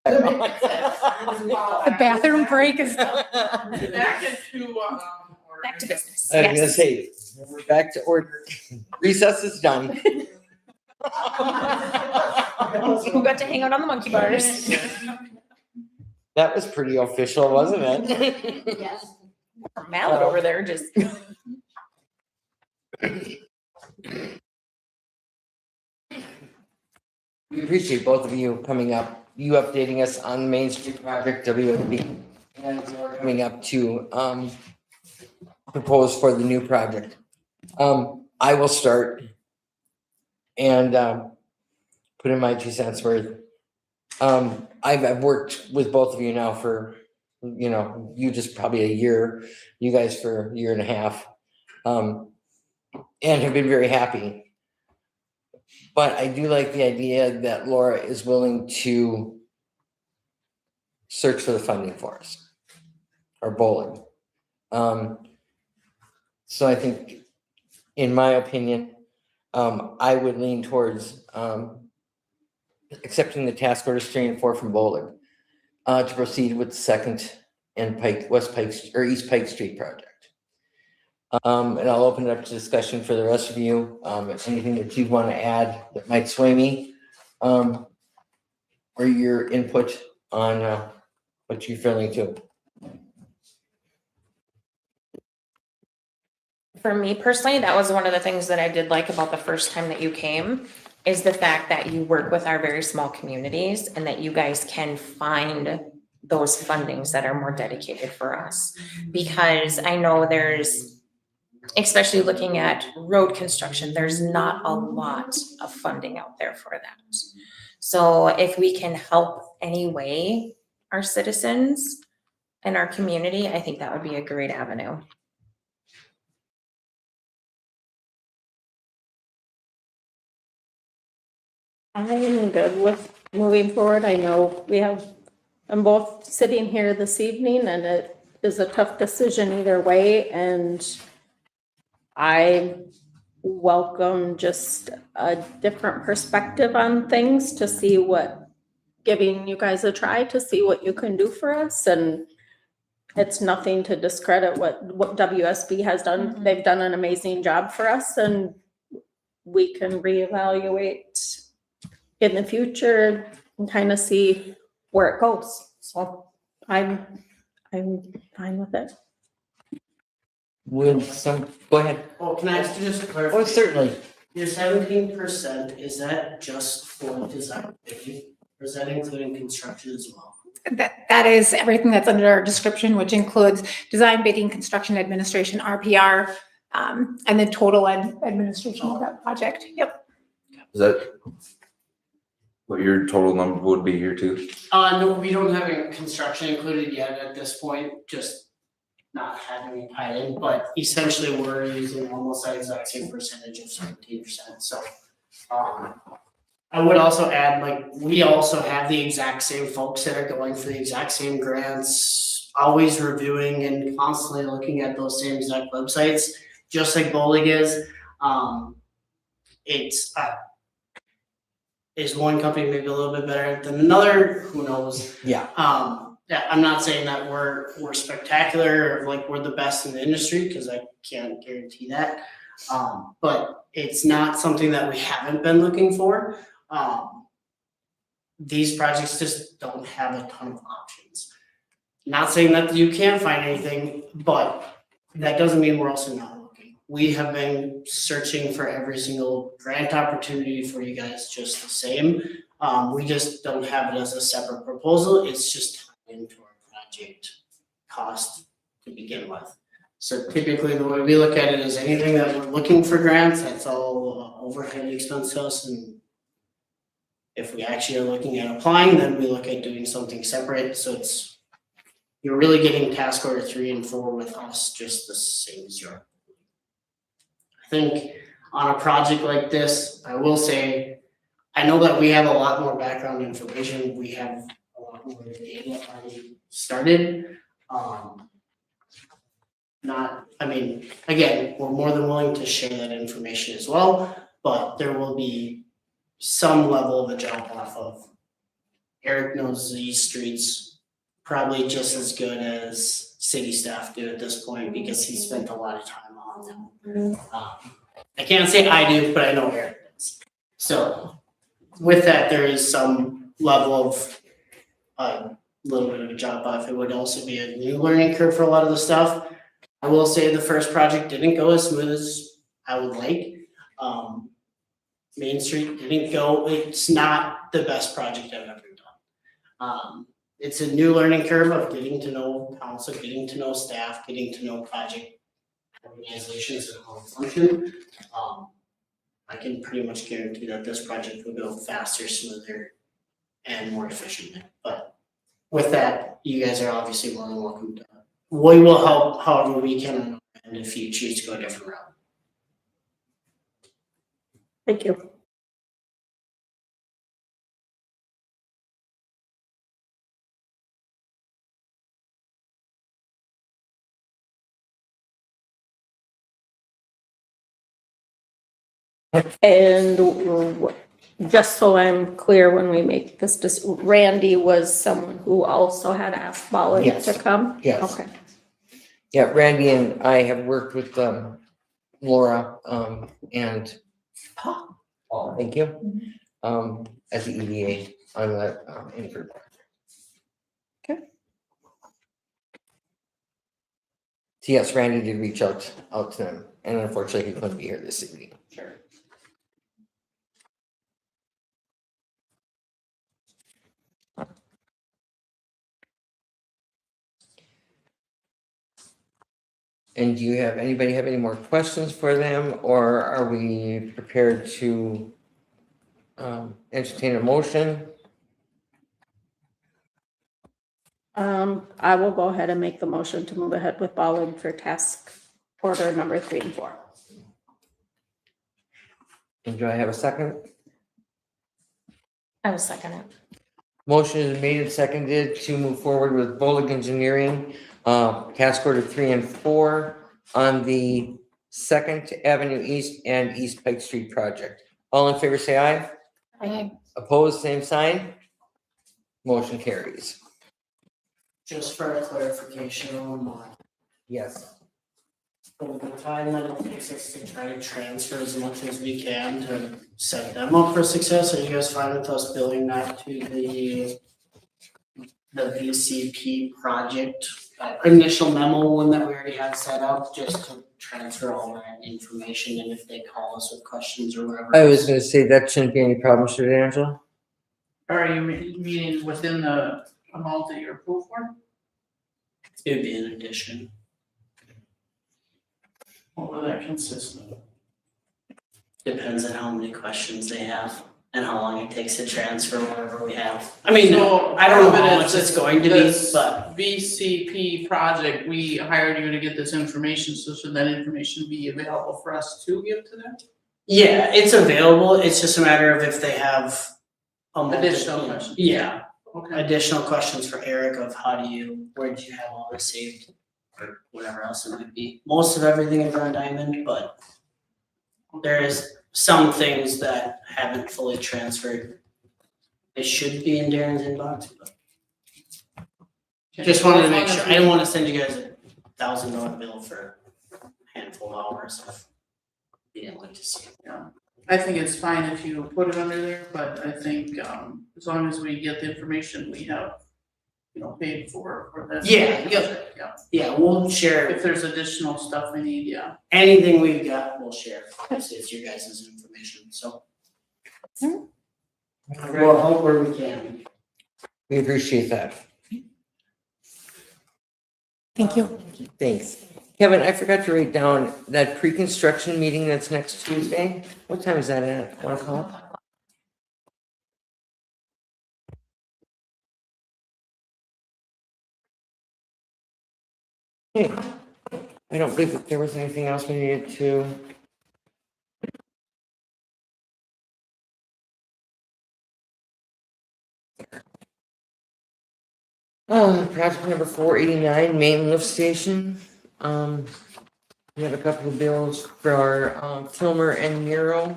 The bathroom break is. Back into, or- Back to business. I was gonna Yes. say, we're back to order. Recess is done. Who got to hang out on the monkey bars? That was pretty official, wasn't it? Yes. Mallet over there just. We appreciate both of you coming up, you updating us on the Main Street project, WFB, and we're coming up to, propose for the new project. I will start and, put in my 2 cents worth. I've worked with both of you now for, you just probably a year, you guys for a year and a half. And have been very happy. But I do like the idea that Laura is willing to search for the funding for us, or bowling. So I think, in my opinion, I would lean towards accepting the task orders 3 and 4 from bowling to proceed with the second and East Pike Street project. And I'll open it up to discussion for the rest of you. If anything that you want to add that might sway me, or your input on what you're feeling too. For me personally, that was one of the things that I did like about the first time that you came, is the fact that you work with our very small communities and that you guys can find those fundings that are more dedicated for us. Because I know there's, especially looking at road construction, there's not a lot of funding out there for that. So if we can help any way our citizens and our community, I think that would be a great avenue. I'm good with moving forward. I know I'm both sitting here this evening and it is a tough decision either way. And I welcome just a different perspective on things to see giving you guys a try to see what you can do for us. And it's nothing to discredit what WSB has done. They've done an amazing job for us, and we can reevaluate in the future and kind of see where it goes. So I'm fine with it. Go ahead. Oh, can I ask you just a Oh, clarification? certainly. Your 17%, is that just for design, or is that including construction as well? That is everything that's under our description, which includes design, bidding, construction, administration, RPR, and the total administration of that project. Yep. Is that what your total number would be here too? No, we don't have any construction included yet at this point, just not having it tied in, but essentially we're using almost the exact same percentage of 17%, so. I would also add, we also have the exact same folks that are going for the exact same grants, always reviewing and constantly looking at those same exact websites, just like bowling is. Is one company maybe a little bit better than another? Who knows? Yeah. Yeah, I'm not saying that we're spectacular or we're the best in the industry, because I can't guarantee that. But it's not something that we haven't been looking for. These projects just don't have a ton of options. Not saying that you can't find anything, but that doesn't mean we're also not looking. We have been searching for every single grant opportunity for you guys just the same. We just don't have it as a separate proposal. It's just tied into our project cost to begin with. So typically the way we look at it is anything that we're looking for grants, that's all overhead expense to us. And if we actually are looking at applying, then we look at doing something separate. So you're really getting task order 3 and 4 with us just the same as you're. I think on a project like this, I will say, I know that we have a lot more background information. We have a lot more data already started. Again, we're more than willing to share that information as well, but there will be some level of a drop off of Eric knows these streets probably just as good as city staff do at this point because he spent a lot of time on them. I can't say I do, but I know Eric does. So with that, there is some level of a little bit of a drop off. It would also be a new learning curve for a lot of the stuff. I will say the first project didn't go as smooth as I would like. Main Street didn't go, it's not the best project I've ever done. It's a new learning curve of getting to know council, getting to know staff, getting to know project organizations and how they function. I can pretty much guarantee that this project will go faster, smoother, and more efficiently. But with that, you guys are obviously more than welcome to. We will help however we can, and if you choose to go a different route. Thank you. And just so I'm clear, when we make this, Randy was someone who also had asked Ballard Yes. to come? Yes. Okay. Yeah, Randy and I have worked with Laura and Paul, thank you, at the EDA on that Inford. Okay. So yes, Randy did reach out to them, and unfortunately he couldn't be here this evening. Sure. And do you have, anybody have any more questions for them, or are we prepared to entertain a motion? I will go ahead and make the motion to move ahead with Ballard for task order number 3 and 4. And do I have a second? I will second it. Motion is made and seconded to move forward with Bolig Engineering, task order 3 and 4 on the 2nd Avenue East and East Pike Street project. All in favor, say aye. Aye. Opposed, same sign. Motion carries. Just for a clarification on mine. Yes. For the time that it takes us to try to transfer as much as we can to set them up for success, are you guys fine with us billing that to the VCP project? Initial memo one that we already had set up, just to transfer all that information, and if they call us with questions or whatever. I was gonna say that shouldn't be any problem, should it, Angela? Are you meaning within the amount that you're approved for? It'd be an addition. What would that consist of? Depends on how many questions they have and how long it takes to transfer whatever we have. I mean, So, I don't know how but much it's going to be, this but VCP project, we hired you to get this information, so should that information be available for us to give to them? yeah, it's available. It's just a matter of if they have Additional questions. Yeah, Okay. additional questions for Eric of where did you have all this saved? Or whatever else it might be. Most of everything is on Diamond, but there is some things that haven't fully transferred. It should be in Darren's inbox, but just wanted to make sure. I didn't want to send you guys $1,000 bill for a handful of hours if you didn't like to see it. Yeah, I think it's fine if you put it under there, but I think, as long as we get the information we have, paid for that. Yeah, Yeah, Yeah, we'll share if there's additional stuff we need, yeah. anything we've got, we'll share. Obviously, it's your guys' information, so. We'll help where we can. We appreciate that. Thank you. Thanks. Kevin, I forgot to write down that pre-construction meeting that's next Tuesday. What time is that at? 1 o'clock? Okay. I don't believe that there was anything else we needed to. Project number 489, main lift station. We have a couple of bills for our Kilmer and Muro.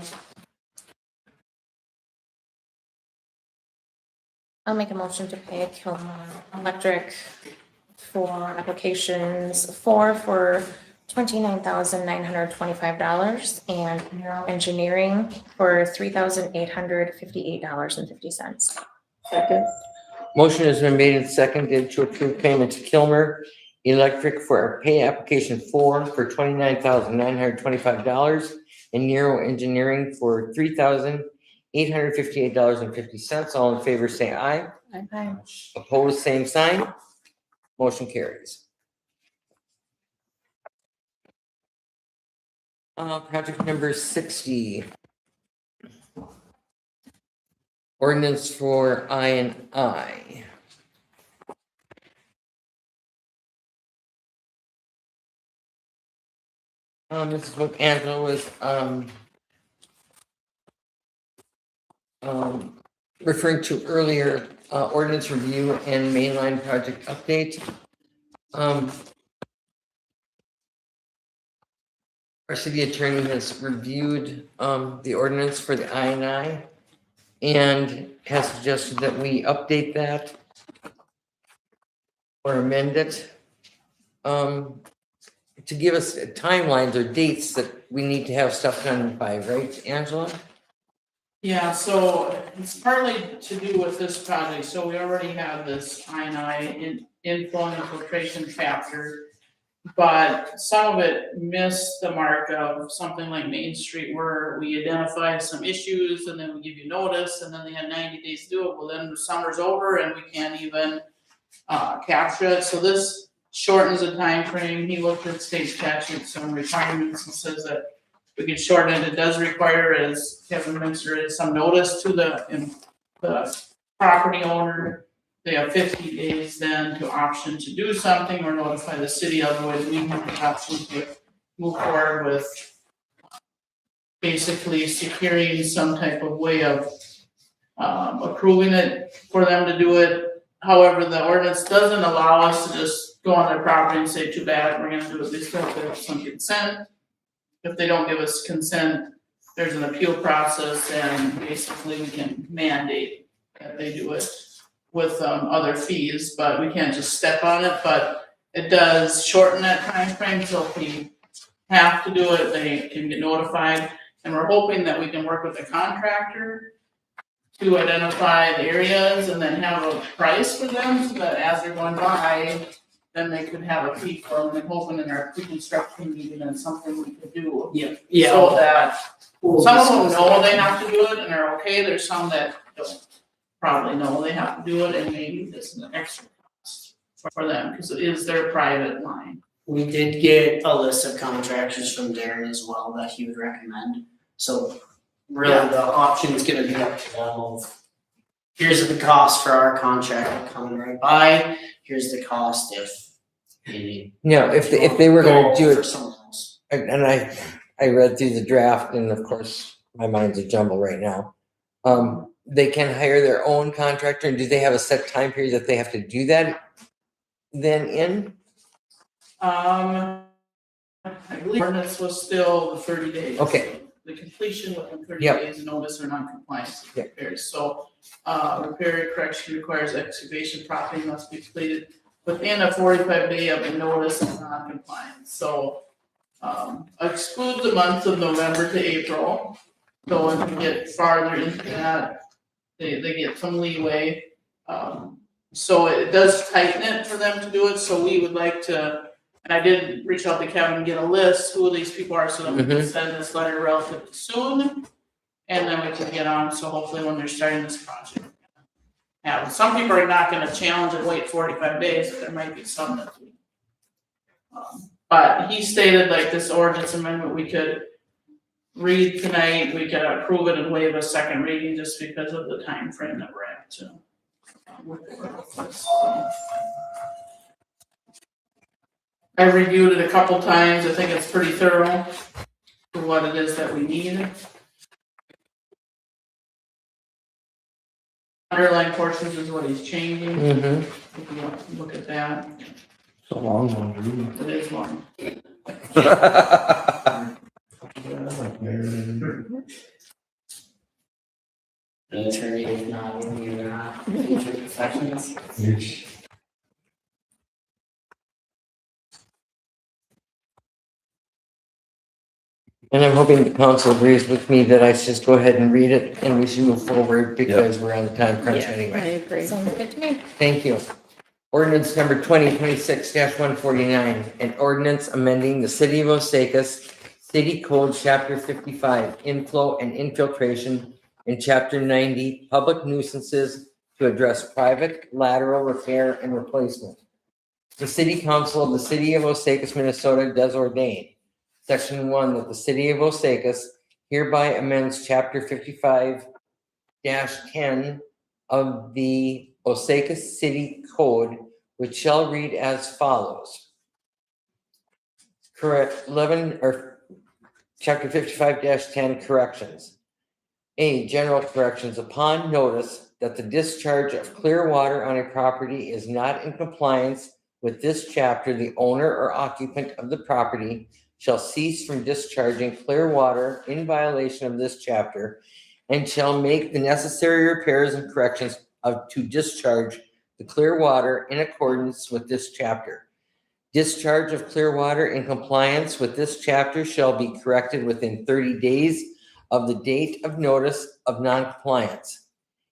I'll make a motion to pay Kilmer Electric for applications for $29,925 and Neuro Engineering for $3,858.50. Second. Motion has been made and seconded to approve payment to Kilmer Electric for pay application 4 for $29,925 and Nero Engineering for $3,858.50. All in favor, say aye. Aye. Opposed, same sign. Motion carries. Project number 60. Ordinance for I&I. This is what Angela was, referring to earlier, ordinance review and mainline project update. Our city attorney has reviewed, the ordinance for the I&I and has suggested that we update that or amend it, to give us timelines or dates that we need to have stuff done by, right, Angela? Yeah, so it's partly to do with this project, so we already have this I&I inflow and infiltration chapter. But some of it missed the mark of something like Main Street where we identify some issues and then we give you notice and then they had 90 days to do it. Well, then the summer's over and we can't even capture it. So this shortens the time frame. He looked at state statutes and requirements and says that we can shorten it. It does require, as Kevin mentioned, some notice to the property owner. They have 50 days then to option to do something or notify the city, otherwise we have the option to move forward with basically securing some type of way of approving it for them to do it. However, the ordinance doesn't allow us to just go on their property and say, too bad, we're gonna do it. They still have to have some consent. If they don't give us consent, there's an appeal process and basically we can mandate that they do it with other fees, but we can't just step on it, but it does shorten that time frame. So if we have to do it, they can get notified. And we're hoping that we can work with the contractor to identify the areas and then have a price for them so that as they're going by, then they could have a fee for them. And hoping in our pre-construction meeting that's something we could do. Yeah. So that some of them know they have to do it and they're okay. There's some that don't probably know they have to do it and maybe this is an extra cost for them because it is their private line. We did get a list of contractors from Darren as well that he would recommend. So really the option is gonna be up to them of, here's the cost for our contractor coming right by, here's the cost if maybe. No, if they were gonna do for it, someone else. and I read through the draft and of course, my mind's a jumble right now. They can hire their own contractor, and do they have a set time period that they have to do that then in? I believe ordinance was still the 30 days. Okay. The completion within 30 Yep. days notice or non-compliance with Yep. repairs. So, repair correction requires excavation property must be completed within a 45-day of a notice of non-compliance. So, exclude the months of November to April. So if we get farther into that, they get some leeway. So it does tighten it for them to do it, so we would like to, and I did reach out to Kevin and get a list who these people are, so that we can send this letter relatively soon. And then we can get on, so hopefully when they're starting this project. Yeah, some people are not gonna challenge and wait 45 days, but there might be some that do. But he stated like this ordinance amendment, we could read tonight, we could approve it and waive a second reading just because of the time frame that we're at too. I reviewed it a couple times, I think it's pretty thorough for what it is that we need. Underlying portions is what he's changing, Mm-hmm. if you want to look at that, It's a long one. it is long. military, if not in your future professions. And I'm hoping the council agrees with me that I should just go ahead and read it and we should move forward because we're on the time crunch Yeah, I anyway. agree. Sounds good to me. Thank you. Ordinance number 2026-149, an ordinance amending the City of Osakis City Code Chapter 55, inflow and infiltration, and Chapter 90, public nuisances to address private lateral repair and replacement. The City Council of the City of Osakis, Minnesota does ordain. Section 1, that the City of Osakis hereby amends Chapter 55-10 of the Osakis City Code, which shall read as follows. Correct, Chapter 55-10 corrections. A, general corrections. Upon notice that the discharge of clear water on a property is not in compliance with this chapter, the owner or occupant of the property shall cease from discharging clear water in violation of this chapter and shall make the necessary repairs and corrections to discharge the clear water in accordance with this chapter. Discharge of clear water in compliance with this chapter shall be corrected within 30 days of the date of notice of noncompliance.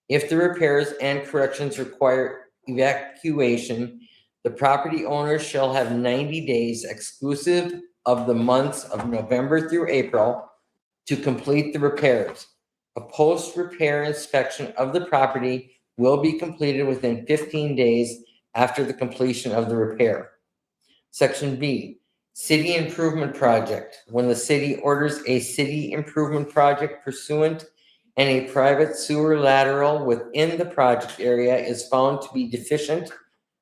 If the repairs and corrections require evacuation, the property owner shall have 90 days exclusive of the months of November through April to complete the repairs. A post-repair inspection of the property will be completed within 15 days after the completion of the repair. Section B, city improvement project. When the city orders a city improvement project pursuant and a private sewer lateral within the project area is found to be deficient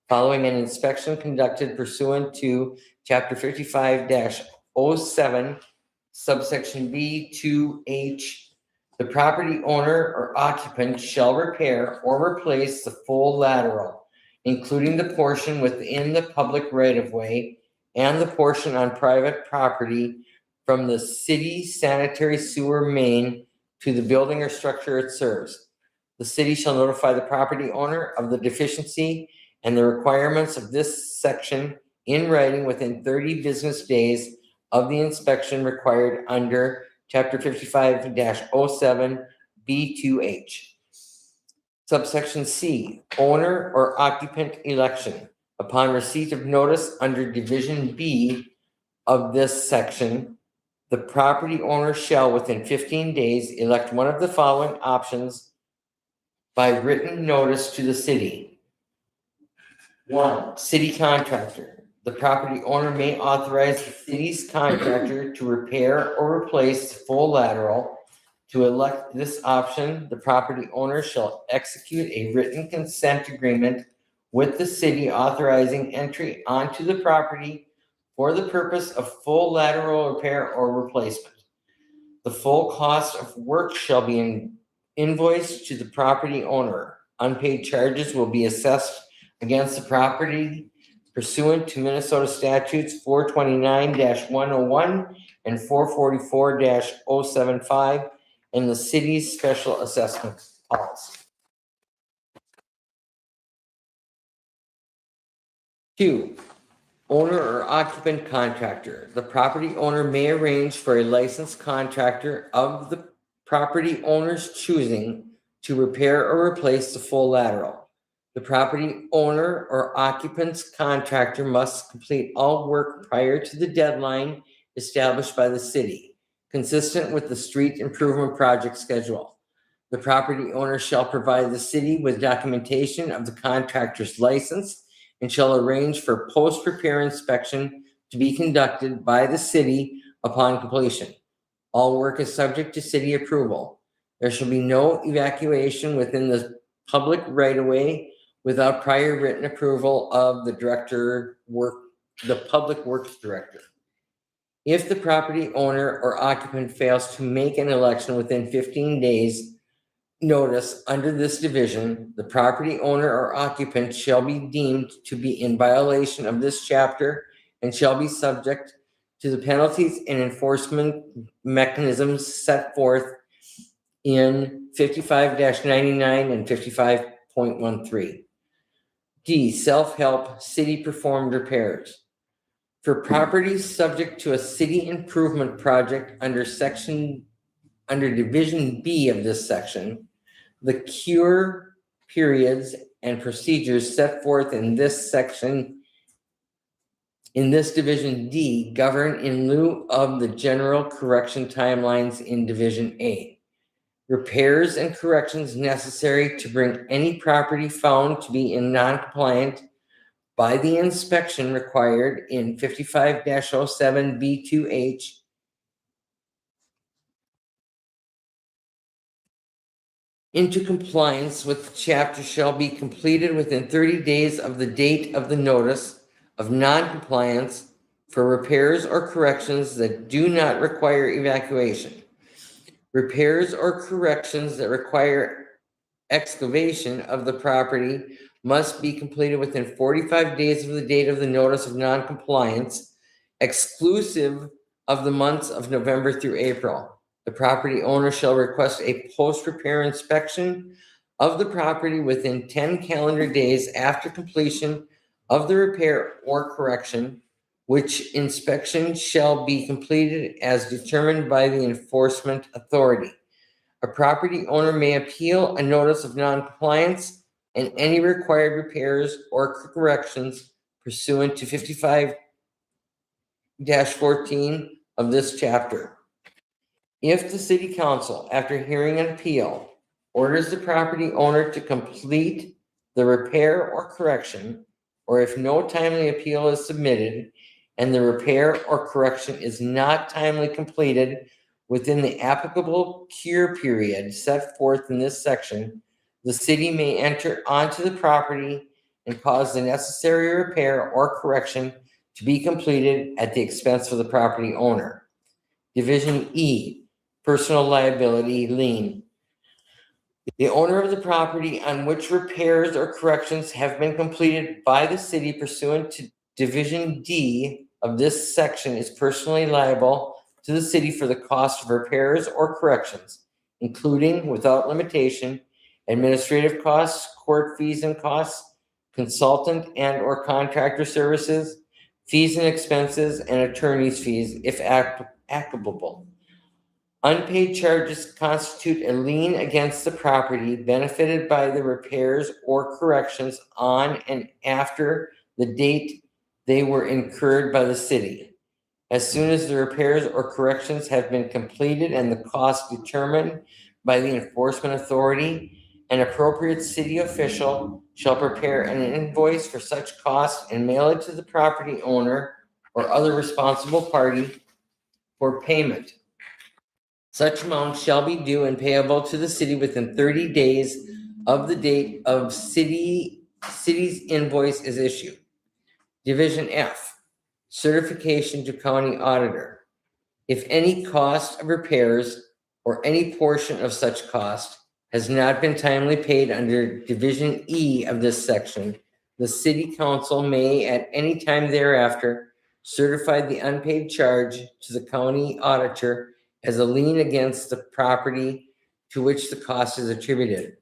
following an inspection conducted pursuant to Chapter 55-07, subsection B2H, the property owner or occupant shall repair or replace the full lateral, including the portion within the public right-of-way and the portion on private property from the city sanitary sewer main to the building or structure it serves. The city shall notify the property owner of the deficiency and the requirements of this section in writing within 30 business days of the inspection required under Chapter 55-07 B2H. Subsection C, owner or occupant election. Upon receipt of notice under Division B of this section, the property owner shall within 15 days elect one of the following options by written notice to the city. 1, city contractor. The property owner may authorize the city's contractor to repair or replace the full lateral. To elect this option, the property owner shall execute a written consent agreement with the city authorizing entry onto the property for the purpose of full lateral repair or replacement. The full cost of work shall be invoiced to the property owner. Unpaid charges will be assessed against the property pursuant to Minnesota statutes 429-101 and 444-075 and the city's special assessment policy. 2, owner or occupant contractor. The property owner may arrange for a licensed contractor of the property owner's choosing to repair or replace the full lateral. The property owner or occupant's contractor must complete all work prior to the deadline established by the city, consistent with the street improvement project schedule. The property owner shall provide the city with documentation of the contractor's license and shall arrange for post-repair inspection to be conducted by the city upon completion. All work is subject to city approval. There shall be no evacuation within the public right-of-way without prior written approval of the public works director. If the property owner or occupant fails to make an election within 15 days notice under this division, the property owner or occupant shall be deemed to be in violation of this chapter and shall be subject to the penalties and enforcement mechanisms set forth in 55-99 and 55.13. D, self-help city performed repairs. For properties subject to a city improvement project under Division B of this section, the cure periods and procedures set forth in this section, in this Division D, govern in lieu of the general correction timelines in Division A. Repairs and corrections necessary to bring any property found to be in non-compliant by the inspection required in 55-07 B2H into compliance with the chapter shall be completed within 30 days of the date of the notice of non-compliance for repairs or corrections that do not require evacuation. Repairs or corrections that require excavation of the property must be completed within 45 days of the date of the notice of non-compliance, exclusive of the months of November through April. The property owner shall request a post-repair inspection of the property within 10 calendar days after completion of the repair or correction, which inspection shall be completed as determined by the enforcement authority. A property owner may appeal a notice of noncompliance and any required repairs or corrections pursuant to 55-14 of this chapter. If the city council, after hearing an appeal, orders the property owner to complete the repair or correction, or if no timely appeal is submitted and the repair or correction is not timely completed within the applicable cure period set forth in this section, the city may enter onto the property and cause the necessary repair or correction to be completed at the expense of the property owner. Division E, personal liability lien. The owner of the property on which repairs or corrections have been completed by the city pursuant to Division D of this section is personally liable to the city for the cost of repairs or corrections, including, without limitation, administrative costs, court fees and costs, consultant and or contractor services, fees and expenses, and attorney's fees if applicable. Unpaid charges constitute a lien against the property benefited by the repairs or corrections on and after the date they were incurred by the city. As soon as the repairs or corrections have been completed and the cost determined by the enforcement authority, an appropriate city official shall prepare an invoice for such cost and mail it to the property owner or other responsible party for payment. Such amount shall be due and payable to the city within 30 days of the date of city's invoice is issued. Division F, certification to county auditor. If any cost of repairs or any portion of such cost has not been timely paid under Division E of this section, the city council may at any time thereafter certify the unpaid charge to the county auditor as a lien against the property to which the cost is attributed.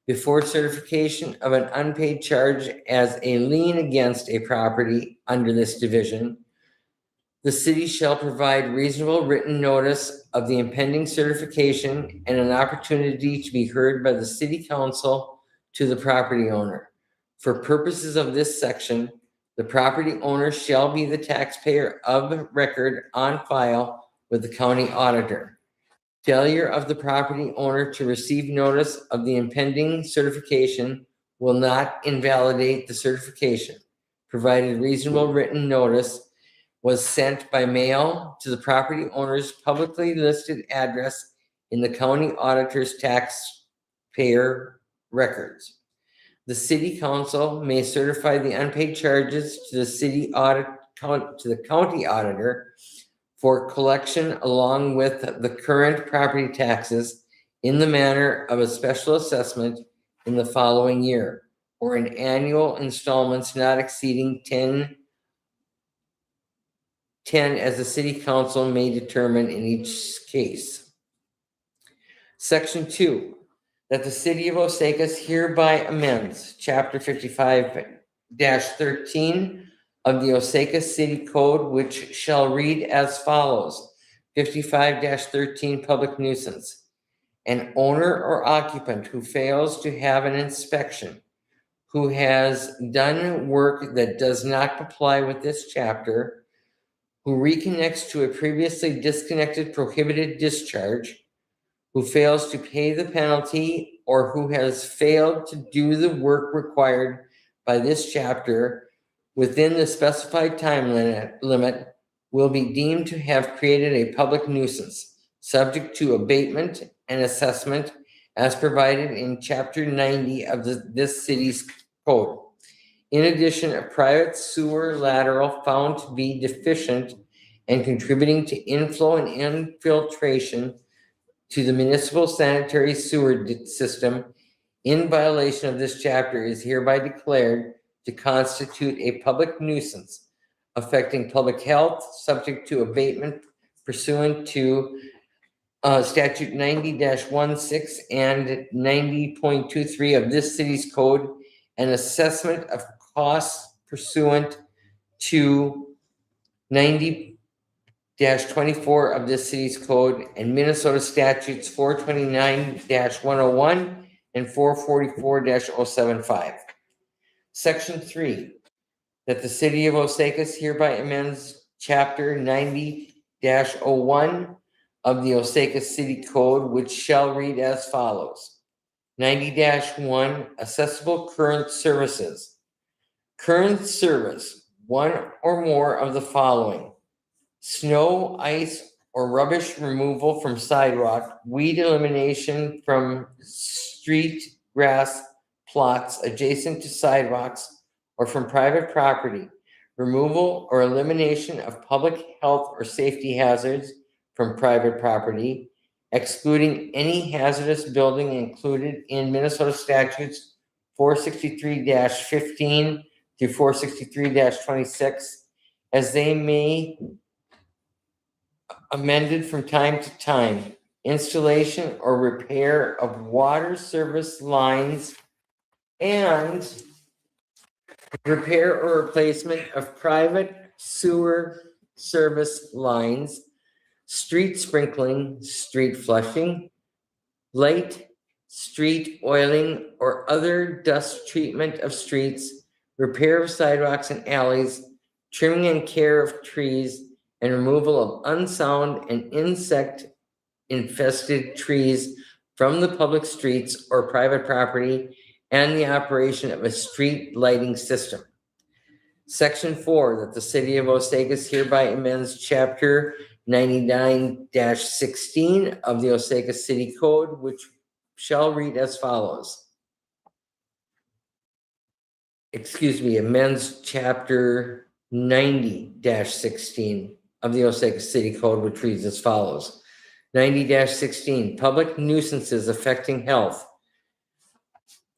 Before certification of an unpaid charge as a lien against a property under this division, the city shall provide reasonable written notice of the impending certification and an opportunity to be heard by the city council to the property owner. For purposes of this section, the property owner shall be the taxpayer of record on file with the county auditor. Failure of the property owner to receive notice of the impending certification will not invalidate the certification, provided reasonable written notice was sent by mail to the property owner's publicly listed address in the county auditor's taxpayer records. The city council may certify the unpaid charges to the county auditor for collection along with the current property taxes in the manner of a special assessment in the following year, or in annual installments not exceeding 10 as the city council may determine in each case. Section 2, that the city of Osakis hereby amends chapter 55-13 of the Osakis City Code, which shall read as follows. 55-13 public nuisance. An owner or occupant who fails to have an inspection, who has done work that does not comply with this chapter, who reconnects to a previously disconnected prohibited discharge, who fails to pay the penalty, or who has failed to do the work required by this chapter within the specified time limit will be deemed to have created a public nuisance, subject to abatement and assessment as provided in Chapter 90 of this city's code. In addition, a private sewer lateral found to be deficient and contributing to inflow and infiltration to the municipal sanitary sewer system in violation of this chapter is hereby declared to constitute a public nuisance affecting public health, subject to abatement pursuant to statute 90-16 and 90.23 of this city's code, and assessment of costs pursuant to 90-24 of this city's code and Minnesota statutes 429-101 and 444-075. Section 3, that the city of Osakis hereby amends chapter 90-01 of the Osakis City Code, which shall read as follows. 90-1, accessible current services. Current service, one or more of the following: snow, ice, or rubbish removal from sidewalk, weed elimination from street grass plots adjacent to sidewalks or from private property, removal or elimination of public health or safety hazards from private property, excluding any hazardous building included in Minnesota statutes 463-15 through 463-26, as they may amended from time to time, installation or repair of water service lines and repair or replacement of private sewer service lines, street sprinkling, street flushing, light street oiling or other dust treatment of streets, repair of sidewalks and alleys, trimming and care of trees, and removal of unsound and insect-infested trees from the public streets or private property, and the operation of a street lighting system. Section 4, that the city of Osakis hereby amends chapter 99-16 of the Osakis City Code, which shall read as follows. Amends chapter 90-16 of the Osakis City Code, which reads as follows. 90-16, public nuisances affecting health.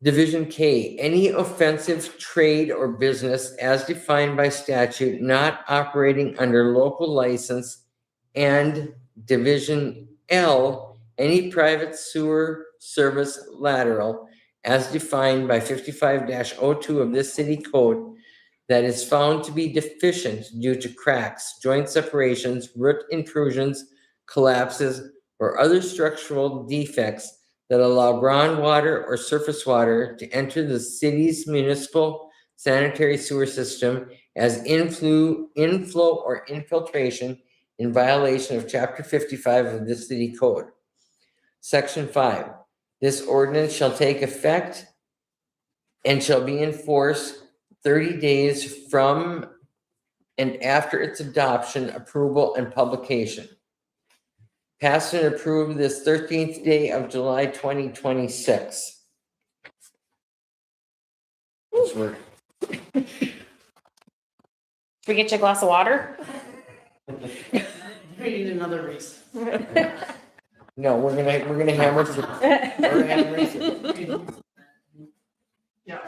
Division K, any offensive trade or business as defined by statute not operating under local license, and Division L, any private sewer service lateral as defined by 55-02 of this city code that is found to be deficient due to cracks, joint separations, root intrusions, collapses, or other structural defects that allow groundwater or surface water to enter the city's municipal sanitary sewer system as inflow or infiltration in violation of Chapter 55 of this city code. Section 5, this ordinance shall take effect and shall be enforced 30 days from and after its adoption, approval, and publication. Passed and approved this 13th day of July 2026. Should we get you a glass of water? We need another race. No, we're gonna hammer through. We're hammering through. Yeah.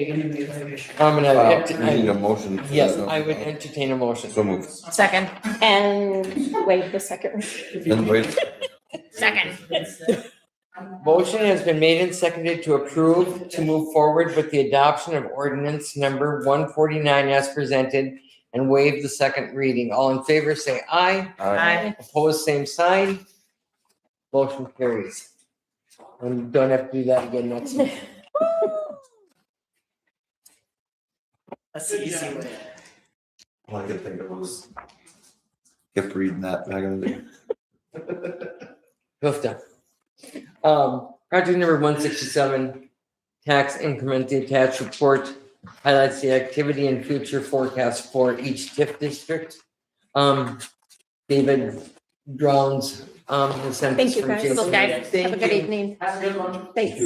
gonna be like. You need a motion. for Yes, that, I would don't you? entertain a motion. So moved. Second, And wait the second. Then wait. second. Motion has been made and seconded to approve to move forward with the adoption of ordinance number 149 as presented and waive the second reading. All in favor, say aye. Aye. Opposed, same sign. Motion carries. And don't have to do that again next week. That's the easy way. All I could think of was kept reading that back in the day. Hoof done. Project number 167, tax increment, the attached report highlights the activity and future forecast for each TIF district. David Drones, has sent Thank this you, from guys. Jason. Okay. Have a Thank good you. evening. Have a good one. Thanks.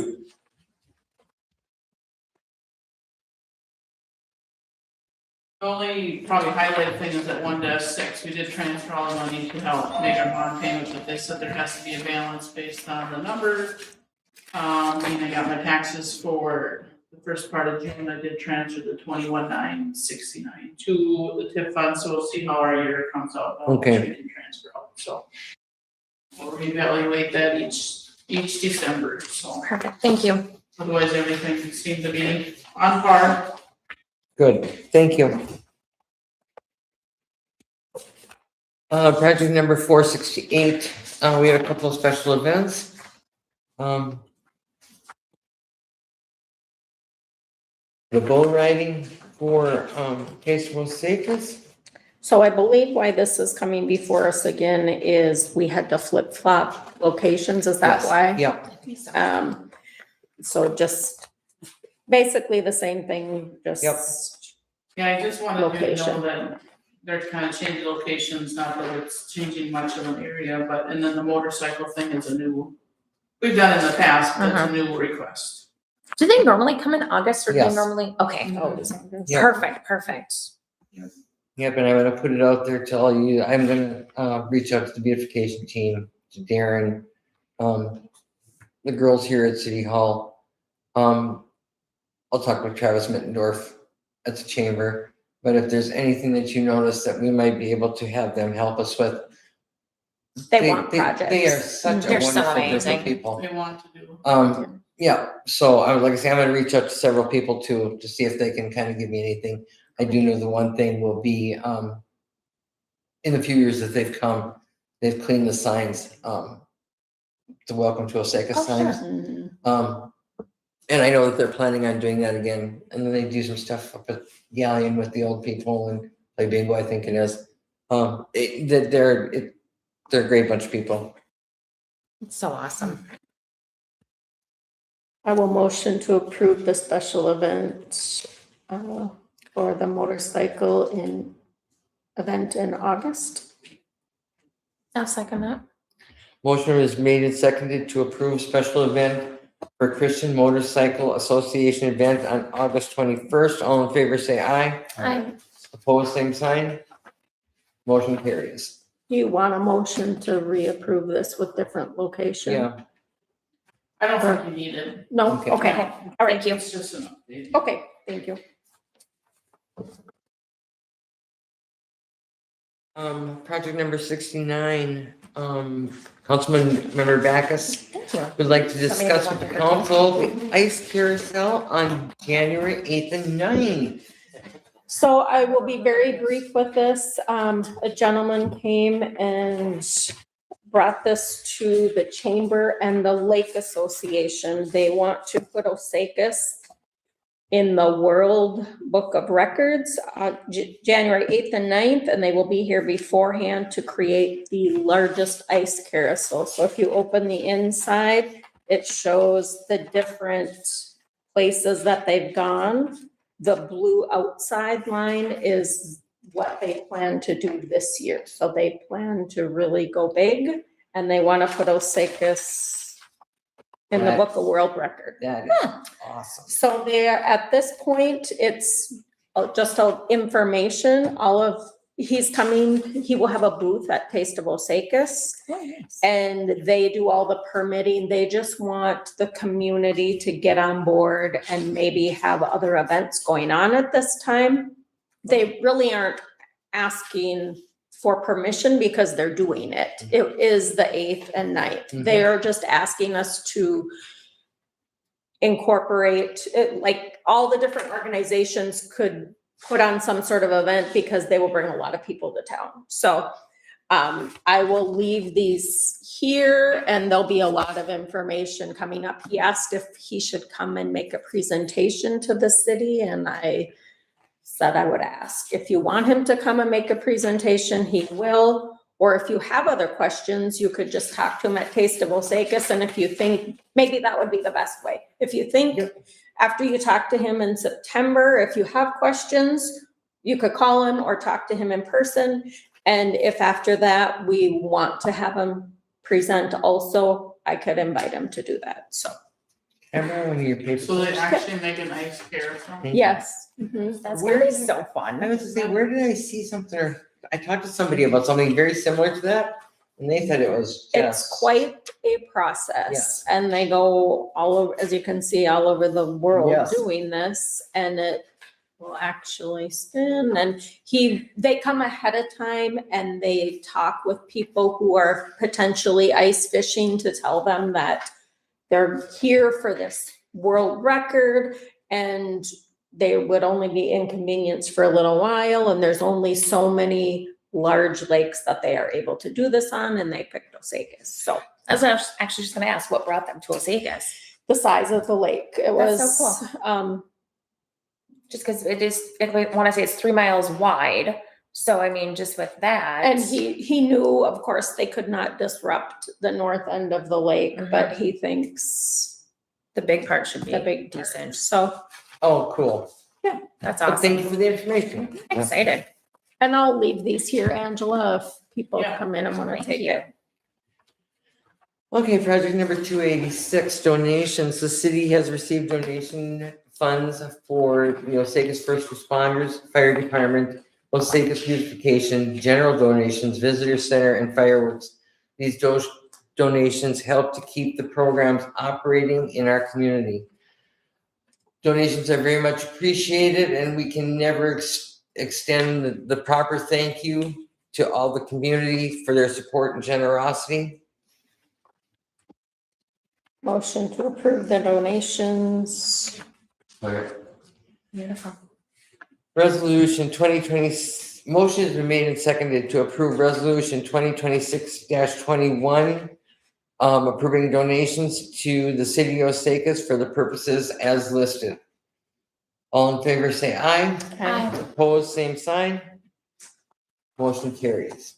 The only probably highlighted thing is that 1-6, we did transfer all the money to help make our bond payment, but they said there has to be a balance based on the number. And I got my taxes for the first part of June, I did transfer the 21,969 to the TIF fund, so we'll see how our year comes out. how much Okay. We can transfer out, so. We'll reevaluate that each December, so Perfect, thank you. otherwise everything seemed to be on par. Good, thank you. Project number 468, we had a couple of special events. The bull riding for, case Osakis. So I believe why this is coming before us again is we had to flip flop locations, is that why? Yeah, So just basically the same thing, just. Yep. Yeah, I just wanted you to Location. know that they're kind of changing locations, not that it's changing much of an area, but, and then the motorcycle thing is a new, we've done in the past, but it's a new request. Do they normally come in August or do they Yes. normally, okay, Yeah. perfect. Yep, and I'm gonna put it out there to all you, I'm gonna, reach out to the beautification team, to Darren, the girls here at City Hall. I'll talk with Travis Mittendorf at the chamber, but if there's anything that you notice that we might be able to have them help us with. They want projects. They are such a They're so wonderful group amazing. of people. They want to do. Yeah, so I would like I say, I'm gonna reach out to several people too, to see if they can kind of give me anything. I do know the one thing will be, in the few years that they've come, they've cleaned the signs, the welcome to Osakis Oh, signs. Mhm. And I know that they're planning on doing that again, and then they do some stuff up at Galleon with the old people and play bingo, I think it is. They're a great bunch of people. It's so awesome. I will motion to approve the special event for the motorcycle event in August. I'll second that. Motion is made and seconded to approve special event for Christian Motorcycle Association event on August 21st. All in favor, say aye. Aye. Opposed, same sign. Motion carries. Do you want a motion to reapprove this with different location? Yeah, I don't think you need it. No, Okay. okay, all right, Thank you. It's just an update. okay, thank you. project number 69, Councilman Member Backus Thank you. would like to discuss with the council the ice carousel on January 8th and 9th. So I will be very brief with this. A gentleman came and brought this to the chamber and the Lake Association. They want to put Osakis in the World Book of Records, January 8th and 9th, and they will be here beforehand to create the largest ice carousel. So if you open the inside, it shows the different places that they've gone. The blue outside line is what they plan to do this year. So they plan to really go big, and they want to put Osakis in the Book of World Record. That is awesome. So there, at this point, it's just information. All of he's coming, he will have a booth at Taste of Osakis. And they do all the permitting. They just want the community to get on board and maybe have other events going on at this time. They really aren't asking for permission because they're doing it. It is the 8th and 9th. They are just asking us to incorporate it, like all the different organizations could put on some sort of event because they will bring a lot of people to town. So I will leave these here and there'll be a lot of information coming up. He asked if he should come and make a presentation to the city and I said I would ask. If you want him to come and make a presentation, he will. Or if you have other questions, you could just talk to him at Taste of Osakis. And if you think, maybe that would be the best way. If you think after you talk to him in September, if you have questions, you could call him or talk to him in person. And if after that, we want to have him present also, I could invite him to do that, so. Remember when your paper. So they actually make a nice carousel. Yes. That's Where very is it? so fun. I was to say, where did I see something? I talked to somebody about something very similar to that, and they said it was It's just. quite a process Yes. and they go all over, as you can see, all over the world Yes. doing this and it will actually spin and they come ahead of time and they talk with people who are potentially ice fishing to tell them that they're here for this world record and they would only be inconvenienced for a little while and there's only so many large lakes that they are able to do this on and they picked Osakis. So I was actually just gonna ask what brought them to Osakis. the size of the lake, it That's was, so Just because I want to say it's 3 miles wide. So I mean, just with that. and he knew, of course, they could not disrupt the north end of the lake, but he thinks The big part should be the big decent. So, Oh, cool. That's But thank awesome. you for the information. I'm excited. and I'll leave these here, Angela, if people Yeah. come in and want to Thank take you. it. Okay, project number 286, donations. The city has received donation funds for the Osakis First Responders, Fire Department, Osakis Beautification, general donations, visitor center, and fireworks. These donations help to keep the programs operating in our community. Donations are very much appreciated, and we can never extend the proper thank you to all the community for their support and generosity. Motion to approve the donations. Beautiful. Resolution 2020, motion has been made and seconded to approve resolution 2026-21, approving donations to the city of Osakis for the purposes as listed. All in favor, say aye. Aye. Opposed, same sign. Motion carries.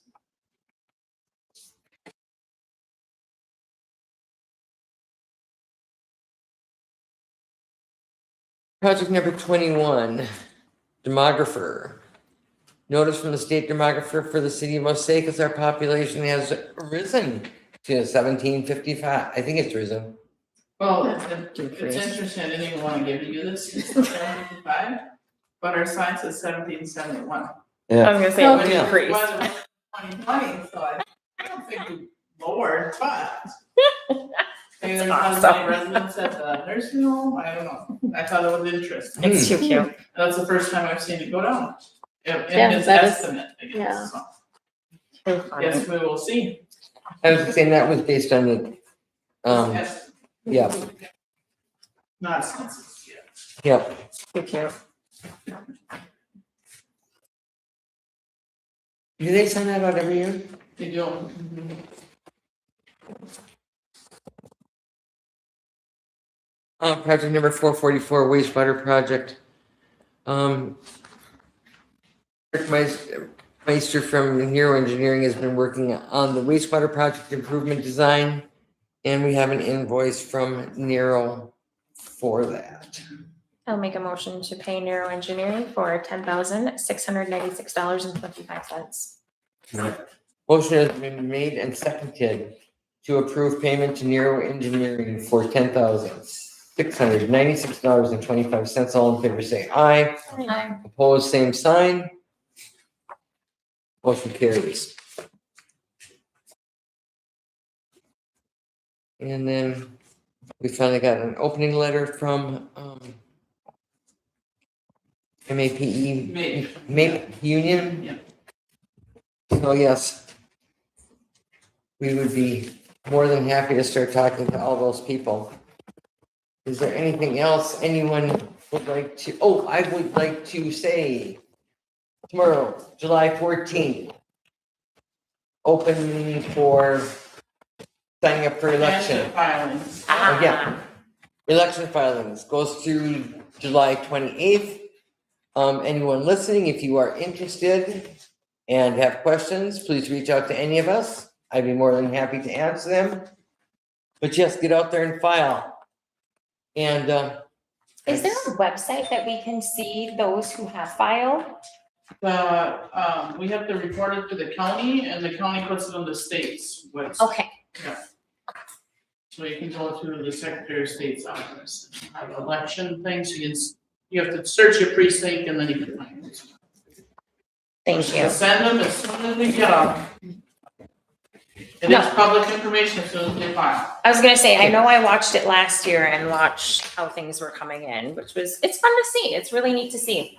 Project number 21, demographer. Notice from the state demographer for the city of Osakis, our population has risen to 1755. I think it's risen. Well, it's interesting, I didn't even want to give you this, it's 1755, but our sign says 1771. I was gonna say it would Yeah. increase. Well, it was 2020, so I don't think we lowered, but. Maybe there's not as many residents at the nursing home, I don't know, I thought it was interesting. It's too cute. That's the first time I've seen it go down. Yeah, In his that is- estimate, I yeah. guess, so, Too funny. yes, we will see. I was saying that was based on the, Yes, yeah, not census, yeah. yeah. Too cute. Do they send that out every year? They do. Project number 444, wastewater project. Rick Meister from Nero Engineering has been working on the wastewater project improvement design. And we have an invoice from Nero for that. I'll make a motion to pay Neuro Engineering for $10,696.25. Motion has been made and seconded to approve payment to Nero Engineering for $10,696.25. All in favor, say aye. Aye. Opposed, same sign. Motion carries. And then we finally got an opening letter from MAPE Union. Yeah. So yes, we would be more than happy to start talking to all those people. Is there anything else anyone would like to, oh, I would like to say tomorrow, July 14th, open for signing up for election. And the filings. Yeah. Election filings goes through July 28th. Anyone listening, if you are interested and have questions, please reach out to any of us. I'd be more than happy to answer them. But yes, get out there and file. And Is there a website that we can see those who have filed? We have to report it to the county and the county puts it on the state's website. Okay. So you can go to the Secretary of State's office, have election things, you have to search your precinct and then you can find it. Thank you. Send them as soon as we get them. It is public information as soon as they file. I was gonna say, I know I watched it last year and watched how things were coming in, which was, it's fun to see. It's really neat to see.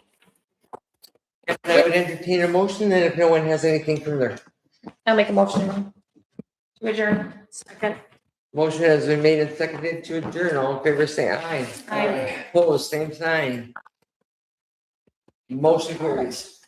I would entertain a motion, and if no one has anything further. I'll make a motion to adjourn. Second. Motion has been made and seconded to adjourn. All in favor, say aye. Aye. Opposed, same sign. Motion carries.